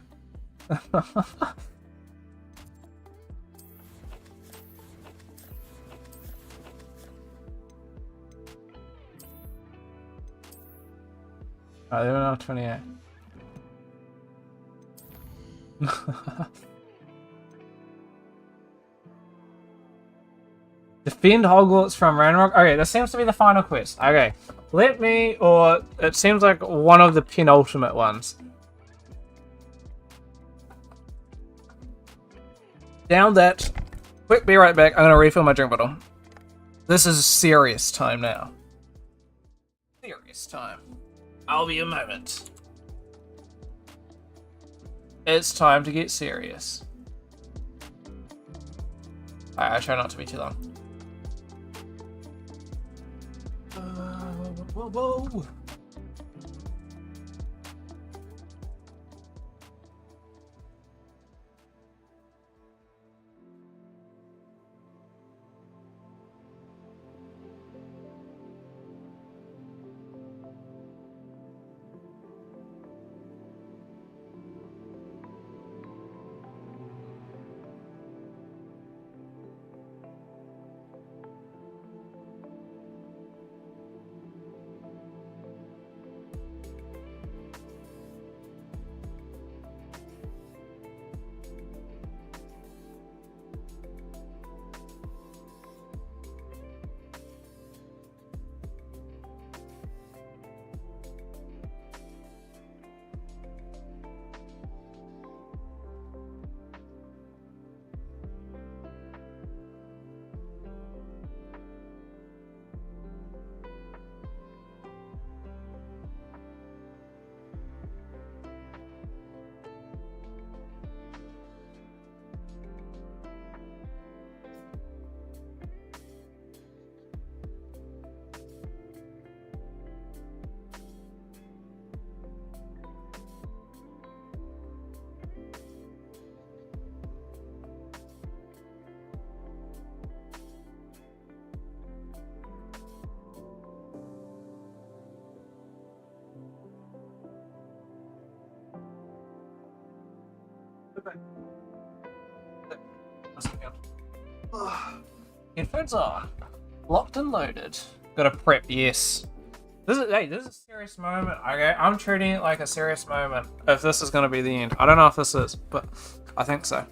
Oh, they were now 28. Defend Hogwarts from Ranrock. Okay, this seems to be the final quest. Okay, let me, or it seems like one of the penultimate ones. Down that. Quick, be right back. I'm gonna refill my drink bottle. This is serious time now. Serious time. I'll be a moment. It's time to get serious. Alright, I try not to be too long. Whoa. Headphones on. Locked and loaded. Gotta prep, yes. This is a serious moment. Okay, I'm treating it like a serious moment. If this is gonna be the end. I don't know if this is, but I think so.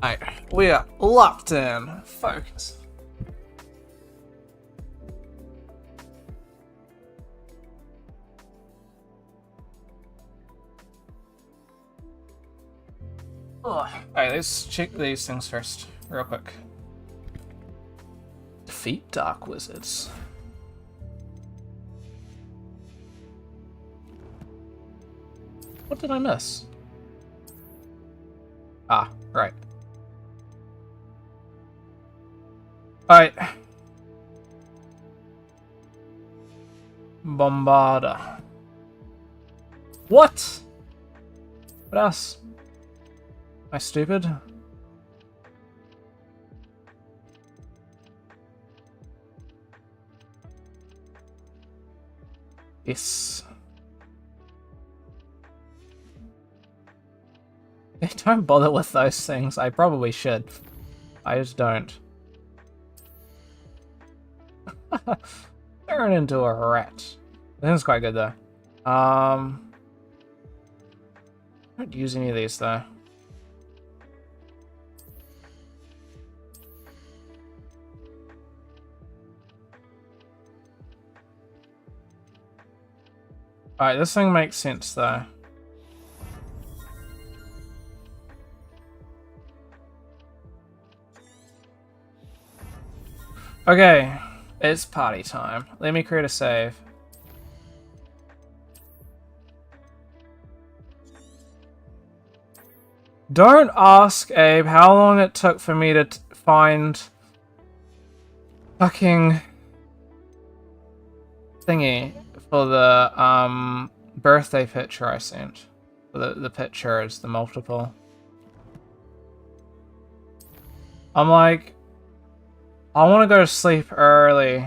Alright, we are locked in. Focus. Alright, let's check these things first, real quick. Defeat Dark Wizards. What did I miss? Ah, right. Alright. Bombarda. What? What else? Am I stupid? Yes. Don't bother with those things. I probably should. I just don't. Turn into a rat. I think it's quite good though. I don't use any of these though. Alright, this thing makes sense though. Okay, it's party time. Let me create a save. Don't ask, Abe, how long it took for me to find fucking thingy for the birthday picture I sent. For the picture is the multiple. I'm like, I want to go to sleep early,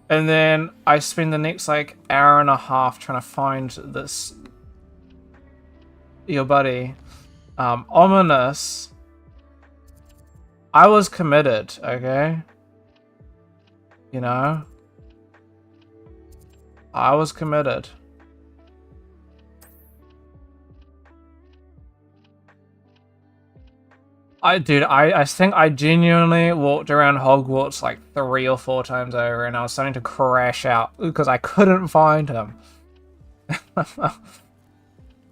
and then I spend the next like hour and a half trying to find this your buddy. Ominous. I was committed, okay? You know? I was committed. I think I genuinely walked around Hogwarts like 3 or 4 times over, and I was starting to crash out because I couldn't find him.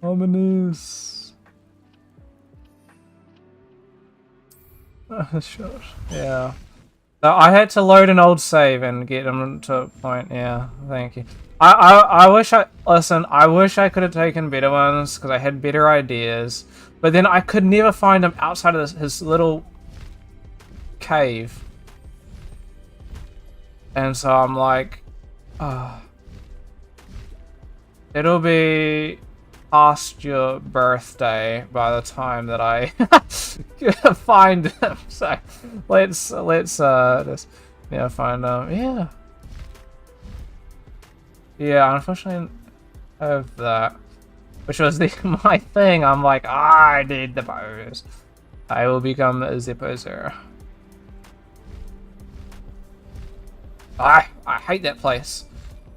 Ominous. Sure. Yeah. So I had to load an old save and get him to a point. Yeah, thank you. I wish I wish I could have taken better ones because I had better ideas. But then I could never find him outside of his little cave. And so I'm like, it'll be past your birthday by the time that I find him. So let's just find him. Yeah, unfortunately I have that. Which was my thing. I'm like, I need the pose. I will become the poser. I hate that place.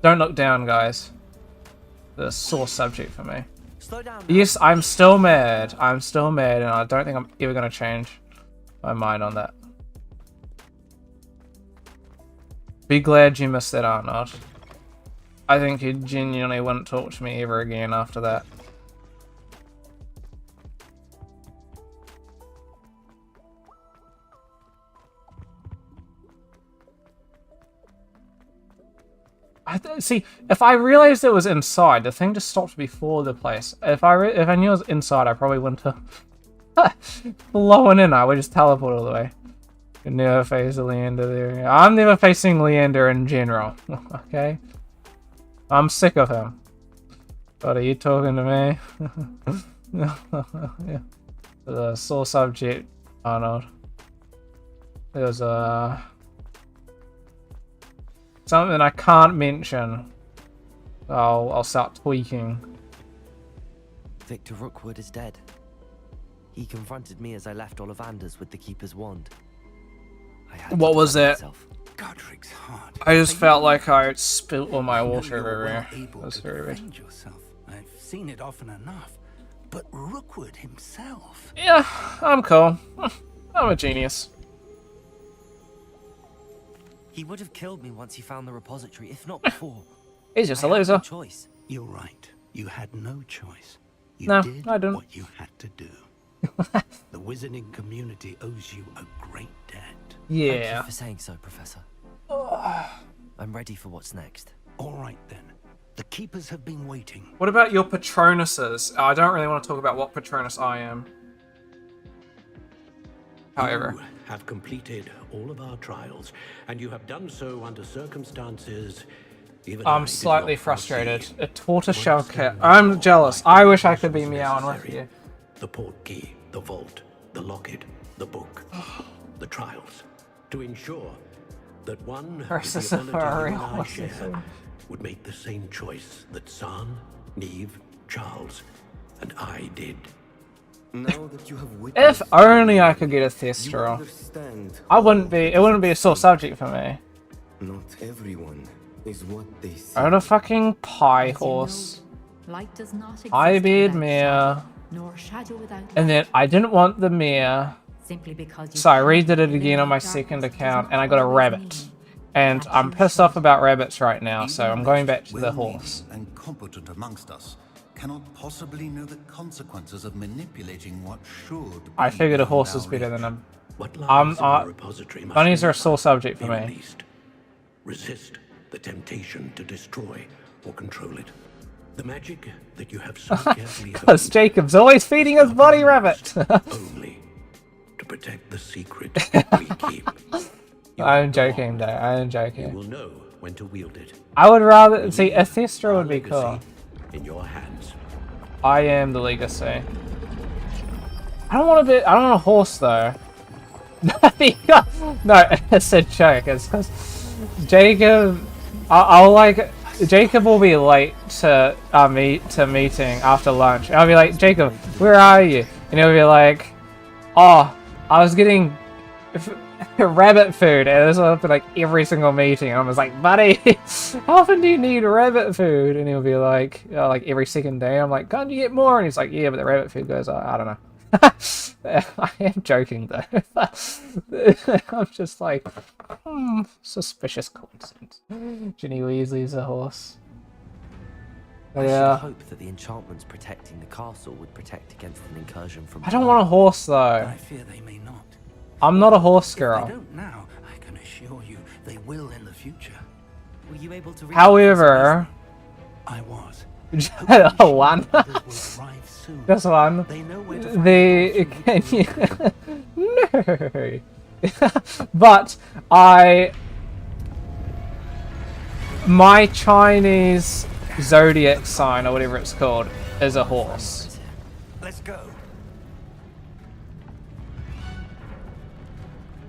Don't look down, guys. The sore subject for me. Slow down now. Yes, I'm still mad. I'm still mad, and I don't think I'm ever gonna change my mind on that. Be glad you missed that, Arnold. I think you genuinely wouldn't talk to me ever again after that. See, if I realized it was inside, the thing just stopped before the place. If I knew it was inside, I probably wouldn't have flown in. I would just teleport all the way. Could never face Leander there. I'm never facing Leander in general. Okay, I'm sick of him. What are you talking to me? Yeah. The sore subject, Arnold. There's something I can't mention. I'll start tweaking. Victor Rookwood is dead. He confronted me as I left Ollivander's with the Keeper's wand. I had What to was defend that? myself. Godric's heart. I just felt like I spilled all my water You're everywhere. well able That's to very weird. defend yourself. I've seen it often enough. But Rookwood himself. Yeah, I'm cool. I'm a genius. He would have killed me once he found the repository, if not before. He's just a I had no loser. choice. You're right. You had no choice. You No, did I didn't. what you had to do. The wizarding community owes you a great debt. Thank you Yeah. for saying so, Professor. I'm ready for what's next. All right then. The Keepers have been waiting. What about your Patronuses? I don't really want to talk about what Patronus I am. However. You have completed all of our trials, and you have done so under circumstances even I I'm did slightly not frustrated. foresee. A tortoiseshell Once cat. again, I'm jealous. I wish I could be was meowing with necessary. you. The portkey, the vault, the locket, the book, the trials, to ensure that one with Versus the a ability you furry and I horse. share would make the same choice that San, Neve, Charles, and I did. Now that you have If witnessed, only I could get a you Thestral. understand. I wouldn't be. It wouldn't be a sore subject for me. Not everyone is what they see. I had a fucking pie As you horse. know, light does not exist I beard without mare. shadow, nor shadow without And then light. I didn't want the mare. Simply because you So I can't redid it again eliminate on my darkness second does account, not and I got a always rabbit. mean And I'm pissed off about rabbits right now, so I'm going back to the horse. And competent amongst us cannot possibly know the consequences of manipulating what should. I figured a be horse is our better than nature. him. What lies in the repository must Bunnies are a be sore subject for be me. released. Resist the temptation to destroy or control it. The magic that you have so carefully Because honed Jacob's always feeding his bunny rabbit. only to protect the secret we keep. I'm joking, though. I'm You joking. will know when to wield it. I would rather see Athestra would be cool. Legacy in your hands. I am the legacy. I don't want to be. I don't want a horse though. No, it's a joke. It's because Jacob. I'll like. Jacob will be late to meeting after lunch. I'll be like, Jacob, where are you? And he'll be like, oh, I was getting rabbit food, and this will happen like every single meeting. And I was like, buddy, how often do you need rabbit food? And he'll be like every second day. I'm like, can't you get more? And he's like, yeah, but the rabbit food goes, I don't know. I am joking though. I'm just like, suspicious coincidence. Ginny Weasley's a horse. I should Yeah. hope that the enchantments protecting the castle would protect against an incursion from I don't want a horse though. I fear they may not. I'm not a horse If girl. they don't now, I can assure you they will in the future. Were you able to read However, I was. one. Others will arrive soon. Just one. They know where to find The can you no. But my Chinese zodiac sign or whatever it's called is a horse. Let's go.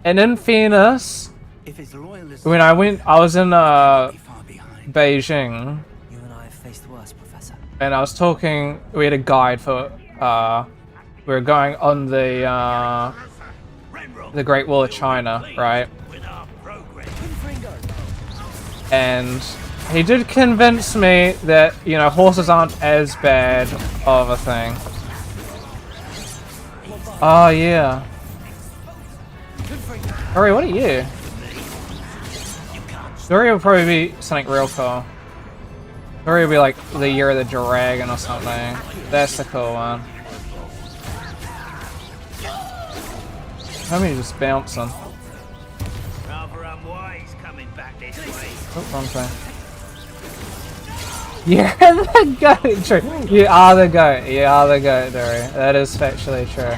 And in fairness, If his loyalists when I was in be far behind. Beijing, You and I have faced worse, Professor. and I was talking. We had a guide for. We were going on the Great Wall of China, right? And he did convince me that horses aren't as bad of a thing. Oh yeah. Hurry, what are you? Story will probably be something real cool. Story will be like the Year of the Dragon or something. That's the cool one. How many just bouncing? Rather unwise coming back this way. Oh, wrong thing. You're the goat, true. You are the goat. You are the goat, Dory. That is factually true.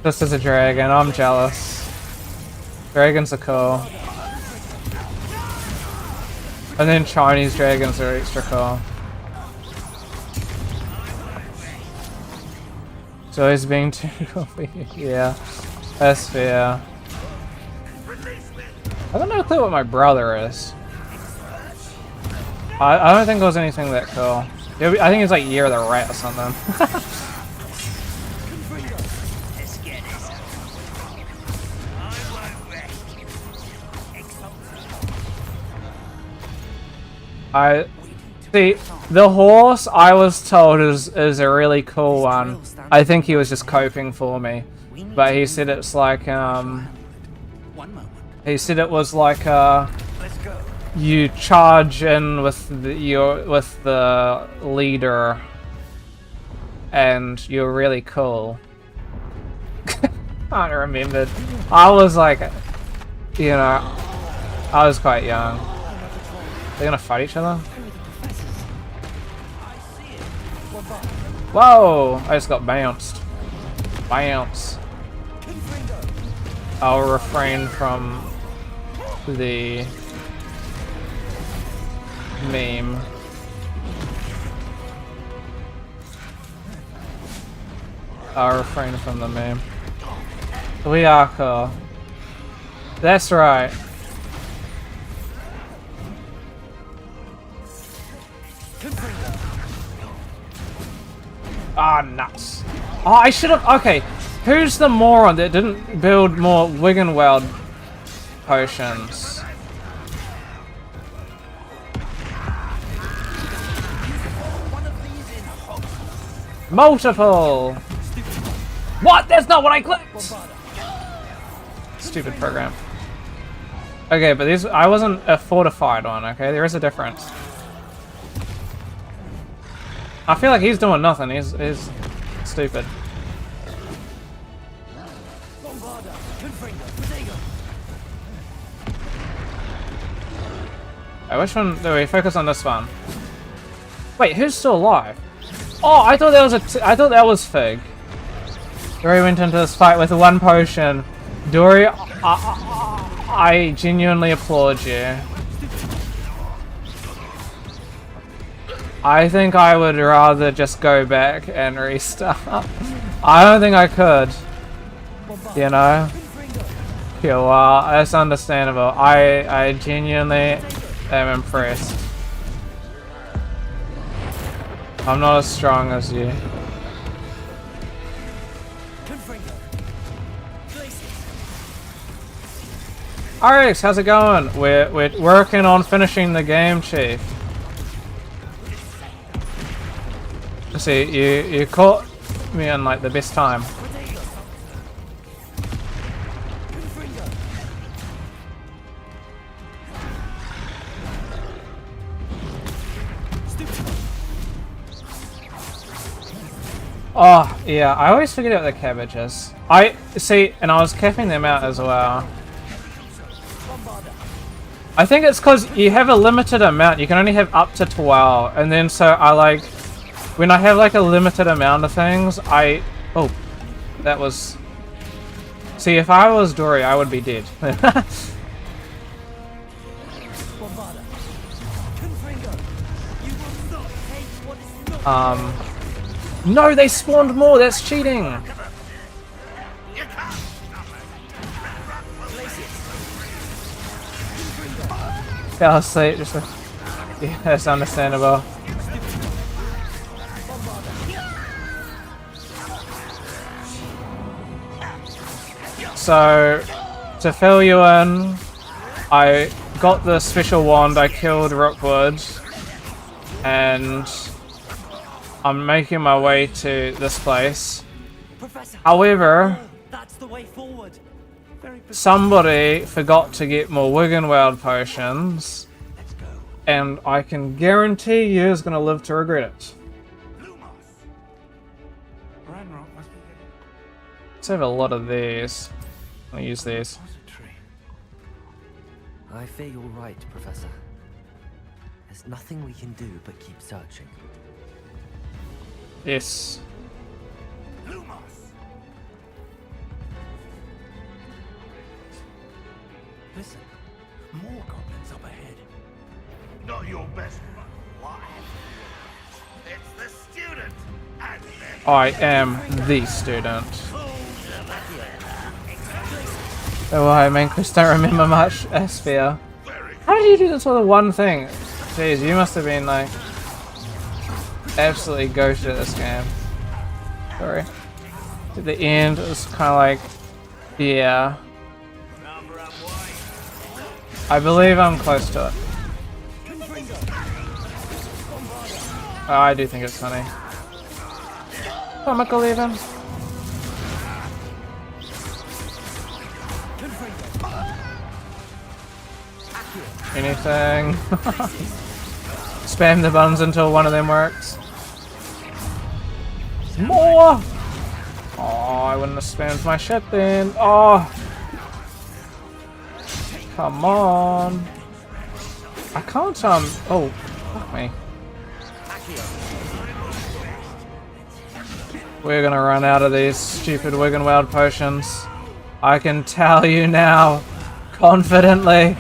This is a dragon. I'm jealous. Dragons are cool. And then Chinese dragons are extra cool. So he's being too yeah, that's fair. I don't know clue what my brother is. I don't think it was anything that cool. I think it's like Year of the Rat or something. I see the horse I was told is a really cool one. I think he was just coping for me, but he said it's like One moment. he said it was like Let's go. you charge in with the leader, and you're really cool. I remembered. I was like, I was quite young. They're gonna fight each other? Whoa! I just got bounced. Bounce. I'll refrain from the meme. I'll refrain from the meme. We are cool. That's right. Ah, nuts. Oh, I should have... Okay, who's the moron that didn't build more Wiggenweld potions? Multiple! What? That's not what I clicked! Stupid program. Okay, but these I wasn't a fortified one, okay? There is a difference. I feel like he's doing nothing. He's stupid. Which one do we focus on? This one. Wait, who's still alive? Oh, I thought that was I thought that was Fig. Dory went into this fight with one potion. Dory, I genuinely applaud you. I think I would rather just go back and restart. I don't think I could. You know? Yeah, well, that's understandable. I genuinely am impressed. I'm not as strong as you. RX, how's it going? We're working on finishing the game, Chief. See, you caught me in like the best time. Oh, yeah, I always forget about the cabbages. I see, and I was capping them out as well. I think it's because you have a limited amount. You can only have up to 12, and then so I like when I have like a limited amount of things. Oh, that was. See, if I was Dory, I would be dead. No, they spawned more. That's cheating. Fell asleep. Just yeah, that's understandable. So, to fill you in, I got the special wand. I killed Rookwood, and I'm making my way to this place. However, somebody forgot to get more Wiggenweld potions, and I can guarantee you is going to live to regret it. Let's have a lot of these. I'll use these. I fear you're right, Professor. There's nothing we can do but keep searching. Yes. Listen, more goblins up ahead. Not your best run. Why? It's the student. I am the student. Oh, I mean, Chris, don't remember much. Sphere. How did you do this with one thing? Jeez, you must have been like absolutely ghosted at this game. Sorry. At the end, it was kind of like, yeah. I believe I'm close to it. Oh, I do think it's funny. Comical even. Anything. Spam the buttons until one of them works. More! Oh, I wouldn't have spammed my shit then. Oh! Come on! I can't, oh, fuck me. We're gonna run out of these stupid Wiggenweld potions. I can tell you now, confidently.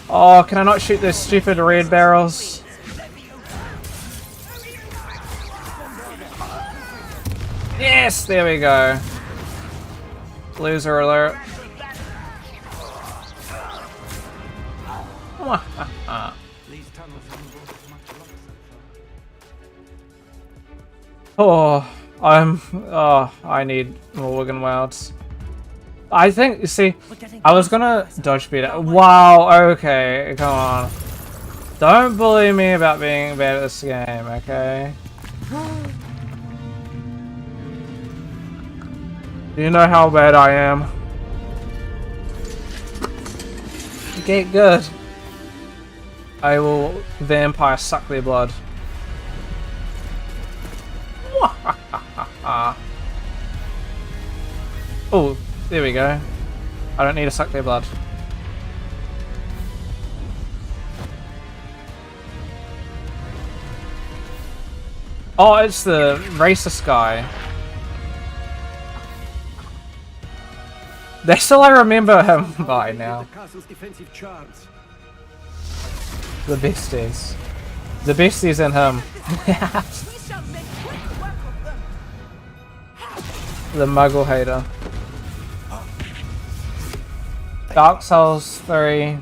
Oh, can I not shoot those stupid red barrels? Yes, there we go. Loser alert. I need more Wiggenwelds. I think, you see, I was gonna dodge beat it. Wow, okay, come on. Don't bully me about being bad at this game, okay? Do you know how bad I am? Get good. I will vampire suck their blood. Oh, there we go. I don't need to suck their blood. Oh, it's the racist guy. That's all I remember him by now. The besties. The besties and him. The muggle hater. Dark Souls 3.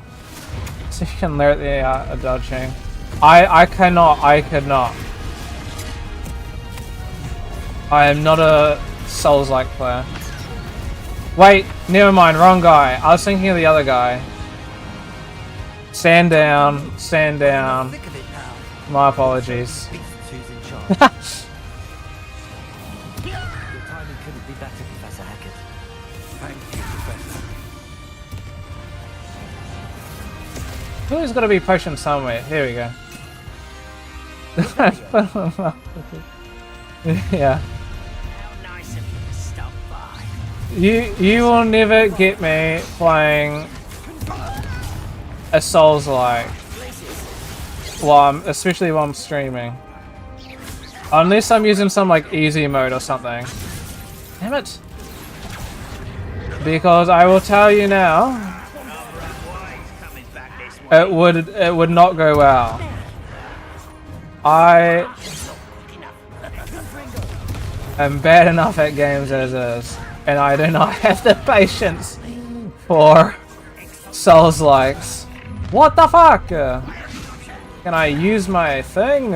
See if you can learn the art of dodging. I cannot. I could not. I am not a Souls-like player. Wait, never mind, wrong guy. I was thinking of the other guy. Stand down, stand down. My apologies. Who's in charge? Your timing couldn't be better, Professor Hackett. Thank you, Professor. There's got to be a potion somewhere. Here we go. Yeah. You will never get me playing a Souls-like, especially while I'm streaming, unless I'm using some like easy mode or something. Damn it! Because I will tell you now, it would not go well. I am bad enough at games as is. And I do not have the patience for Souls-likes. What the fuck? Can I use my thing?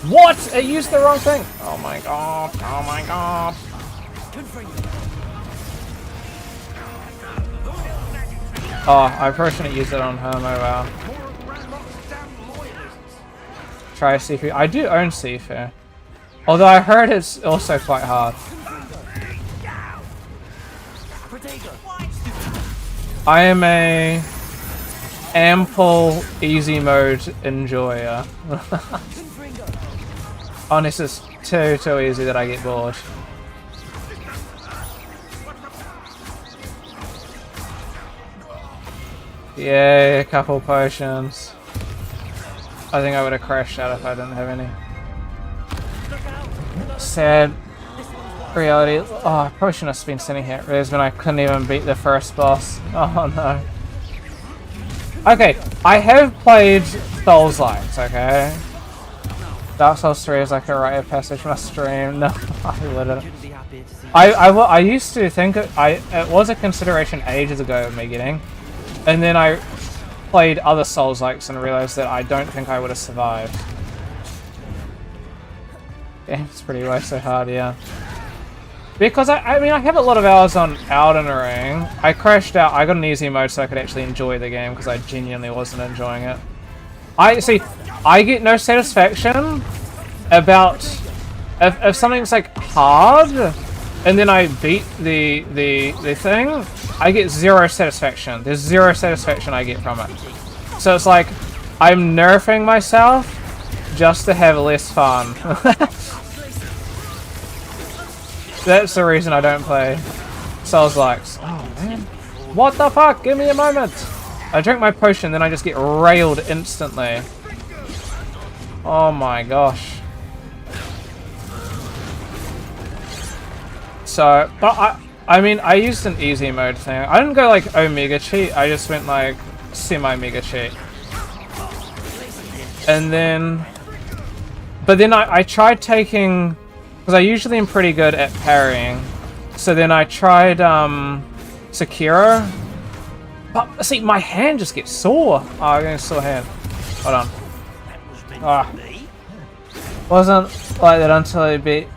What? It used the wrong thing. Oh my god. Oh my god. Oh, I probably shouldn't use it on her. Oh wow. Try Sifu. I do own Sifu. Although I heard it's also quite hard. I am a ample easy mode enjoyer. Oh, this is too easy that I get bored. Yay, a couple potions. I think I would have crashed out if I didn't have any. Sad reality. Oh, I probably shouldn't have been sitting here when I couldn't even beat the first boss. Oh no. Okay, I have played Souls-likes, okay? Dark Souls 3 is like a rite of passage for my stream. No, I wouldn't. I used to think it was a consideration ages ago of me getting, and then I played other Souls-likes and realized that I don't think I would have survived. Yeah, it's pretty way so hard, yeah. Because I mean I have a lot of hours on Elden Ring. I crashed out. I got an easy mode so I could actually enjoy the game because I genuinely wasn't enjoying it. I get no satisfaction about if something's like hard and then I beat the thing. I get zero satisfaction. There's zero satisfaction I get from it. So it's like I'm nerfing myself just to have less fun. That's the reason I don't play Souls-likes. Oh man. What the fuck? Give me a moment. I drink my potion, then I just get railed instantly. Oh my gosh. So, but I mean, I used an easy mode thing. I didn't go like Omega cheat, I just went like semi-mega cheat. And then... But then I tried taking... Because I usually am pretty good at parrying. So then I tried Sekiro. But see, my hand just gets sore. Oh, I'm getting a sore hand. Hold on. Ah. Wasn't like that until I beat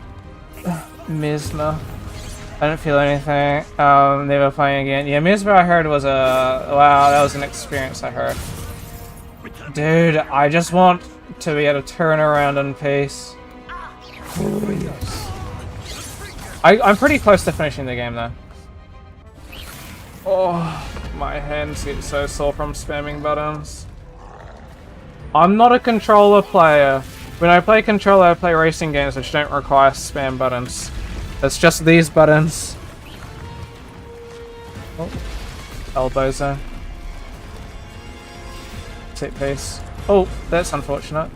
Mesmer. I didn't feel anything. Never playing again. Yeah, music I heard was wow, that was an experience I heard. Dude, I just want to be able to turn around in peace. I'm pretty close to finishing the game though. Oh, my hands get so sore from spamming buttons. I'm not a controller player. When I play controller, I play racing games which don't require spam buttons. It's just these buttons. Oh. Elbow zone. Set piece. Oh, that's unfortunate.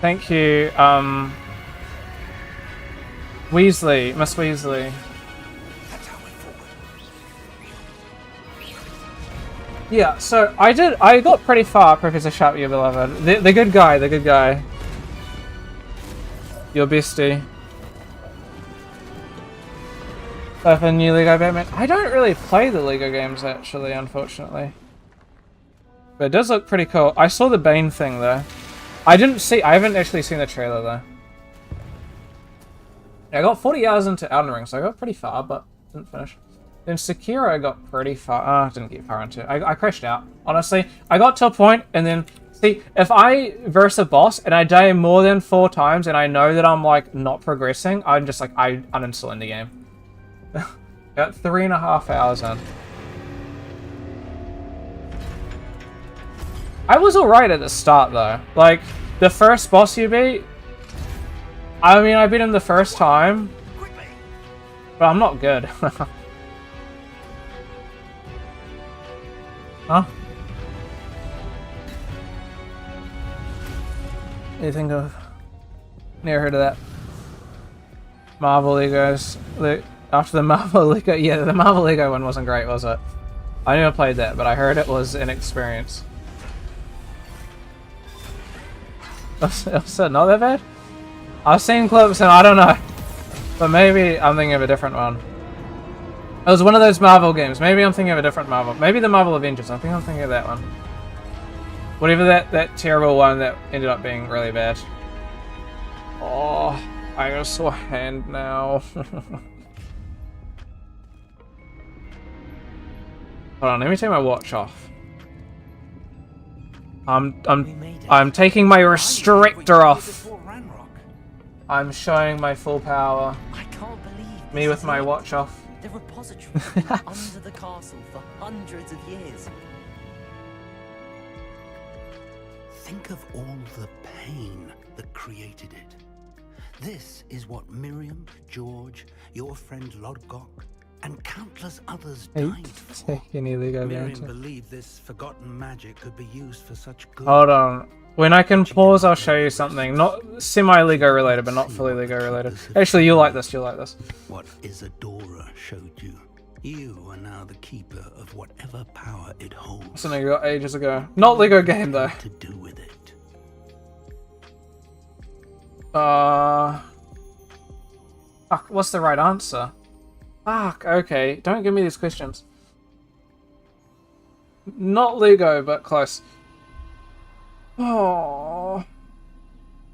Thank you, Weasley, Miss Weasley. Yeah, so I got pretty far, Professor Sharp, your beloved. The good guy, the good guy. Your bestie. For new Lego Batman. I don't really play the Lego games, actually, unfortunately. But it does look pretty cool. I saw the Bane thing, though. I haven't actually seen the trailer, though. Yeah, I got 40 hours into Elden Ring, so I got pretty far, but didn't finish. Then Sekiro I got pretty far. I didn't get far into it. I crashed out. Honestly, I got to a point, and then... See, if I verse a boss, and I die more than 4 times, and I know that I'm, like, not progressing, I'm just like, I uninstall in the game. Got 3.5 hours in. I was alright at the start, though. Like, the first boss you beat... I mean, I beat him the first time. But I'm not good. Huh? Anything of... Never heard of that. Marvel Legos. After the Marvel Lego... Yeah, the Marvel Lego one wasn't great, was it? I never played that, but I heard it was an experience. Was it not that bad? I've seen clips and I don't know. But maybe I'm thinking of a different one. It was one of those Marvel games. Maybe I'm thinking of a different Marvel. Maybe the Marvel Avengers. I think I'm thinking of that one. Whatever that terrible one that ended up being really bad. Oh, I got a sore hand now. Hold on, let me take my watch off. I'm taking my restrictor off. I'm showing my full power. I can't believe Me with my watch off. the repository under the castle for hundreds of years. Think of all the pain that created it. This is what Miriam, George, your friend Lodgok, and countless others died for. Miriam believed this forgotten magic could be used for such good. Hold on. When I can pause, I'll show you something. Not semi-Lego related, but not fully Lego related. Actually, you'll like this, you'll like this. What Isadora showed you. You are now the keeper of whatever power it holds. Something I got ages ago. Not Lego game, though. To do with it. Fuck, what's the right answer? Fuck, okay. Don't give me these questions. Not Lego, but close. Oh.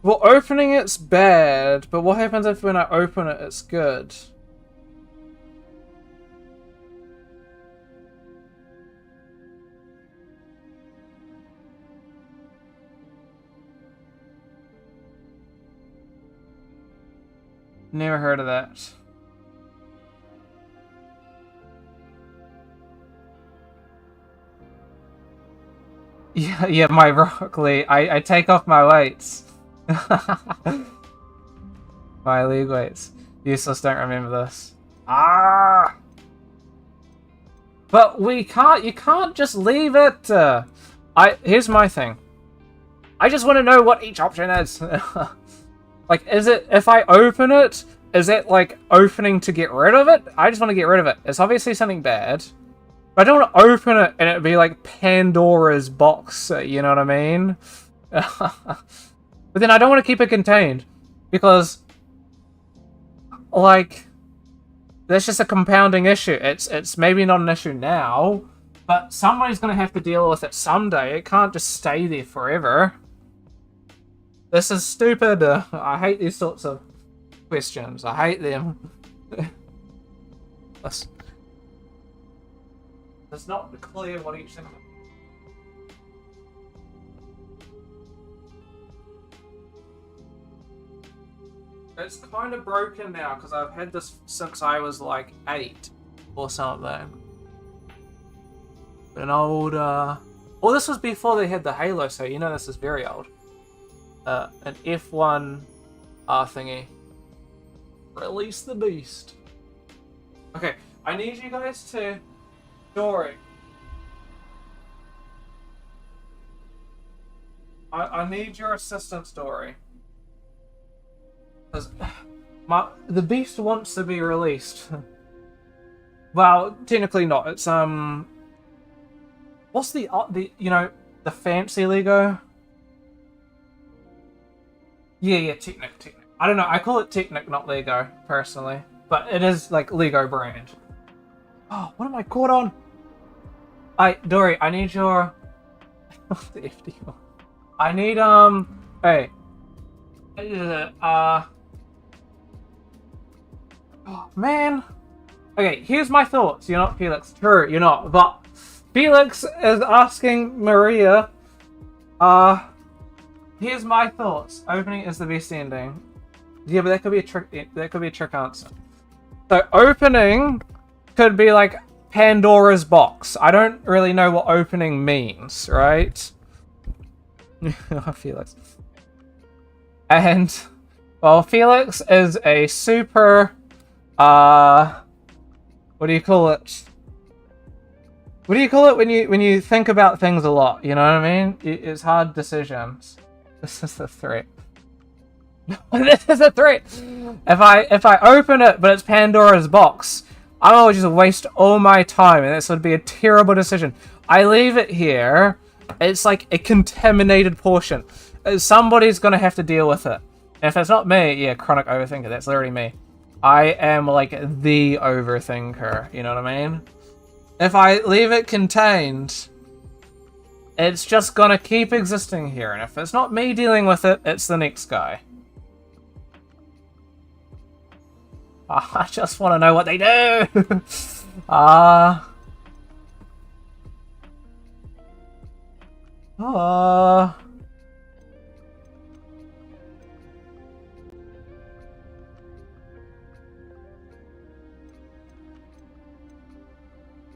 Well, opening it's bad, but what happens if when I open it, it's good? Never heard of that. Yeah, my broccoli. I take off my weights. My league weights. Useless, don't remember this. Ah! But you can't just leave it. Here's my thing. I just want to know what each option is. Like, is it, if I open it, is it like opening to get rid of it? I just want to get rid of it. It's obviously something bad. But I don't want to open it and it be like Pandora's box, you know what I mean? But then I don't want to keep it contained. Because, like, that's just a compounding issue. It's maybe not an issue now, but somebody's going to have to deal with it someday. It can't just stay there forever. This is stupid. I hate these sorts of questions. I hate them. It's not clear what each thing. It's kind of broken now because I've had this since I was like 8 or something. An old, well, this was before they had the Halo, so you know this is very old. An F1 thingy. Release the beast. Okay, I need you guys to... Dory. I need your assistance, Dory. Because the beast wants to be released. Well, technically not. It's what's the you know, the fancy Lego? Yeah, Technic. I don't know. I call it Technic, not Lego, personally, but it is like Lego brand. Oh, what am I caught on? Dory, I need your the FD1. I need hey. Oh, man. Okay, here's my thoughts. You're not Felix. True, you're not. But Felix is asking Maria. Here's my thoughts. Opening is the best ending. Yeah, but that could be a trick. That could be a trick answer. So opening could be like Pandora's box. I don't really know what opening means, right? Felix. And well, Felix is a super. What do you call it? What do you call it when you think about things a lot? You know what I mean? It's hard decisions. This is a threat. This is a threat. If I open it, but it's Pandora's box, I will just waste all my time, and this would be a terrible decision. I leave it here. It's like a contaminated portion. Somebody's gonna have to deal with it. And if it's not me, yeah, chronic overthinker. That's literally me. I am like the overthinker. You know what I mean? If I leave it contained, it's just gonna keep existing here. And if it's not me dealing with it, it's the next guy. I just want to know what they do.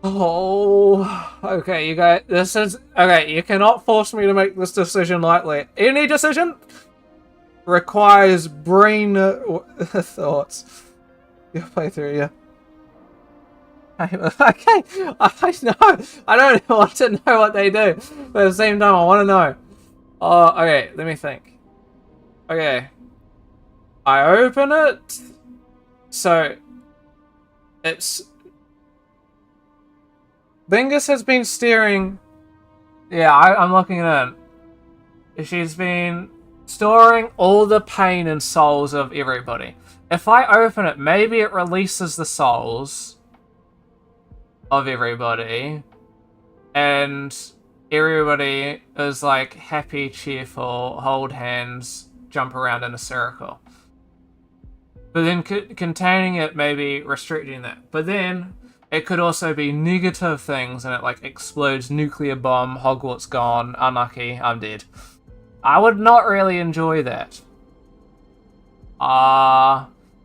Oh, okay, you guys, this is, okay, you cannot force me to make this decision lightly. Any decision requires brain thoughts. You play through, yeah. Okay, I know, I don't want to know what they do, but at the same time, I want to know. Oh, okay, let me think. Okay. I open it, so it's... Bingus has been steering... Yeah, I'm looking it in. She's been storing all the pain and souls of everybody. If I open it, maybe it releases the souls of everybody. And everybody is like happy, cheerful, hold hands, jump around in a circle. But then containing it may be restricting that. But then it could also be negative things, and it like explodes, nuclear bomb, Hogwarts gone, unlucky, I'm dead. I would not really enjoy that.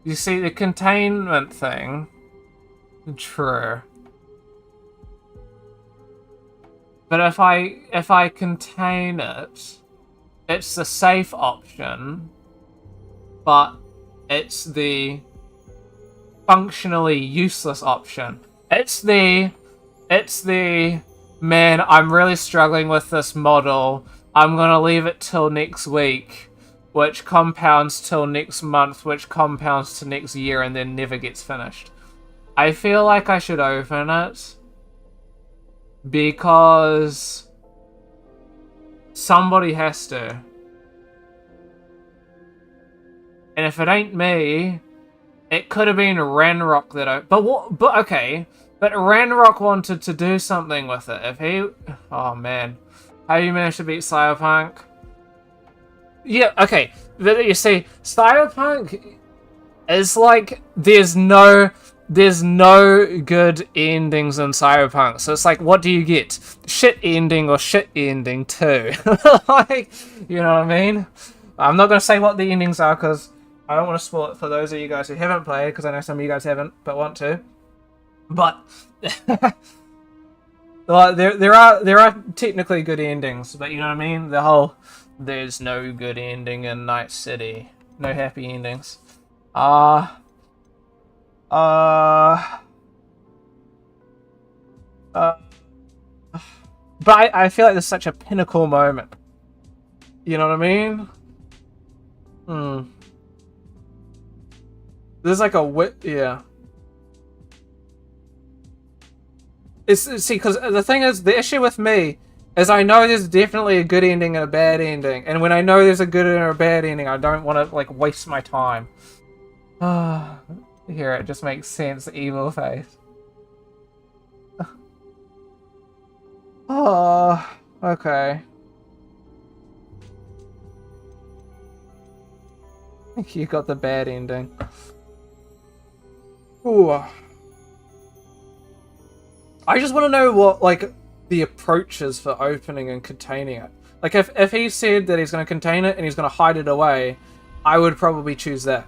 You see, the containment thing, true. But if I contain it, it's the safe option, but it's the functionally useless option. It's the, man, I'm really struggling with this model. I'm gonna leave it till next week, which compounds till next month, which compounds to next year, and then never gets finished. I feel like I should open it because somebody has to. And if it ain't me, it could have been Ranrock that but okay. But Ranrock wanted to do something with it. If he... Oh, man. How you managed to beat Cyberpunk? Yeah, okay. But you see, Cyberpunk... It's like there's no good endings in Cyberpunk. So it's like, what do you get? Shit ending or shit ending too. Like, you know what I mean? I'm not gonna say what the endings are because I don't want to spoil it for those of you guys who haven't played, because I know some of you guys haven't but want to. But well, there are technically good endings, but you know what I mean? The whole there's no good ending in Night City, no happy endings. But I feel like there's such a pinnacle moment. You know what I mean? There's like a yeah. See, because the thing is, the issue with me is I know there's definitely a good ending and a bad ending, and when I know there's a good and a bad ending, I don't want to like waste my time. Here it just makes sense. Evil face. Oh, okay. You got the bad ending. Ooh. I just want to know what, like, the approach is for opening and containing it. Like, if he said that he's going to contain it and he's going to hide it away, I would probably choose that.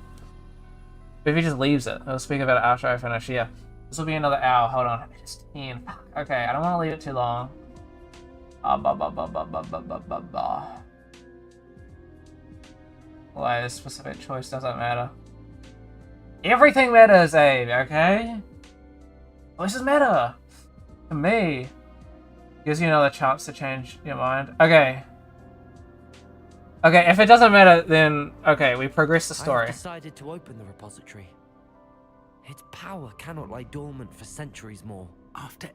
But if he just leaves it, we'll speak about it after I finish. Yeah, this will be another hour. Hold on. It's 10. Okay, I don't want to leave it too long. Why, this specific choice doesn't matter. Everything matters, Abe, okay? Voices matter. To me. Gives you another chance to change your mind. Okay. Okay, if it doesn't matter, then... Okay, we progress the story. I've decided to open the repository. Its power cannot lie dormant for centuries more. After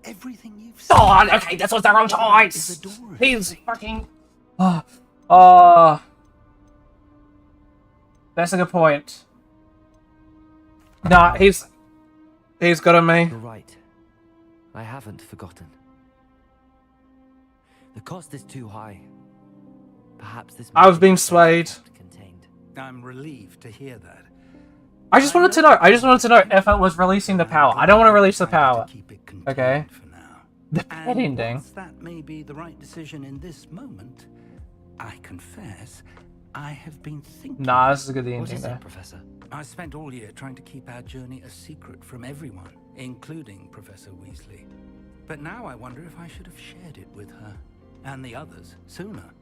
everything you've said... Oh, okay, this was the wrong choice! He's fucking... That's a good point. Nah, he's got on me. You're right. I haven't forgotten. The cost is too high. Perhaps this... I was being swayed. Contained. I'm relieved to hear that. I just wanted to know if it was releasing the power. I don't want to release the power. Okay. For now. The bad ending. Whilst that may be the right decision in this moment, I confess I have been thinking... Nah, this is a good ending What is though. it, Professor? I spent all year trying to keep our journey a secret from everyone, including Professor Weasley. But now I wonder if I should have shared it with her and the others sooner.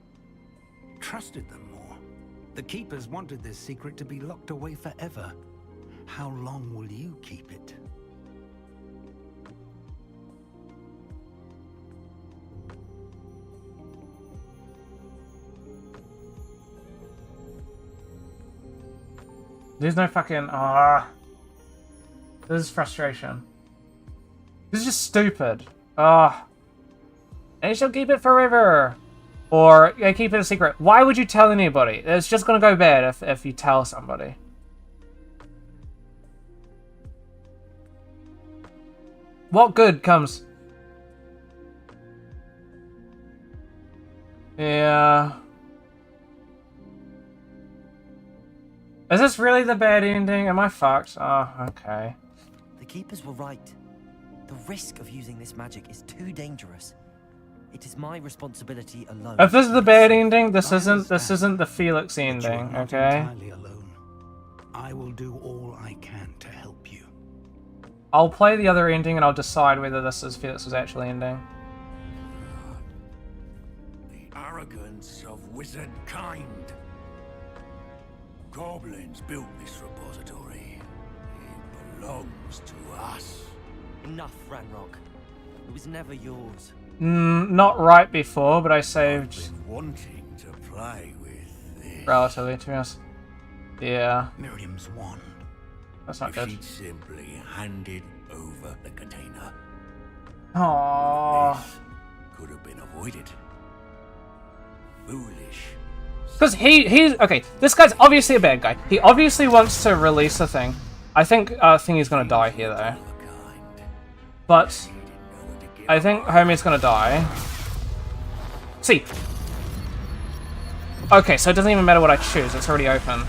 Trusted them more. The Keepers wanted this secret to be locked away forever. How long will you keep it? There's no fucking... This is frustration. This is just stupid. And she'll keep it forever. Or, yeah, keep it a secret. Why would you tell anybody? It's just gonna go bad if you tell somebody. What good comes? Yeah... Is this really the bad ending? Am I fucked? Oh, okay. The Keepers were right. The risk of using this magic is too dangerous. It is my responsibility alone. If this is the bad ending, this isn't the Felix But you're ending, not okay? entirely alone. I will do all I can to help you. I'll play the other ending and I'll decide whether this is Felix's actual ending. The arrogance of wizard kind. Goblins built this repository. It belongs to us. Enough, Ranrock. It was never yours. Not right before, but I saved Been wanting to play with this. relatively, to be honest. Yeah, Miriam's wand. that's not If good. she'd simply handed over the container, Aww. this could have been avoided. Foolish. Because he's... Okay, this guy's obviously a bad guy. He obviously wants to release the thing. I think he's gonna die here, though. But I think Homie's gonna die. See. Okay, so it doesn't even matter what I choose. It's already open.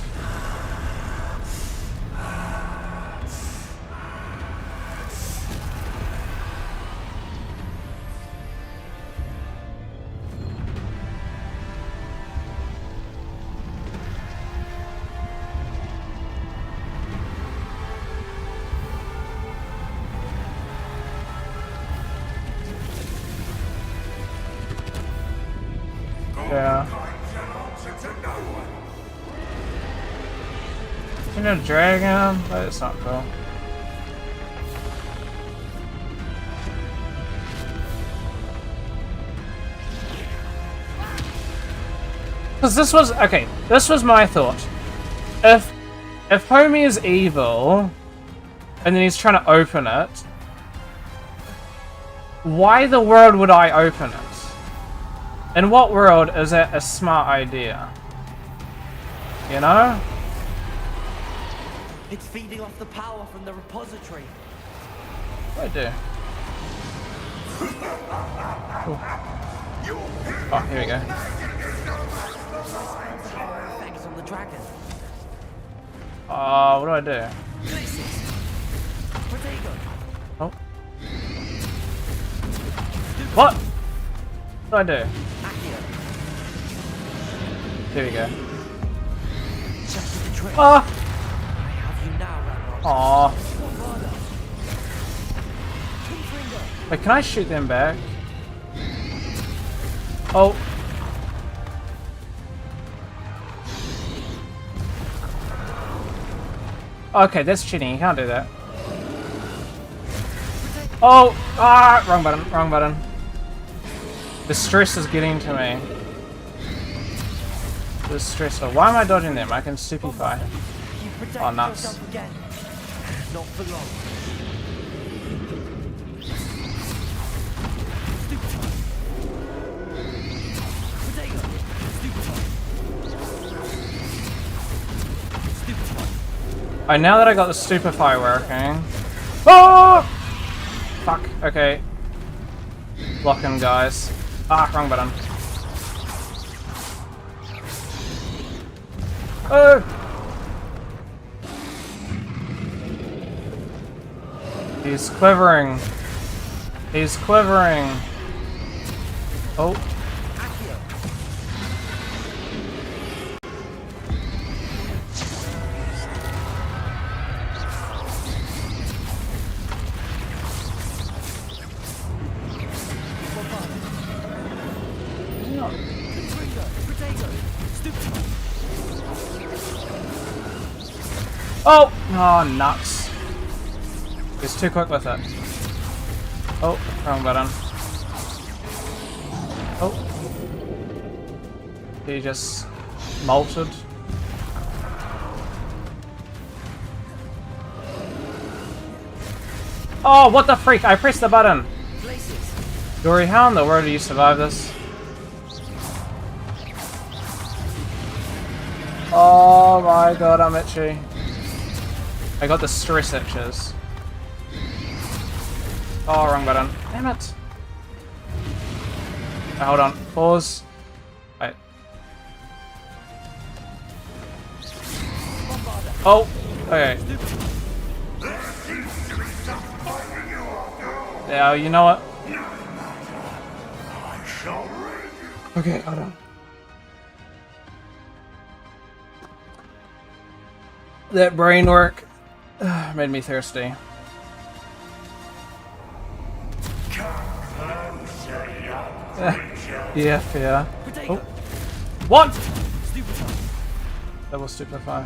Yeah. You know, dragon? That's not cool. Because this was okay. This was my thought. If Homie is evil, and then he's trying to open it, why the world would I open it? In what world is that a smart idea? You know? It's feeding off the power from the repository. What do I do? Cool. Oh, here we go. Effects on the dragon. What do I do? Protego. Oh. What? What do I do? Accio. Here we go. Just the trick. Ah! I have you now, Ragnarok. Aw. Warfather. Confringo. Wait, can I shoot them back? Oh. Okay, that's cheating. You can't do that. Oh! Ah! Wrong button. Wrong button. The stress is getting to me. The stress. Oh, why am I dodging them? I can stupefy. You protect Oh, nuts. yourself again. Not for long. Stupefy. Protego. Stupefy. Stupefy. Oh, now that I got the stupefy working. Oh! Fuck. Okay. Block him, guys. Ah, wrong button. Oh! He's quivering. He's quivering. Oh. Accio. Confringo. Protego. Stupefy. Oh! Oh, nuts. He's too quick with it. Oh, wrong button. Oh. He just molted. Oh, what the freak? I pressed the button. Places. Dory, how in the world do you survive this? Oh my god, I'm itchy. I got the stress itches. Oh, wrong button. Damn it. Oh, hold on. Pause. Wait. Oh, okay. Yeah, you know what? Okay, hold on. That brain work made me thirsty. Yeah. Oh. What? That was stupefy.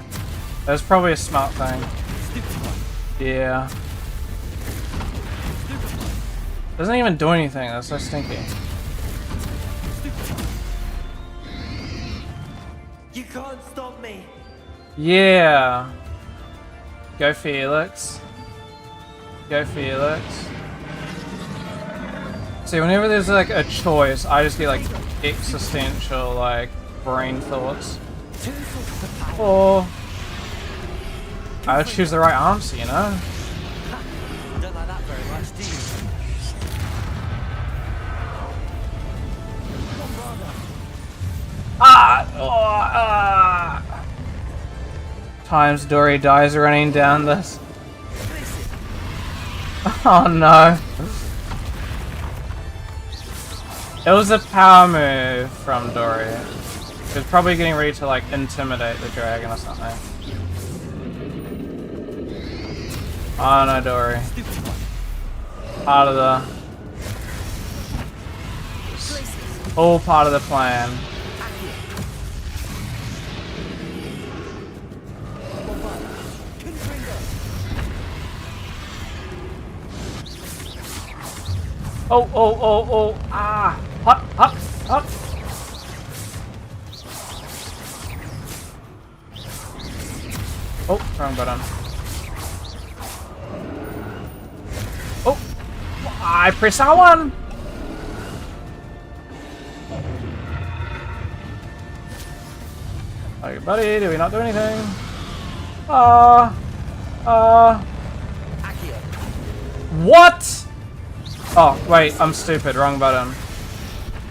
That was probably a smart thing. Yeah. Doesn't even do anything. That's so stinky. You can't stop me. Yeah. Go Felix. Go Felix. See, whenever there's like a choice, I just get like existential like brain thoughts. Or I would choose the right answer, you know? Don't like that very much, do you? Times Dory dies running down this. Oh no. It was a power move from Dory. He was probably getting ready to like intimidate the dragon or something. Oh no, Dory. Part of the... All part of the plan. Oh, oh, oh, oh. Ah. Hot, hot, hot. Oh, wrong button. Oh. I press R1. Okay, buddy, do we not do anything? What? Oh, wait, I'm stupid. Wrong button.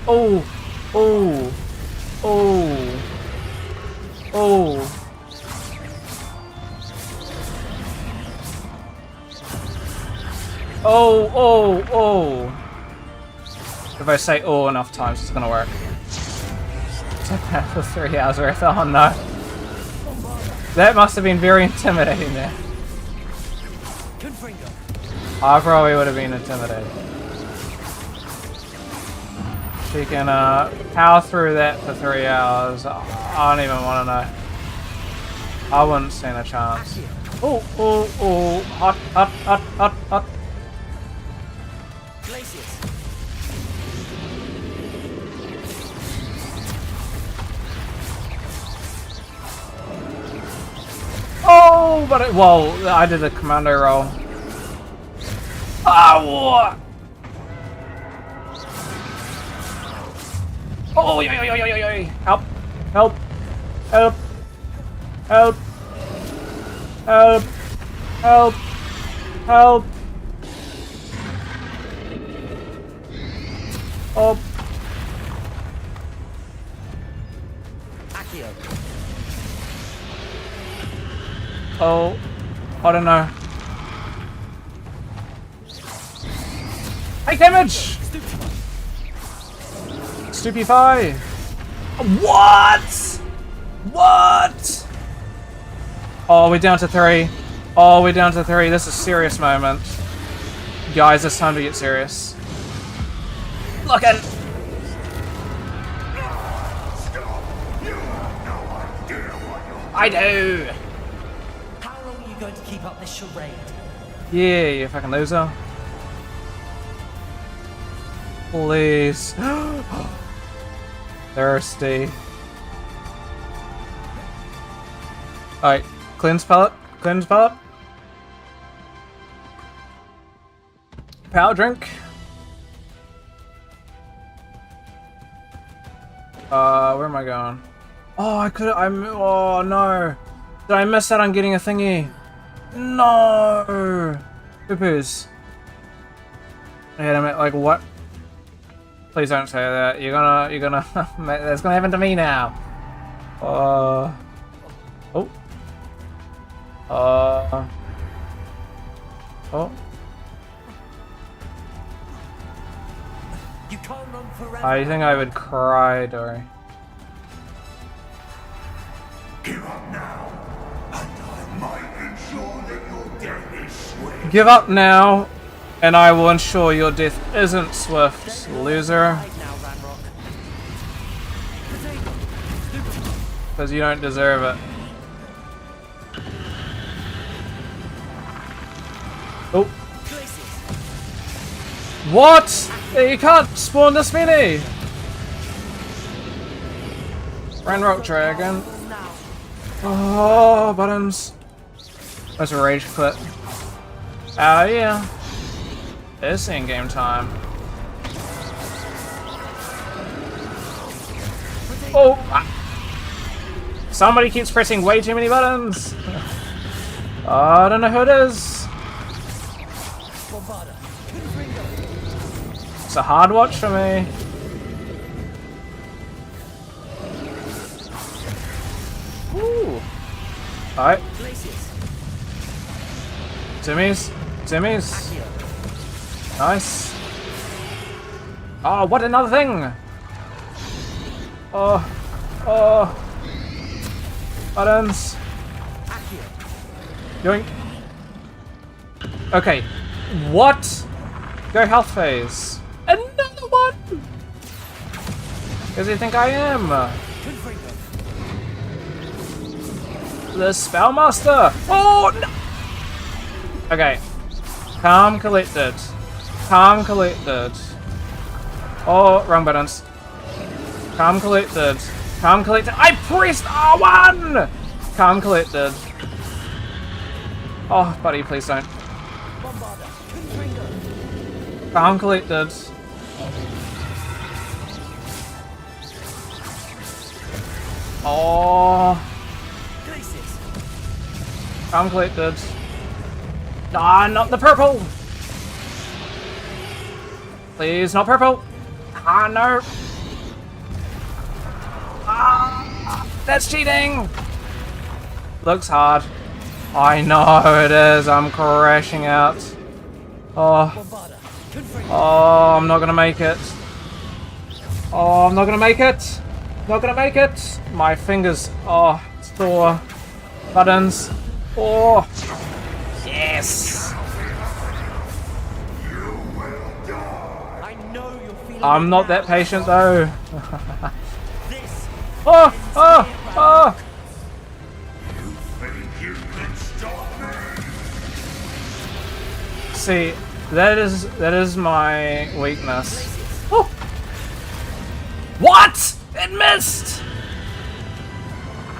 Oh, oh, oh, oh. Oh, oh, oh. If I say oh enough times, it's gonna work. For 3 hours worth. Oh no. That must have been very intimidating there. I probably would have been intimidated. She can power through that for 3 hours. I don't even want to know. I wouldn't stand a chance. Oh, oh, oh. Hot, hot, hot, hot, hot. Oh, but it, well, I did a commando roll. Oh, oh, yo, yo, yo, yo, yo, yo. Help, help, help, help, help, help, help. Oh. Oh, I don't know. Take damage! Stupefy! What? What? Oh, we're down to 3. Oh, we're down to 3. This is a serious moment. Guys, it's time to get serious. Look at it! I do! How long are you going to keep up this charade? Yeah, you fucking loser. Please. Thirsty. Alright, cleanse palette. Cleanse palette. Power drink. Where am I going? Oh, oh no. Did I miss out on getting a thingy? No. Poo-poos. Wait a minute, like what? Please don't say that. You're gonna, that's gonna happen to me now. Oh. Oh. You can't run forever. I think I would cry, Dory. Give up now, and I might ensure that your death is swift. Give up now, and I will ensure your death isn't swift, loser. Because you don't deserve it. Oh. What? You can't spawn this many! Ranrock Dragon. Oh, buttons. That's a rage clip. Oh yeah. It's in-game time. Oh! Somebody keeps pressing way too many buttons! I don't know who it is. It's a hard watch for me. Ooh. Alright. Timmy's. Timmy's. Nice. Oh, what another thing! Oh. Oh. Buttons. Yoink. Okay. What? Go health phase. Another one! Because you think I am. The Spellmaster! Oh no! Okay. Calm, collected. Calm collected. Oh, wrong buttons. Calm collected. Calm collected. I pressed R1! Calm collected. Oh, buddy, please don't. Calm collected. Oh. Calm collected. Ah, not the purple! Please, not purple! Ah, no! Ah, that's cheating! Looks hard. I know it is. I'm crashing out. Oh. Oh, I'm not gonna make it. Oh, I'm not gonna make it. Not gonna make it. My fingers. Oh, sore. Buttons. Oh. Yes. I know you're feeling I'm it not now. that patient though. This Oh, oh, oh. You think you can stop me? See, that is my weakness. Oh. What? It missed.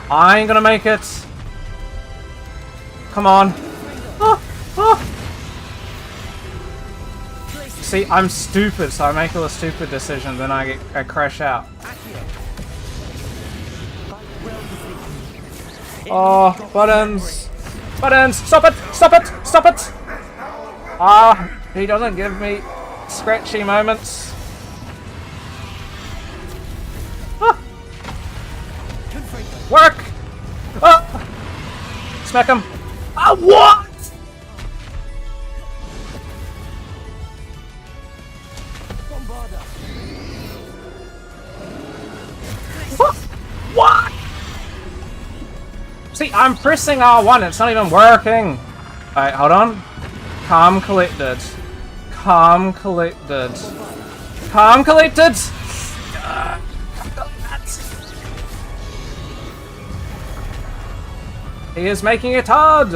I ain't gonna make it. Come on. Oh, oh. See, I'm stupid, so I make all the stupid decisions, then I crash out. Oh, buttons! Buttons! Stop it! Stop it! Stop it! Ah, he doesn't give me scratchy moments. Ah. Work! Ah. Smack him! Ah, what? What? See, I'm pressing R1, it's not even working. Alright, hold on. Calm collected. Calm collected. Calm collected! He is making it hard!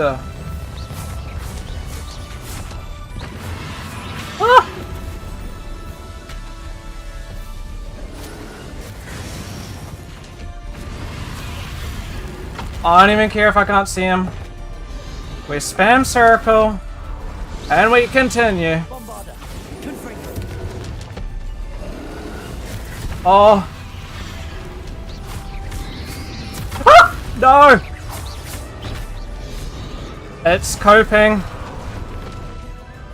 Ah. I don't even care if I can't see him. We spam circle, and we continue. Oh. Ah! No! It's coping.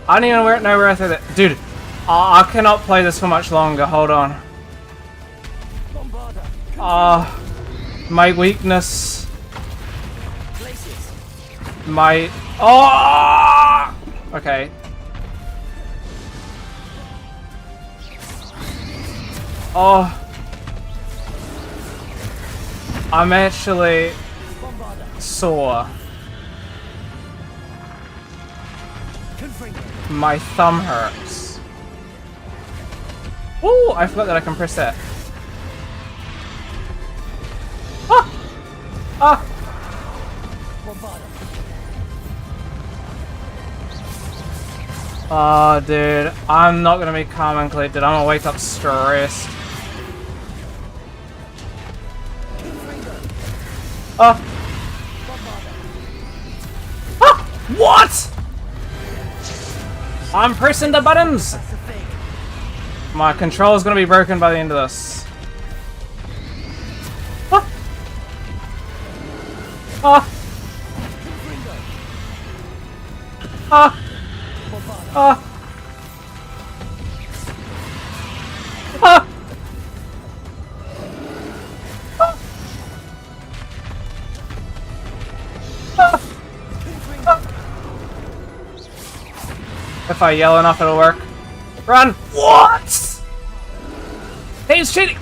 I don't even know where I threw that. Dude, I cannot play this for much longer. Hold on. My weakness. My... Oh! Okay. Oh. I'm actually sore. My thumb hurts. Ooh, I forgot that I can press that. Ah! Ah! Oh, dude, I'm not gonna be calm and collected. I'm gonna wake up stressed. Oh. Ah! What? I'm pressing the buttons. My control is gonna be broken by the end of this. Ah. Ah. Ah. Ah. Ah. If I yell enough, it'll work. Run! What? He's cheating!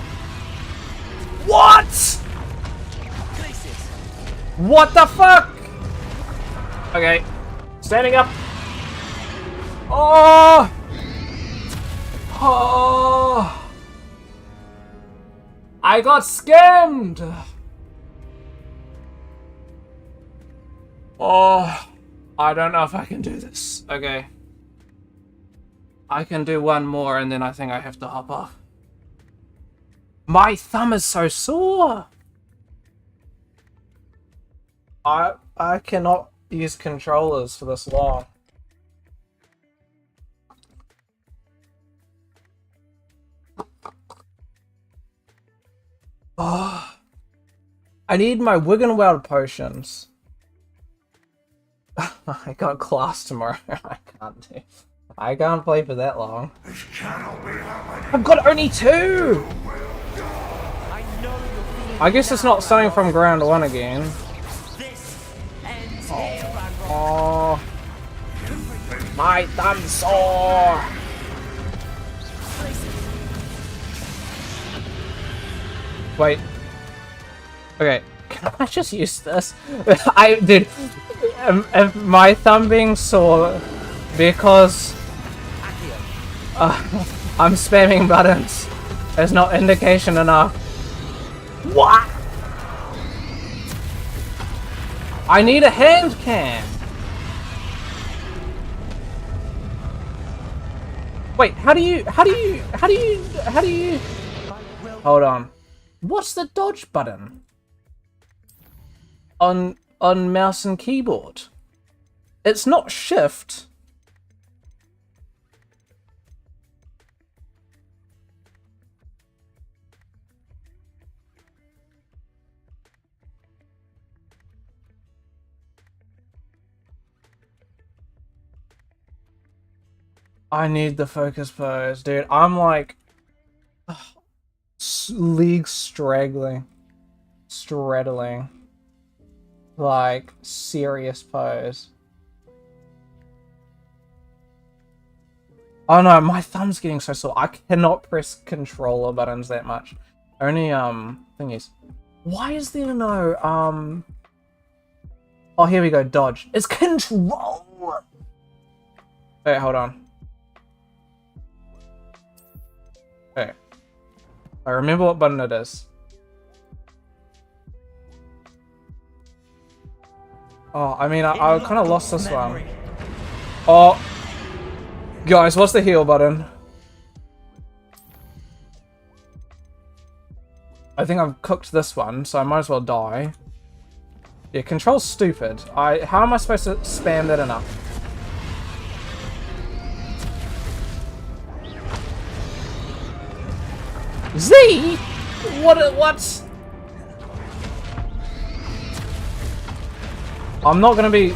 What? What the fuck? Okay. Standing up. Oh! Oh! I got scammed! Oh, I don't know if I can do this. Okay. I can do one more and then I think I have to hop off. My thumb is so sore. I cannot use controllers for this long. Oh, I need my Wiggenweld potions. I got class tomorrow. I can't play for that long. I've got only 2! I guess it's not starting from ground 1 again. Oh, my thumb's sore! Wait. Okay, can I just use this? Dude, my thumb being sore because I'm spamming buttons. There's not indication enough. What? I need a hand cam. Wait, how do you hold on. What's the dodge button? On mouse and keyboard. It's not shift. I need the focus pose, dude. I'm like league straddling. Like serious pose. Oh no, my thumb's getting so sore. I cannot press controller buttons that much. Only thing is, why is there no oh, here we go, dodge. It's control. Wait, hold on. Okay. I remember what button it is. Oh, I mean, I kind of lost this one. Oh. Guys, what's the heal button? I think I've cooked this one, so I might as well die. Yeah, control's stupid. How am I supposed to spam that enough? Z? What? I'm not gonna be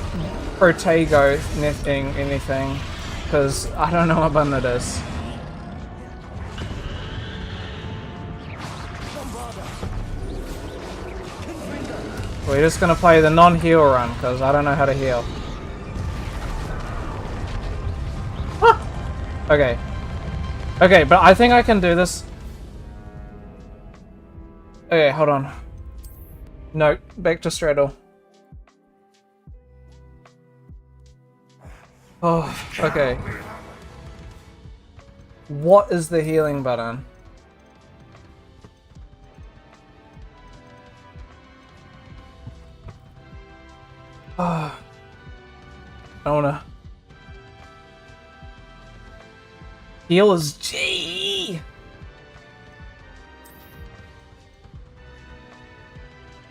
Protego anything, because I don't know what button it is. We're just gonna play the non-heal run, because I don't know how to heal. Ah! Okay. Okay, but I think I can do this. Okay, hold on. No, back to straddle. Oh, okay. What is the healing button? I wanna... Heal is G!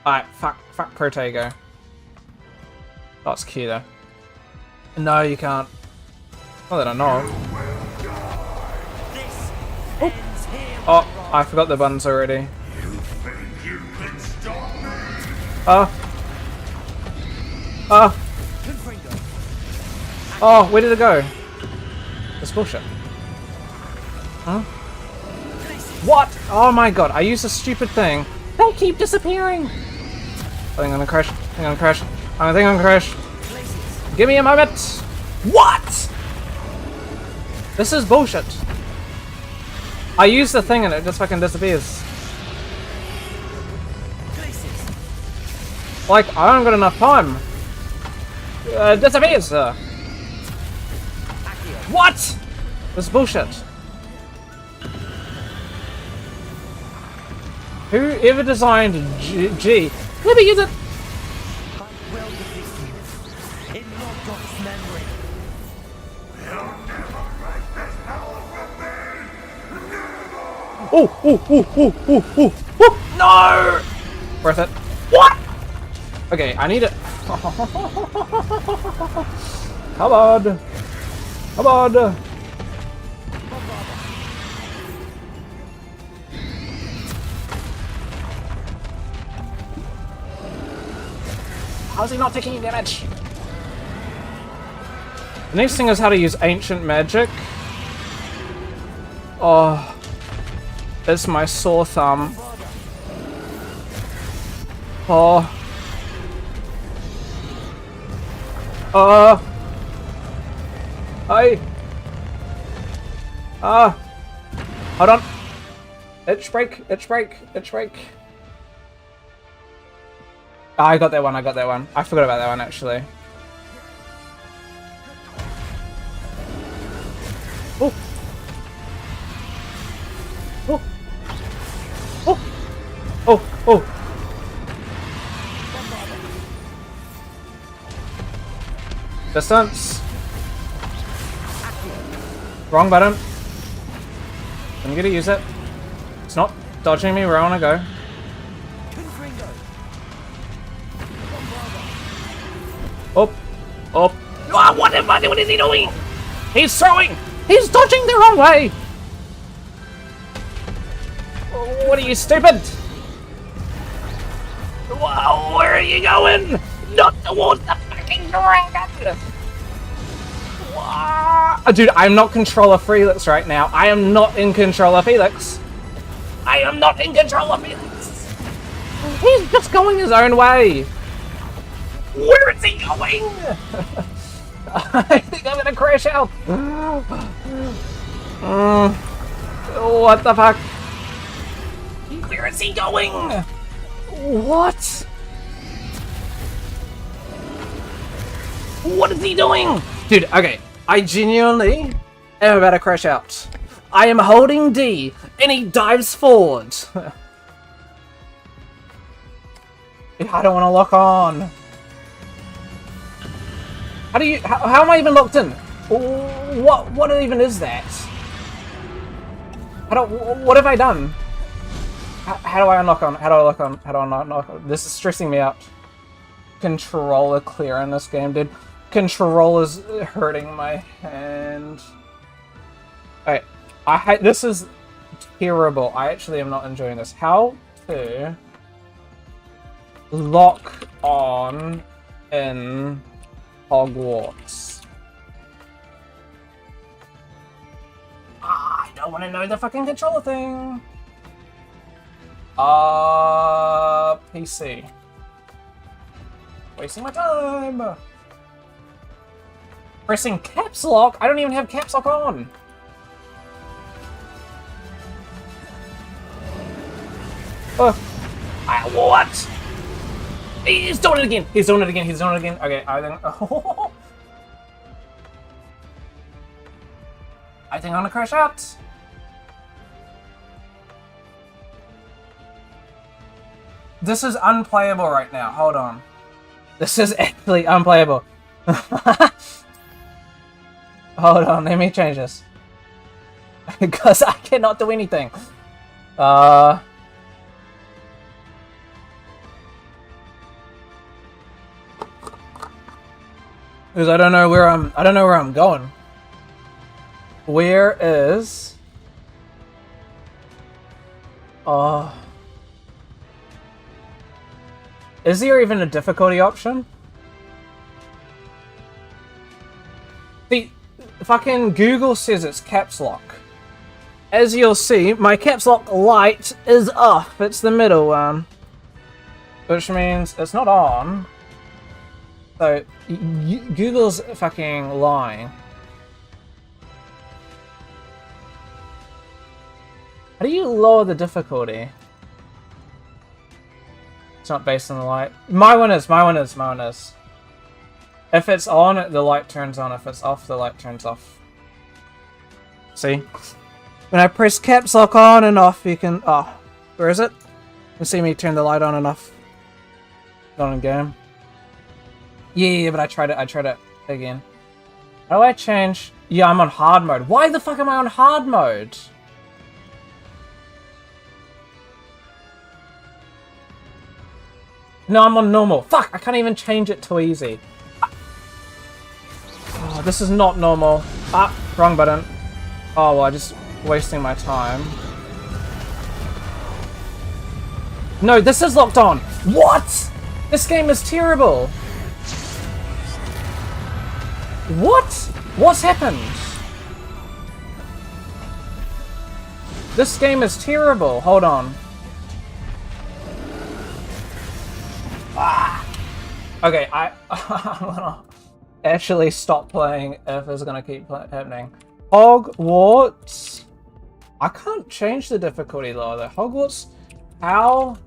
Alright, fuck Protego. That's cute though. No, you can't. Not that I know. Oh, I forgot the buttons already. Oh, where did it go? That's bullshit. Huh? What? Oh my god, I used a stupid thing. They keep disappearing. I think I'm gonna crash. I think I'm gonna crash. Give me a moment. What? This is bullshit. I used the thing and it just fucking disappears. Like, I haven't got enough time. It disappears. What? This is bullshit. Whoever designed G? Let me use it. Oh! Oh! Oh! Oh! Oh! Oh! No! Worth it. What? Okay, I need it. Come on. Come on. How's he not taking any damage? The next thing is how to use ancient magic. Oh, it's my sore thumb. Oh. Hey. Hold on. Itch break, itch break, itch break. Oh, I got that one, I got that one. I forgot about that one, actually. Oh! Oh! Oh! Oh! Oh! Distance! Wrong button. I'm gonna use it. It's not dodging me where I wanna go. Up, up. Oh, what is he doing? He's throwing! He's dodging the wrong way! What are you, stupid? Wow, where are you going? Not towards the fucking dragon! Dude, I'm not controller Felix right now. I am not in controller Felix. I am not in controller Felix. He's just going his own way. Where is he going? I think I'm gonna crash out. What the fuck? Where is he going? What? What is he doing? Dude, okay. I genuinely am about to crash out. I am holding D and he dives forward. I don't want to lock on. How do you? How am I even locked in? What even is that? What have I done? How do I unlock on? How do I lock on? How do I unlock on? This is stressing me out. Controller clear in this game, dude. Controller's hurting my hand. Alright, this is terrible. I actually am not enjoying this. How to lock on in Hogwarts? I don't want to know the fucking controller thing. PC. Wasting my time. Pressing caps lock? I don't even have caps lock on. What? He's doing it again. He's doing it again. He's doing it again. Okay, I think. Oh. I think I'm gonna crash out. This is unplayable right now. Hold on. This is actually unplayable. Hold on, let me change this. Because I cannot do anything. Because I don't know where I'm going. Where is is there even a difficulty option? See, fucking Google says it's caps lock. As you'll see, my caps lock light is off. It's the middle one. Which means it's not on. So, Google's fucking lying. How do you lower the difficulty? It's not based on the light. My one is. If it's on, the light turns on. If it's off, the light turns off. See? When I press caps lock on and off, you can... Oh, where is it? You can see me turn the light on and off. Not in game. Yeah, but I tried it again. How do I change? Yeah, I'm on hard mode. Why the fuck am I on hard mode? No, I'm on normal. Fuck, I can't even change it to easy. Oh, this is not normal. Ah, wrong button. Oh, well, I'm just wasting my time. No, this is locked on. What? This game is terrible. What? What's happened? This game is terrible. Hold on. Ah. Okay, I'm gonna actually stop playing if it's gonna keep happening. Hogwarts. I can't change the difficulty lower though. Hogwarts. How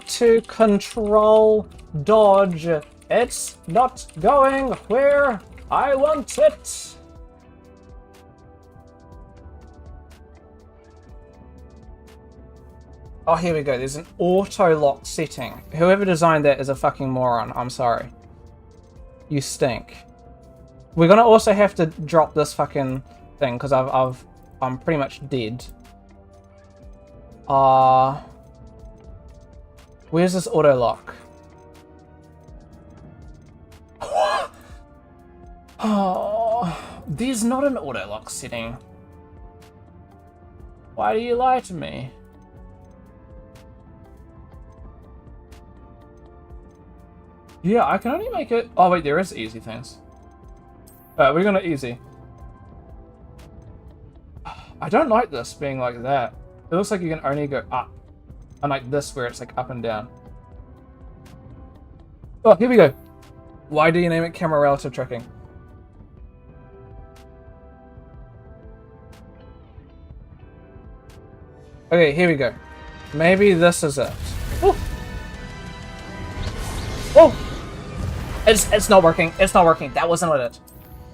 to control dodge. It's not going where I want it. Oh, here we go. There's an auto-lock setting. Whoever designed that is a fucking moron. I'm sorry. You stink. We're gonna also have to drop this fucking thing because I'm pretty much dead. Where's this auto-lock? Oh, there's not an auto-lock setting. Why do you lie to me? Yeah, I can only make it... Oh wait, there is easy things. Alright, we're gonna easy. I don't like this being like that. It looks like you can only go up. Unlike this where it's like up and down. Oh, here we go. Why do you name it camera relative tracking? Okay, here we go. Maybe this is it. Ooh. Oh! It's not working. It's not working. That wasn't it.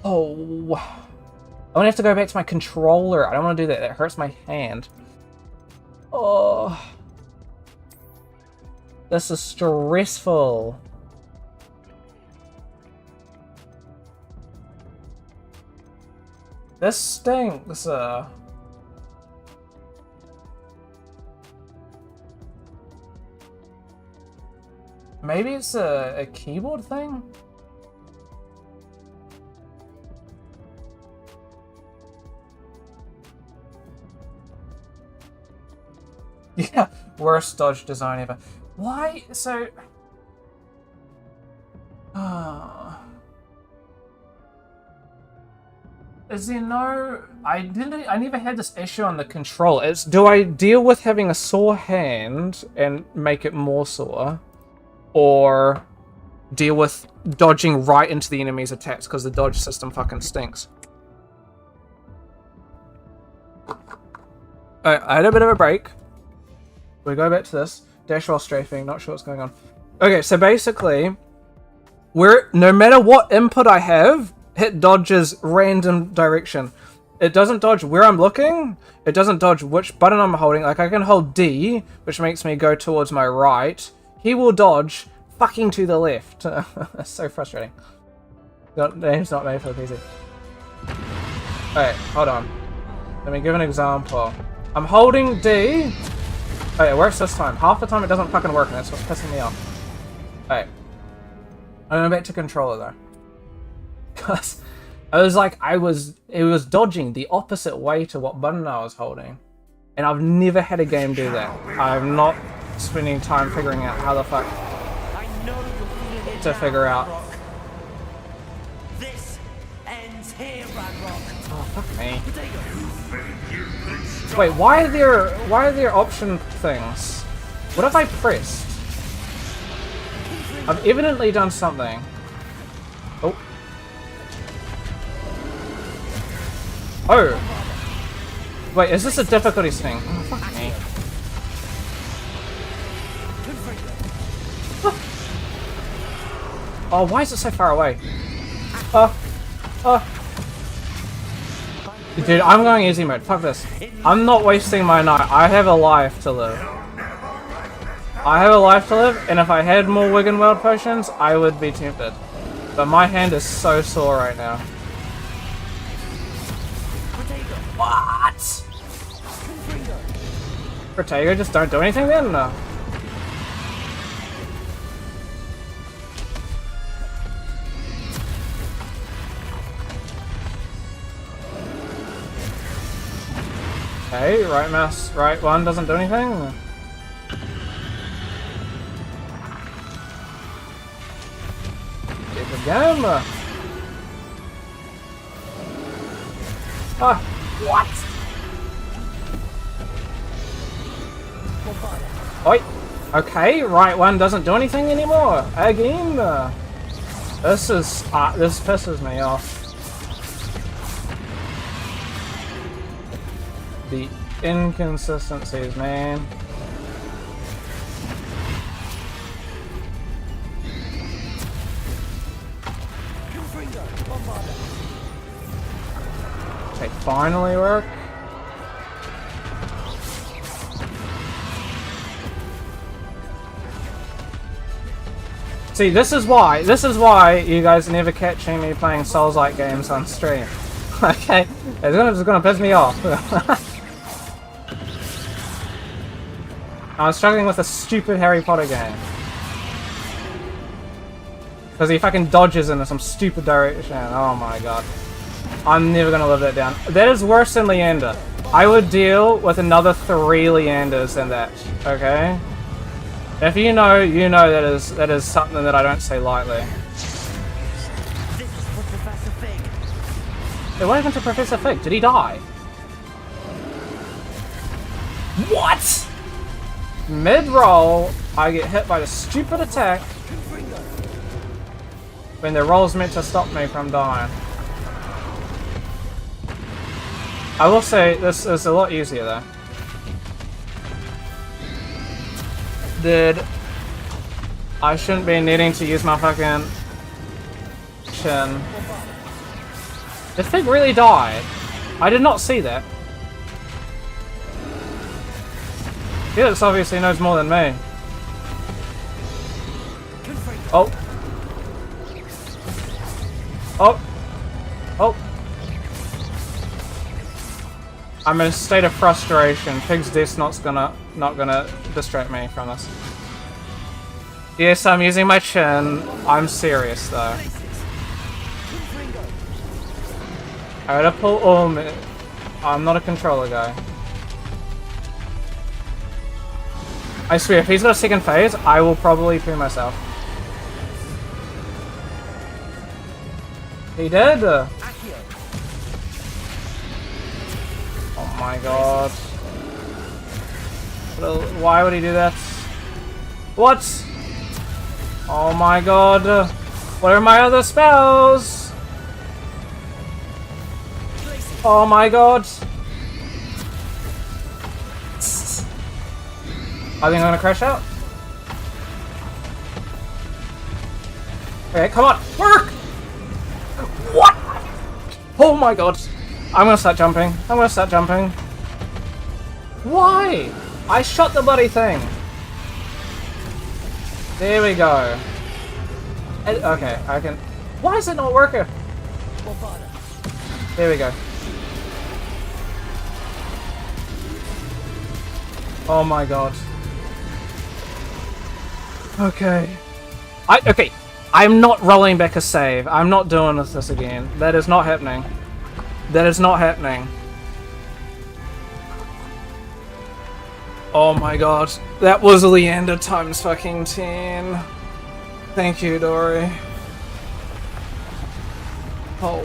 Oh. I'm gonna have to go back to my controller. I don't want to do that. That hurts my hand. Oh. This is stressful. This stinks. Maybe it's a keyboard thing? Yeah, worst dodge design ever. Why? So... Is there no... I never had this issue on the control. It's, do I deal with having a sore hand and make it more sore? Or deal with dodging right into the enemy's attacks because the dodge system fucking stinks. Alright, I had a bit of a break. We go back to this. Dash while strafing, not sure what's going on. Okay, so basically, no matter what input I have, it dodges random direction. It doesn't dodge where I'm looking. It doesn't dodge which button I'm holding. Like, I can hold D, which makes me go towards my right. He will dodge fucking to the left. That's so frustrating. The name's not made for the PC. Alright, hold on. Let me give an example. I'm holding D. Oh, it works this time. Half the time it doesn't fucking work, and that's what's pissing me off. Alright. I'm going back to controller though. Because I was like, it was dodging the opposite way to what button I was holding. And I've never had a game do that. I'm not spending time figuring out how the fuck to figure out. This ends here, Radrock. Oh, fuck me. Wait, why are there option things? What have I pressed? I've evidently done something. Oh. Oh. Wait, is this a difficulties thing? Oh, fuck me. Oh, why is it so far away? Dude, I'm going easy mode. Fuck this. I'm not wasting my night. I have a life to live. I have a life to live, and if I had more Wiggenweld potions, I would be tempted. But my hand is so sore right now. What? Protego, just don't do anything then? No. Okay, right mouse, right one doesn't do anything. Get the game. Ah, what? Oi. Okay, right one doesn't do anything anymore. Again. This pisses me off. The inconsistencies, man. Okay, finally work. See, this is why you guys never catching me playing Souls-like games on stream. Okay, it's gonna piss me off. I'm struggling with a stupid Harry Potter game. Because he fucking dodges into some stupid direction. Oh my god. I'm never gonna live that down. That is worse than Leander. I would deal with another 3 Leanders than that. Okay? If you know that is something that I don't say lightly. This is for Professor Fig. Hey, what happened to Professor Fig? Did he die? What? Mid-roll, I get hit by the stupid attack when the roll's meant to stop me from dying. I will say, this is a lot easier though. I shouldn't be needing to use my fucking chin. Did Fig really die? I did not see that. Felix obviously knows more than me. Oh. Oh. Oh. I'm in a state of frustration. Pig's death's not gonna distract me from this. Yes, I'm using my chin. I'm serious though. I gotta pull I'm not a controller guy. I swear, if he's got a second phase, I will probably poo myself. He did! Oh my god. Why would he do that? What? Oh my god. What are my other spells? Oh my god. I think I'm gonna crash out. Okay, come on, work! What? Oh my god. I'm gonna start jumping. Why? I shot the bloody thing. There we go. Okay, I can... Why is it not working? There we go. Oh my god. Okay. Okay. I'm not rolling back a save. I'm not doing this again. That is not happening. That is not happening. Oh my god. That was Leander times fucking 10. Thank you, Dory. Oh.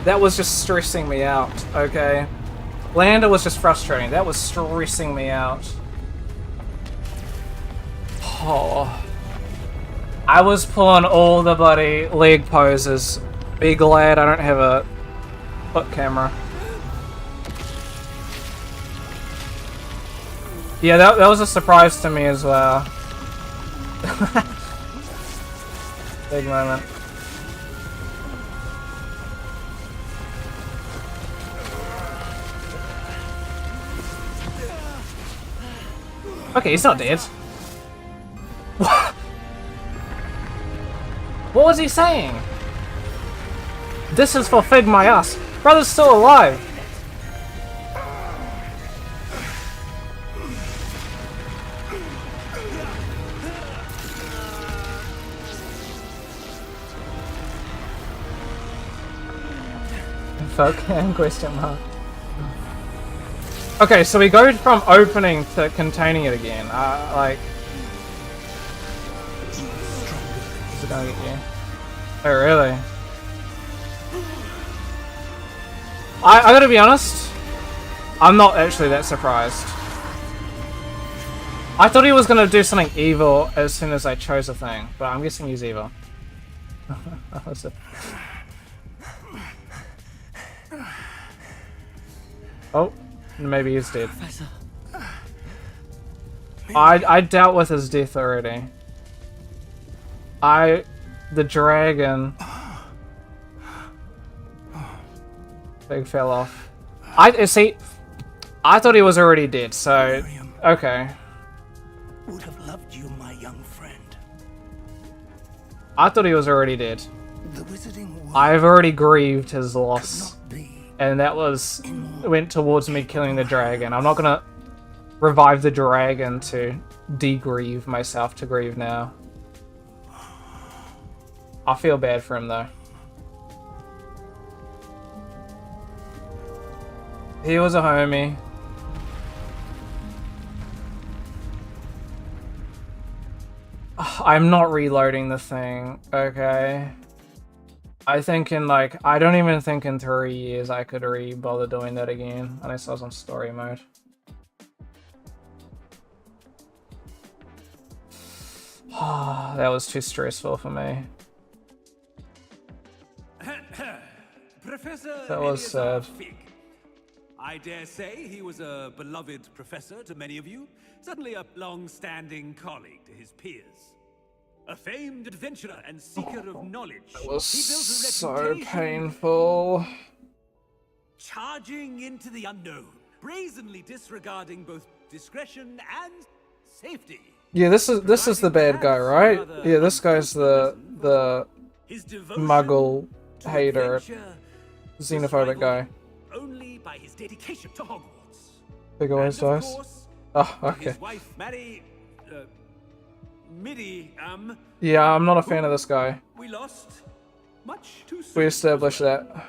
That was just stressing me out, okay? Leander was just frustrating. That was stressing me out. Oh. I was pulling all the bloody leg poses. Be glad I don't have a foot camera. Yeah, that was a surprise to me as well. Big moment. Okay, he's not dead. What was he saying? This is for Fig my ass. Brother's still alive. Fuck and question mark. Okay, so we go from opening to containing it again. Like... Is it gonna get you? Oh, really? I gotta be honest, I'm not actually that surprised. I thought he was gonna do something evil as soon as I chose a thing, but I'm guessing he's evil. Oh, maybe he's dead. I dealt with his death already. The dragon. Big fell off. See, I thought he was already dead, so okay. Would have loved you, my young friend. I thought he was already dead. The wizarding world I've already grieved his loss, could not be and that went towards me killing the dragon. I'm not gonna revive the dragon to de-grieve myself to grieve now. I feel bad for him though. He was a homie. I'm not reloading the thing, okay? I think I don't even think in 3 years I could bother doing that again, unless I was on story mode. That was too stressful for me. Professor That was sad. Fig. I dare say he was a beloved professor to many of you, certainly a long-standing colleague to his peers. A famed adventurer and seeker of knowledge. That was He built a so reputation painful. charging into the unknown, brazenly disregarding both discretion and safety. Yeah, this is the bad guy, right? Yeah, this guy's the His devotion muggle to hater, adventure xenophobic guy. only by his dedication to Hogwarts. Big always And of dies. course, Oh, by okay. his wife, Miriam, Yeah, I'm not a fan of this guy. we lost much too soon. We established that.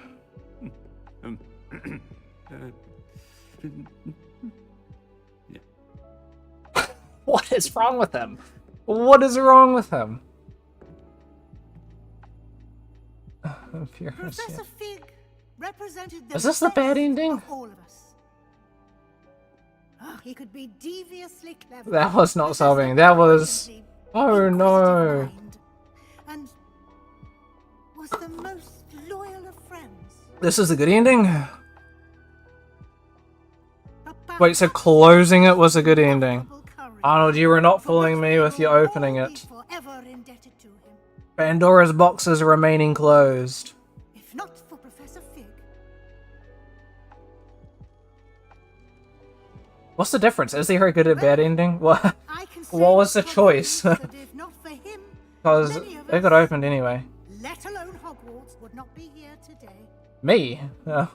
What is wrong with him? What is wrong with him? Professor Fig represented the Is this the bad best ending? of all of us. Oh, he could be deviously clever. That was not possess solving. a That was... brilliantly Oh no. inquisitive mind, and was the most loyal of friends. This is a good ending? But Wait, so perhaps closing it was a good ending. unbelievable courage, Arnold, you were not for fooling which me we with you will opening all be it. forever indebted to him. Pandora's boxes remaining closed. If not for Professor Fig, What's the difference? Is he very good at bad ending? What? I can say What was the with choice? confidence that if not for him, Because many of it got us, opened anyway. let alone Hogwarts, would not be here today. Me? Oh,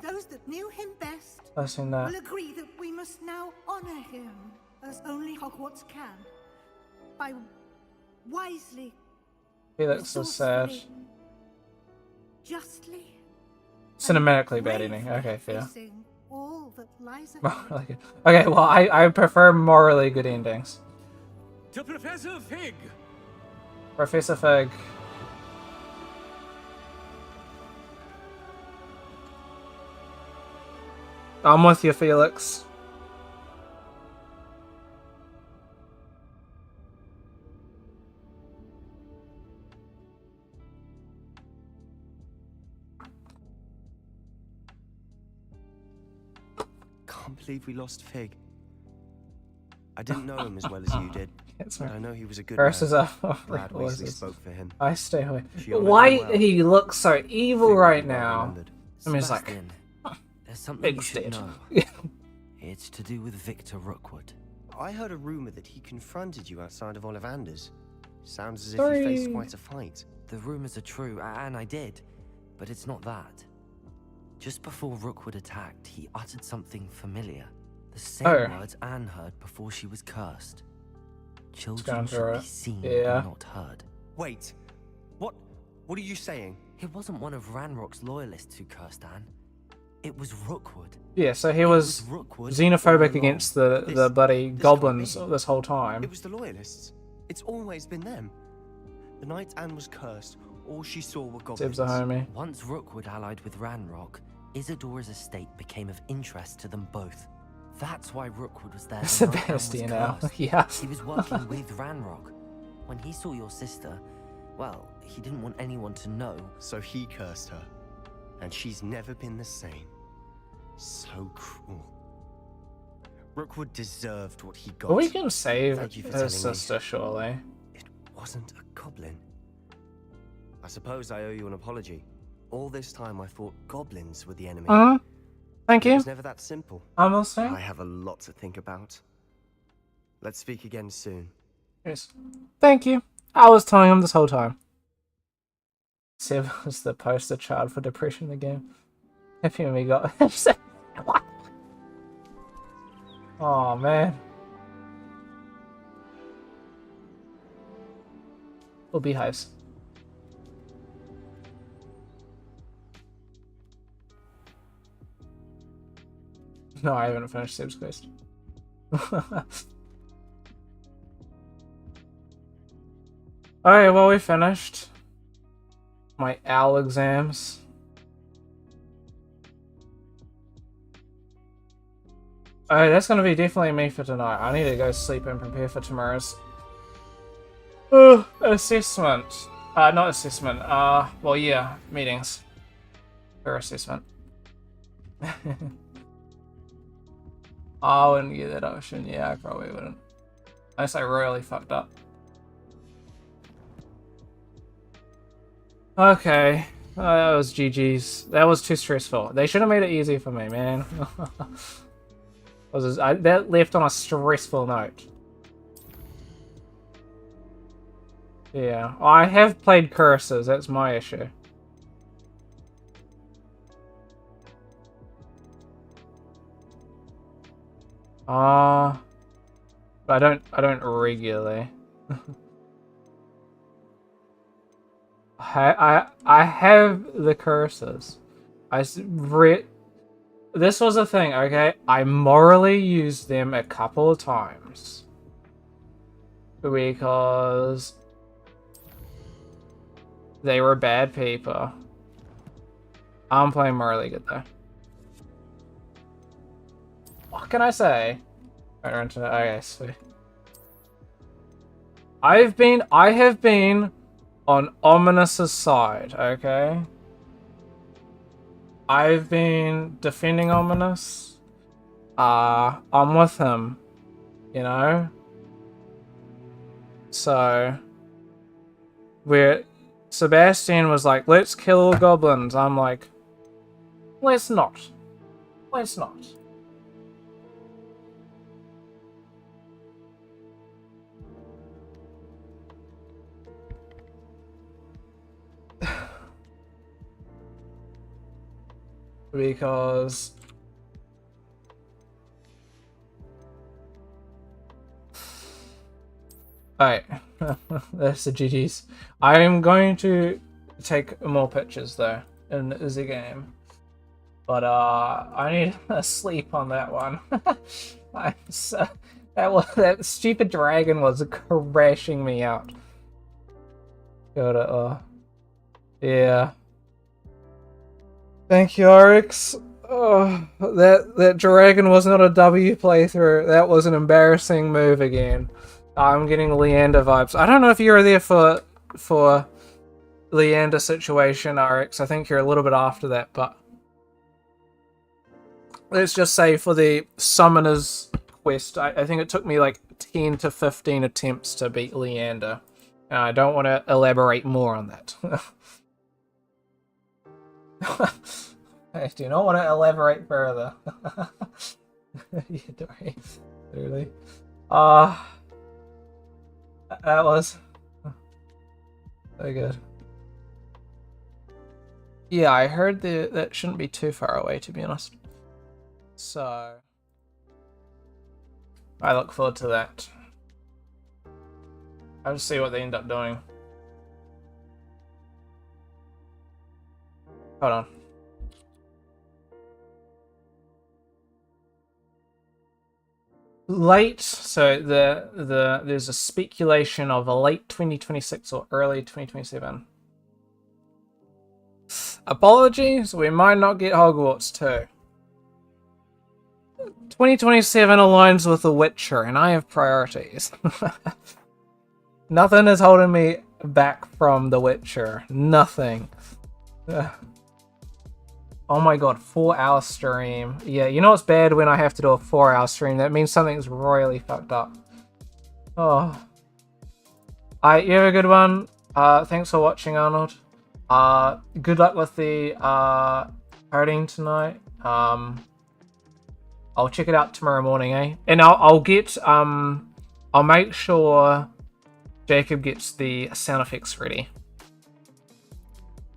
Those that knew him best I've seen that. will agree that we must now honor him as only Hogwarts can, by wisely, Felix is sad. resourcefully, justly, Cinematically and bad ending. bravely Okay, fair. facing all that lies ahead. Morally good. Okay, well, I prefer morally good endings. To Professor Fig, Professor Fig. I'm with you, Felix. Can't believe we lost Fig. I didn't know him as well as you did, It's but I know he was a good Curses man. up. Glad Weasley spoke for him. I stay away. She honored Why him well. he looks so evil Fig will right be well now? remembered. I mean, it's like, Sebastian, there's something you Fig's should dead. know. It's to do with Victor Rookwood. I heard a rumor that he confronted you outside of Ollivander's. Sounds as if you faced Sorry. quite a fight. The rumors are true, and I did, but it's not that. Just before Rookwood attacked, he uttered something familiar. The same Oh. words Anne heard before she was cursed. going Children through should be it. seen Yeah. and not heard. Wait, what are you saying? It wasn't one of Ranrock's loyalists who cursed Anne. It was Rookwood. Yeah, so he was Rookwood xenophobic all against along. the bloody this goblins can't be. this whole time. It was the loyalists. It's always been them. The night Anne was cursed, all she saw were goblins. Sib's a homie. Once Rookwood allied with Ranrock, Isadora's estate became of interest to them both. That's why Rookwood was there. the night Anne was Sebastian now. cursed. Yeah. He was working with Ranrock. When he saw your sister, well, he didn't want anyone to know. So he cursed her. And she's never been the same. So cruel. Rookwood deserved what he got. Well, we can save Thank you for his telling me. sister, surely. It wasn't a goblin. I suppose I owe you an apology. All this time I thought goblins were the enemy. Thank It you. was never that simple. I'm listening. I have a lot to think about. Let's speak again soon. Yes. Thank you. I was telling him this whole time. Seb was the poster child for depression in the game. If you only got what? Oh man. Or beehives. No, I haven't finished Seb's quest. Alright, well, we finished my OWL exams. Alright, that's gonna be definitely me for tonight. I need to go sleep and prepare for tomorrow's assessment. Not assessment. Well, yeah, meetings for assessment. I wouldn't get that option. Yeah, I probably wouldn't. Unless I really fucked up. Okay. That was GG's. That was too stressful. They should have made it easy for me, man. That left on a stressful note. Yeah. I have played Curses. That's my issue. But I don't regularly. I have the curses. This was a thing, okay? I morally used them a couple of times. Because they were bad people. I'm playing morally good though. What can I say? Okay, sweet. I have been on Ominous's side, okay? I've been defending Ominous. I'm with him, you know? So, Sebastian was like, let's kill all goblins. I'm like, let's not. Let's not. Because alright, that's the GG's. I am going to take more pictures though in the game, but I need to sleep on that one. That stupid dragon was crashing me out. Yeah. Thank you, Oryx. Oh, that dragon was not a W playthrough. That was an embarrassing move again. I'm getting Leander vibes. I don't know if you were there for Leander situation, Oryx. I think you're a little bit after that, but let's just say for the Summoner's quest, I think it took me like 10 to 15 attempts to beat Leander. And I don't want to elaborate more on that. I do not want to elaborate further. Yeah, literally. That was so good. Yeah, I heard that shouldn't be too far away, to be honest. So I look forward to that. I'll just see what they end up doing. 'Cause I don't know if you were there for Leander situation, I think you're a little bit after that, but let's just say for the Summoner's quest, I think it took me like 10 to 15 attempts to beat Leander. And I don't want to elaborate more on that. Yeah, literally. That was so good. Hold on. Late, so there's a speculation of a late 2026 or early 2027. Apologies, we might not get Hogwarts 2. 2027 aligns with The Witcher, and I have priorities. Nothing is holding me back from The Witcher. Nothing. Oh my god, 4-hour stream. Yeah, you know what's bad when I have to do a 4-hour stream? That means something's royally fucked up. Oh. Alright, you have a good one. Thanks for watching, Arnold. Good luck with the partying tonight. I'll check it out tomorrow morning, eh? And I'll make sure Jacob gets the sound effects ready.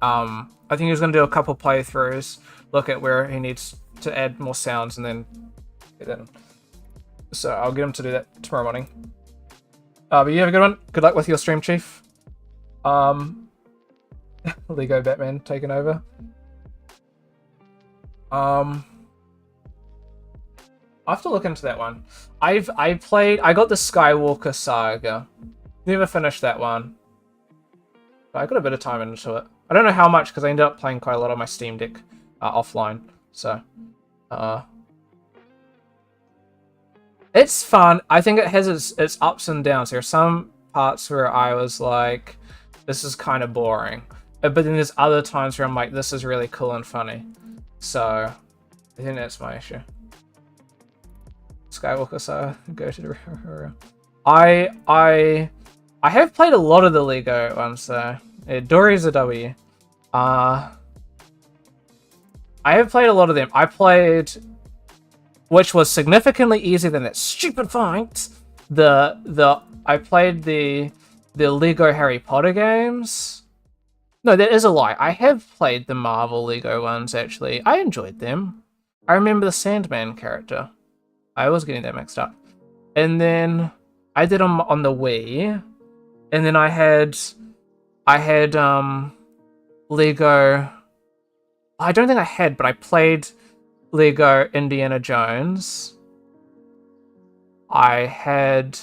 I think he's going to do a couple playthroughs, look at where he needs to add more sounds, and then get that in. So I'll get him to do that tomorrow morning. But you have a good one. Good luck with your stream, Chief. Lego Batman taking over. I have to look into that one. I got the Skywalker Saga. Never finished that one. But I got a bit of time into it. I don't know how much because I ended up playing quite a lot on my Steam Deck offline. So, it's fun. I think it has its ups and downs. There are some parts where I was like, this is kind of boring. But then there's other times where I'm like, this is really cool and funny. So, I think that's my issue. Skywalker Saga, go to the... I have played a lot of the Lego ones though. Dory's a W. I have played a lot of them. I played, which was significantly easier than that stupid fight. I played the Lego Harry Potter games. No, that is a lie. I have played the Marvel Lego ones actually. I enjoyed them. I remember the Sandman character. I was getting that mixed up. And then I did them on the Wii. And then I had Lego. I don't think I had, but I played Lego Indiana Jones. I had.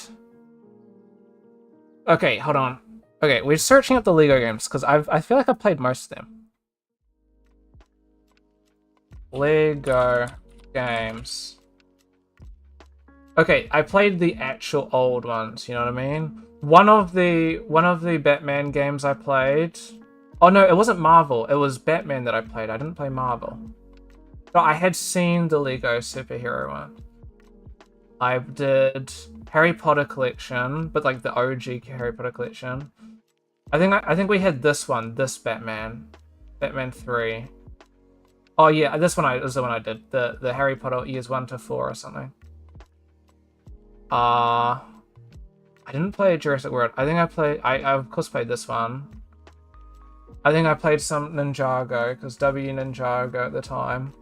Okay, hold on. Okay, we're searching up the Lego games because I feel like I played most of them. Lego games. Okay, I played the actual old ones. You know what I mean? One of the Batman games I played. Oh no, it wasn't Marvel. It was Batman that I played. I didn't play Marvel. But I had seen the Lego superhero one. I did Harry Potter collection, but like the OG Harry Potter collection. I think we had this one, this Batman 3. Oh yeah, this one was the one I did. The Harry Potter years 1 to 4 or something. I didn't play Jurassic World. I think I of course played this one. I think I played some Ninjago, because W Ninjago at the time.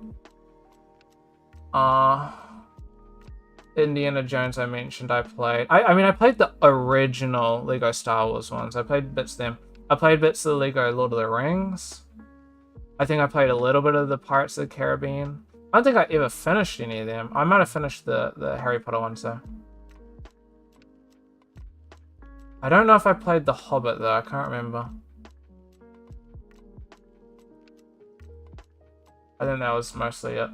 Indiana Jones I mentioned I played. I mean I played the original Lego Star Wars ones. I played bits of them. I played bits of the Lego Lord of the Rings. I think I played a little bit of the Pirates of the Caribbean. I don't think I ever finished any of them. I might have finished the Harry Potter ones though. I don't know if I played The Hobbit though, I can't remember. I think that was mostly it.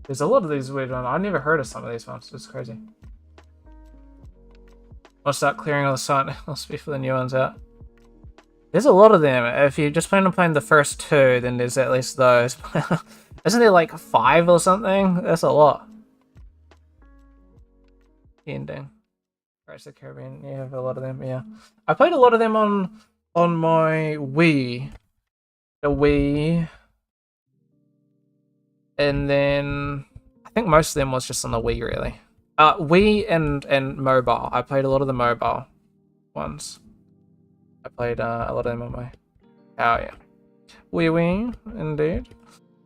There's a lot of these weird ones. I never heard of some of these ones. It's crazy. I'll start clearing all the site. I'll speak for the new ones out. There's a lot of them. If you just plan on playing the first 2, then there's at least those. Isn't there like 5 or something? That's a lot. Ending. Pirates of the Caribbean. You have a lot of them, yeah. I played a lot of them on my Wii. The Wii. And then I think most of them was just on the Wii, really. Wii and mobile. I played a lot of the mobile ones. I played a lot of them on my... Oh, yeah. Wii, indeed.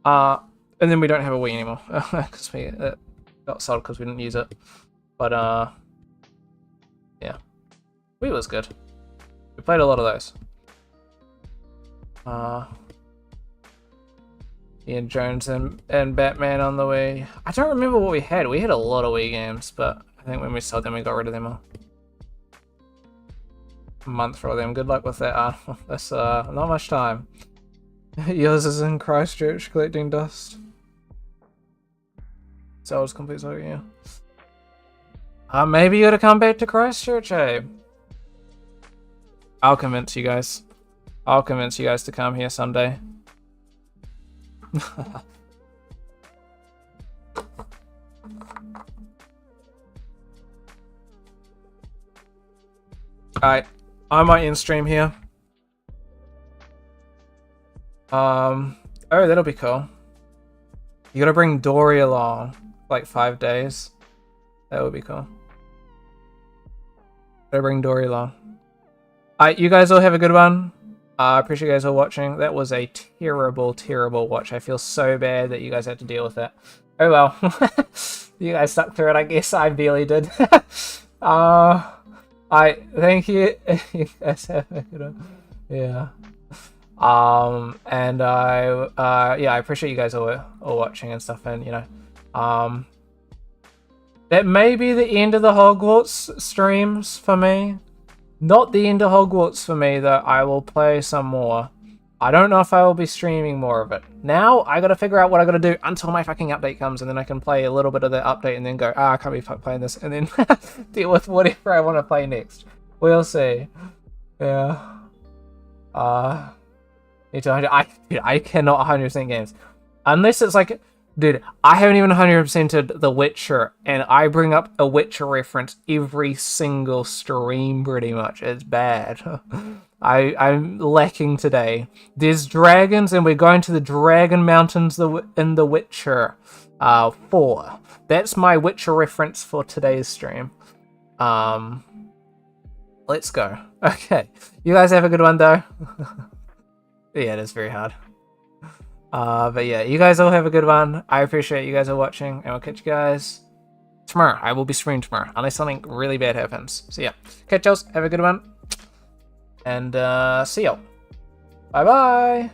And then we don't have a Wii anymore. Because we got sold because we didn't use it. But, yeah. Wii was good. We played a lot of those. Ian Jones and Batman on the Wii. I don't remember what we had. We had a lot of Wii games, but I think when we sold them, we got rid of them all. A month for all them. Good luck with that. That's not much time. Yours is in Christchurch collecting dust. So I was complete over you. Maybe you gotta come back to Christchurch, eh? I'll convince you guys. I'll convince you guys to come here someday. Alright, I might end stream here. Oh, that'll be cool. You gotta bring Dory along, like 5 days. That would be cool. Gotta bring Dory along. Alright, you guys all have a good one. I appreciate you guys all watching. That was a terrible, terrible watch. I feel so bad that you guys had to deal with that. Oh well. You guys stuck through it, I guess. I barely did. I thank you. You guys have a good one. Yeah. And I appreciate you guys all watching and stuff, and you know, that may be the end of the Hogwarts streams for me. Not the end of Hogwarts for me, though. I will play some more. I don't know if I will be streaming more of it. Now, I gotta figure out what I gotta do until my fucking update comes, and then I can play a little bit of the update and then go, I can't be playing this, and then deal with whatever I want to play next. We'll see. Yeah. I cannot 100% games. Unless it's like, dude, I haven't even 100%ed The Witcher, and I bring up a Witcher reference every single stream pretty much. It's bad. I'm lacking today. There's dragons, and we're going to the Dragon Mountains in The Witcher 4. That's my Witcher reference for today's stream. Let's go. Okay. You guys have a good one, though. Yeah, it is very hard. But yeah, you guys all have a good one. I appreciate you guys all watching, and I'll catch you guys tomorrow. I will be streaming tomorrow, unless something really bad happens. So yeah, catch y'all. Have a good one. And see y'all. Bye-bye.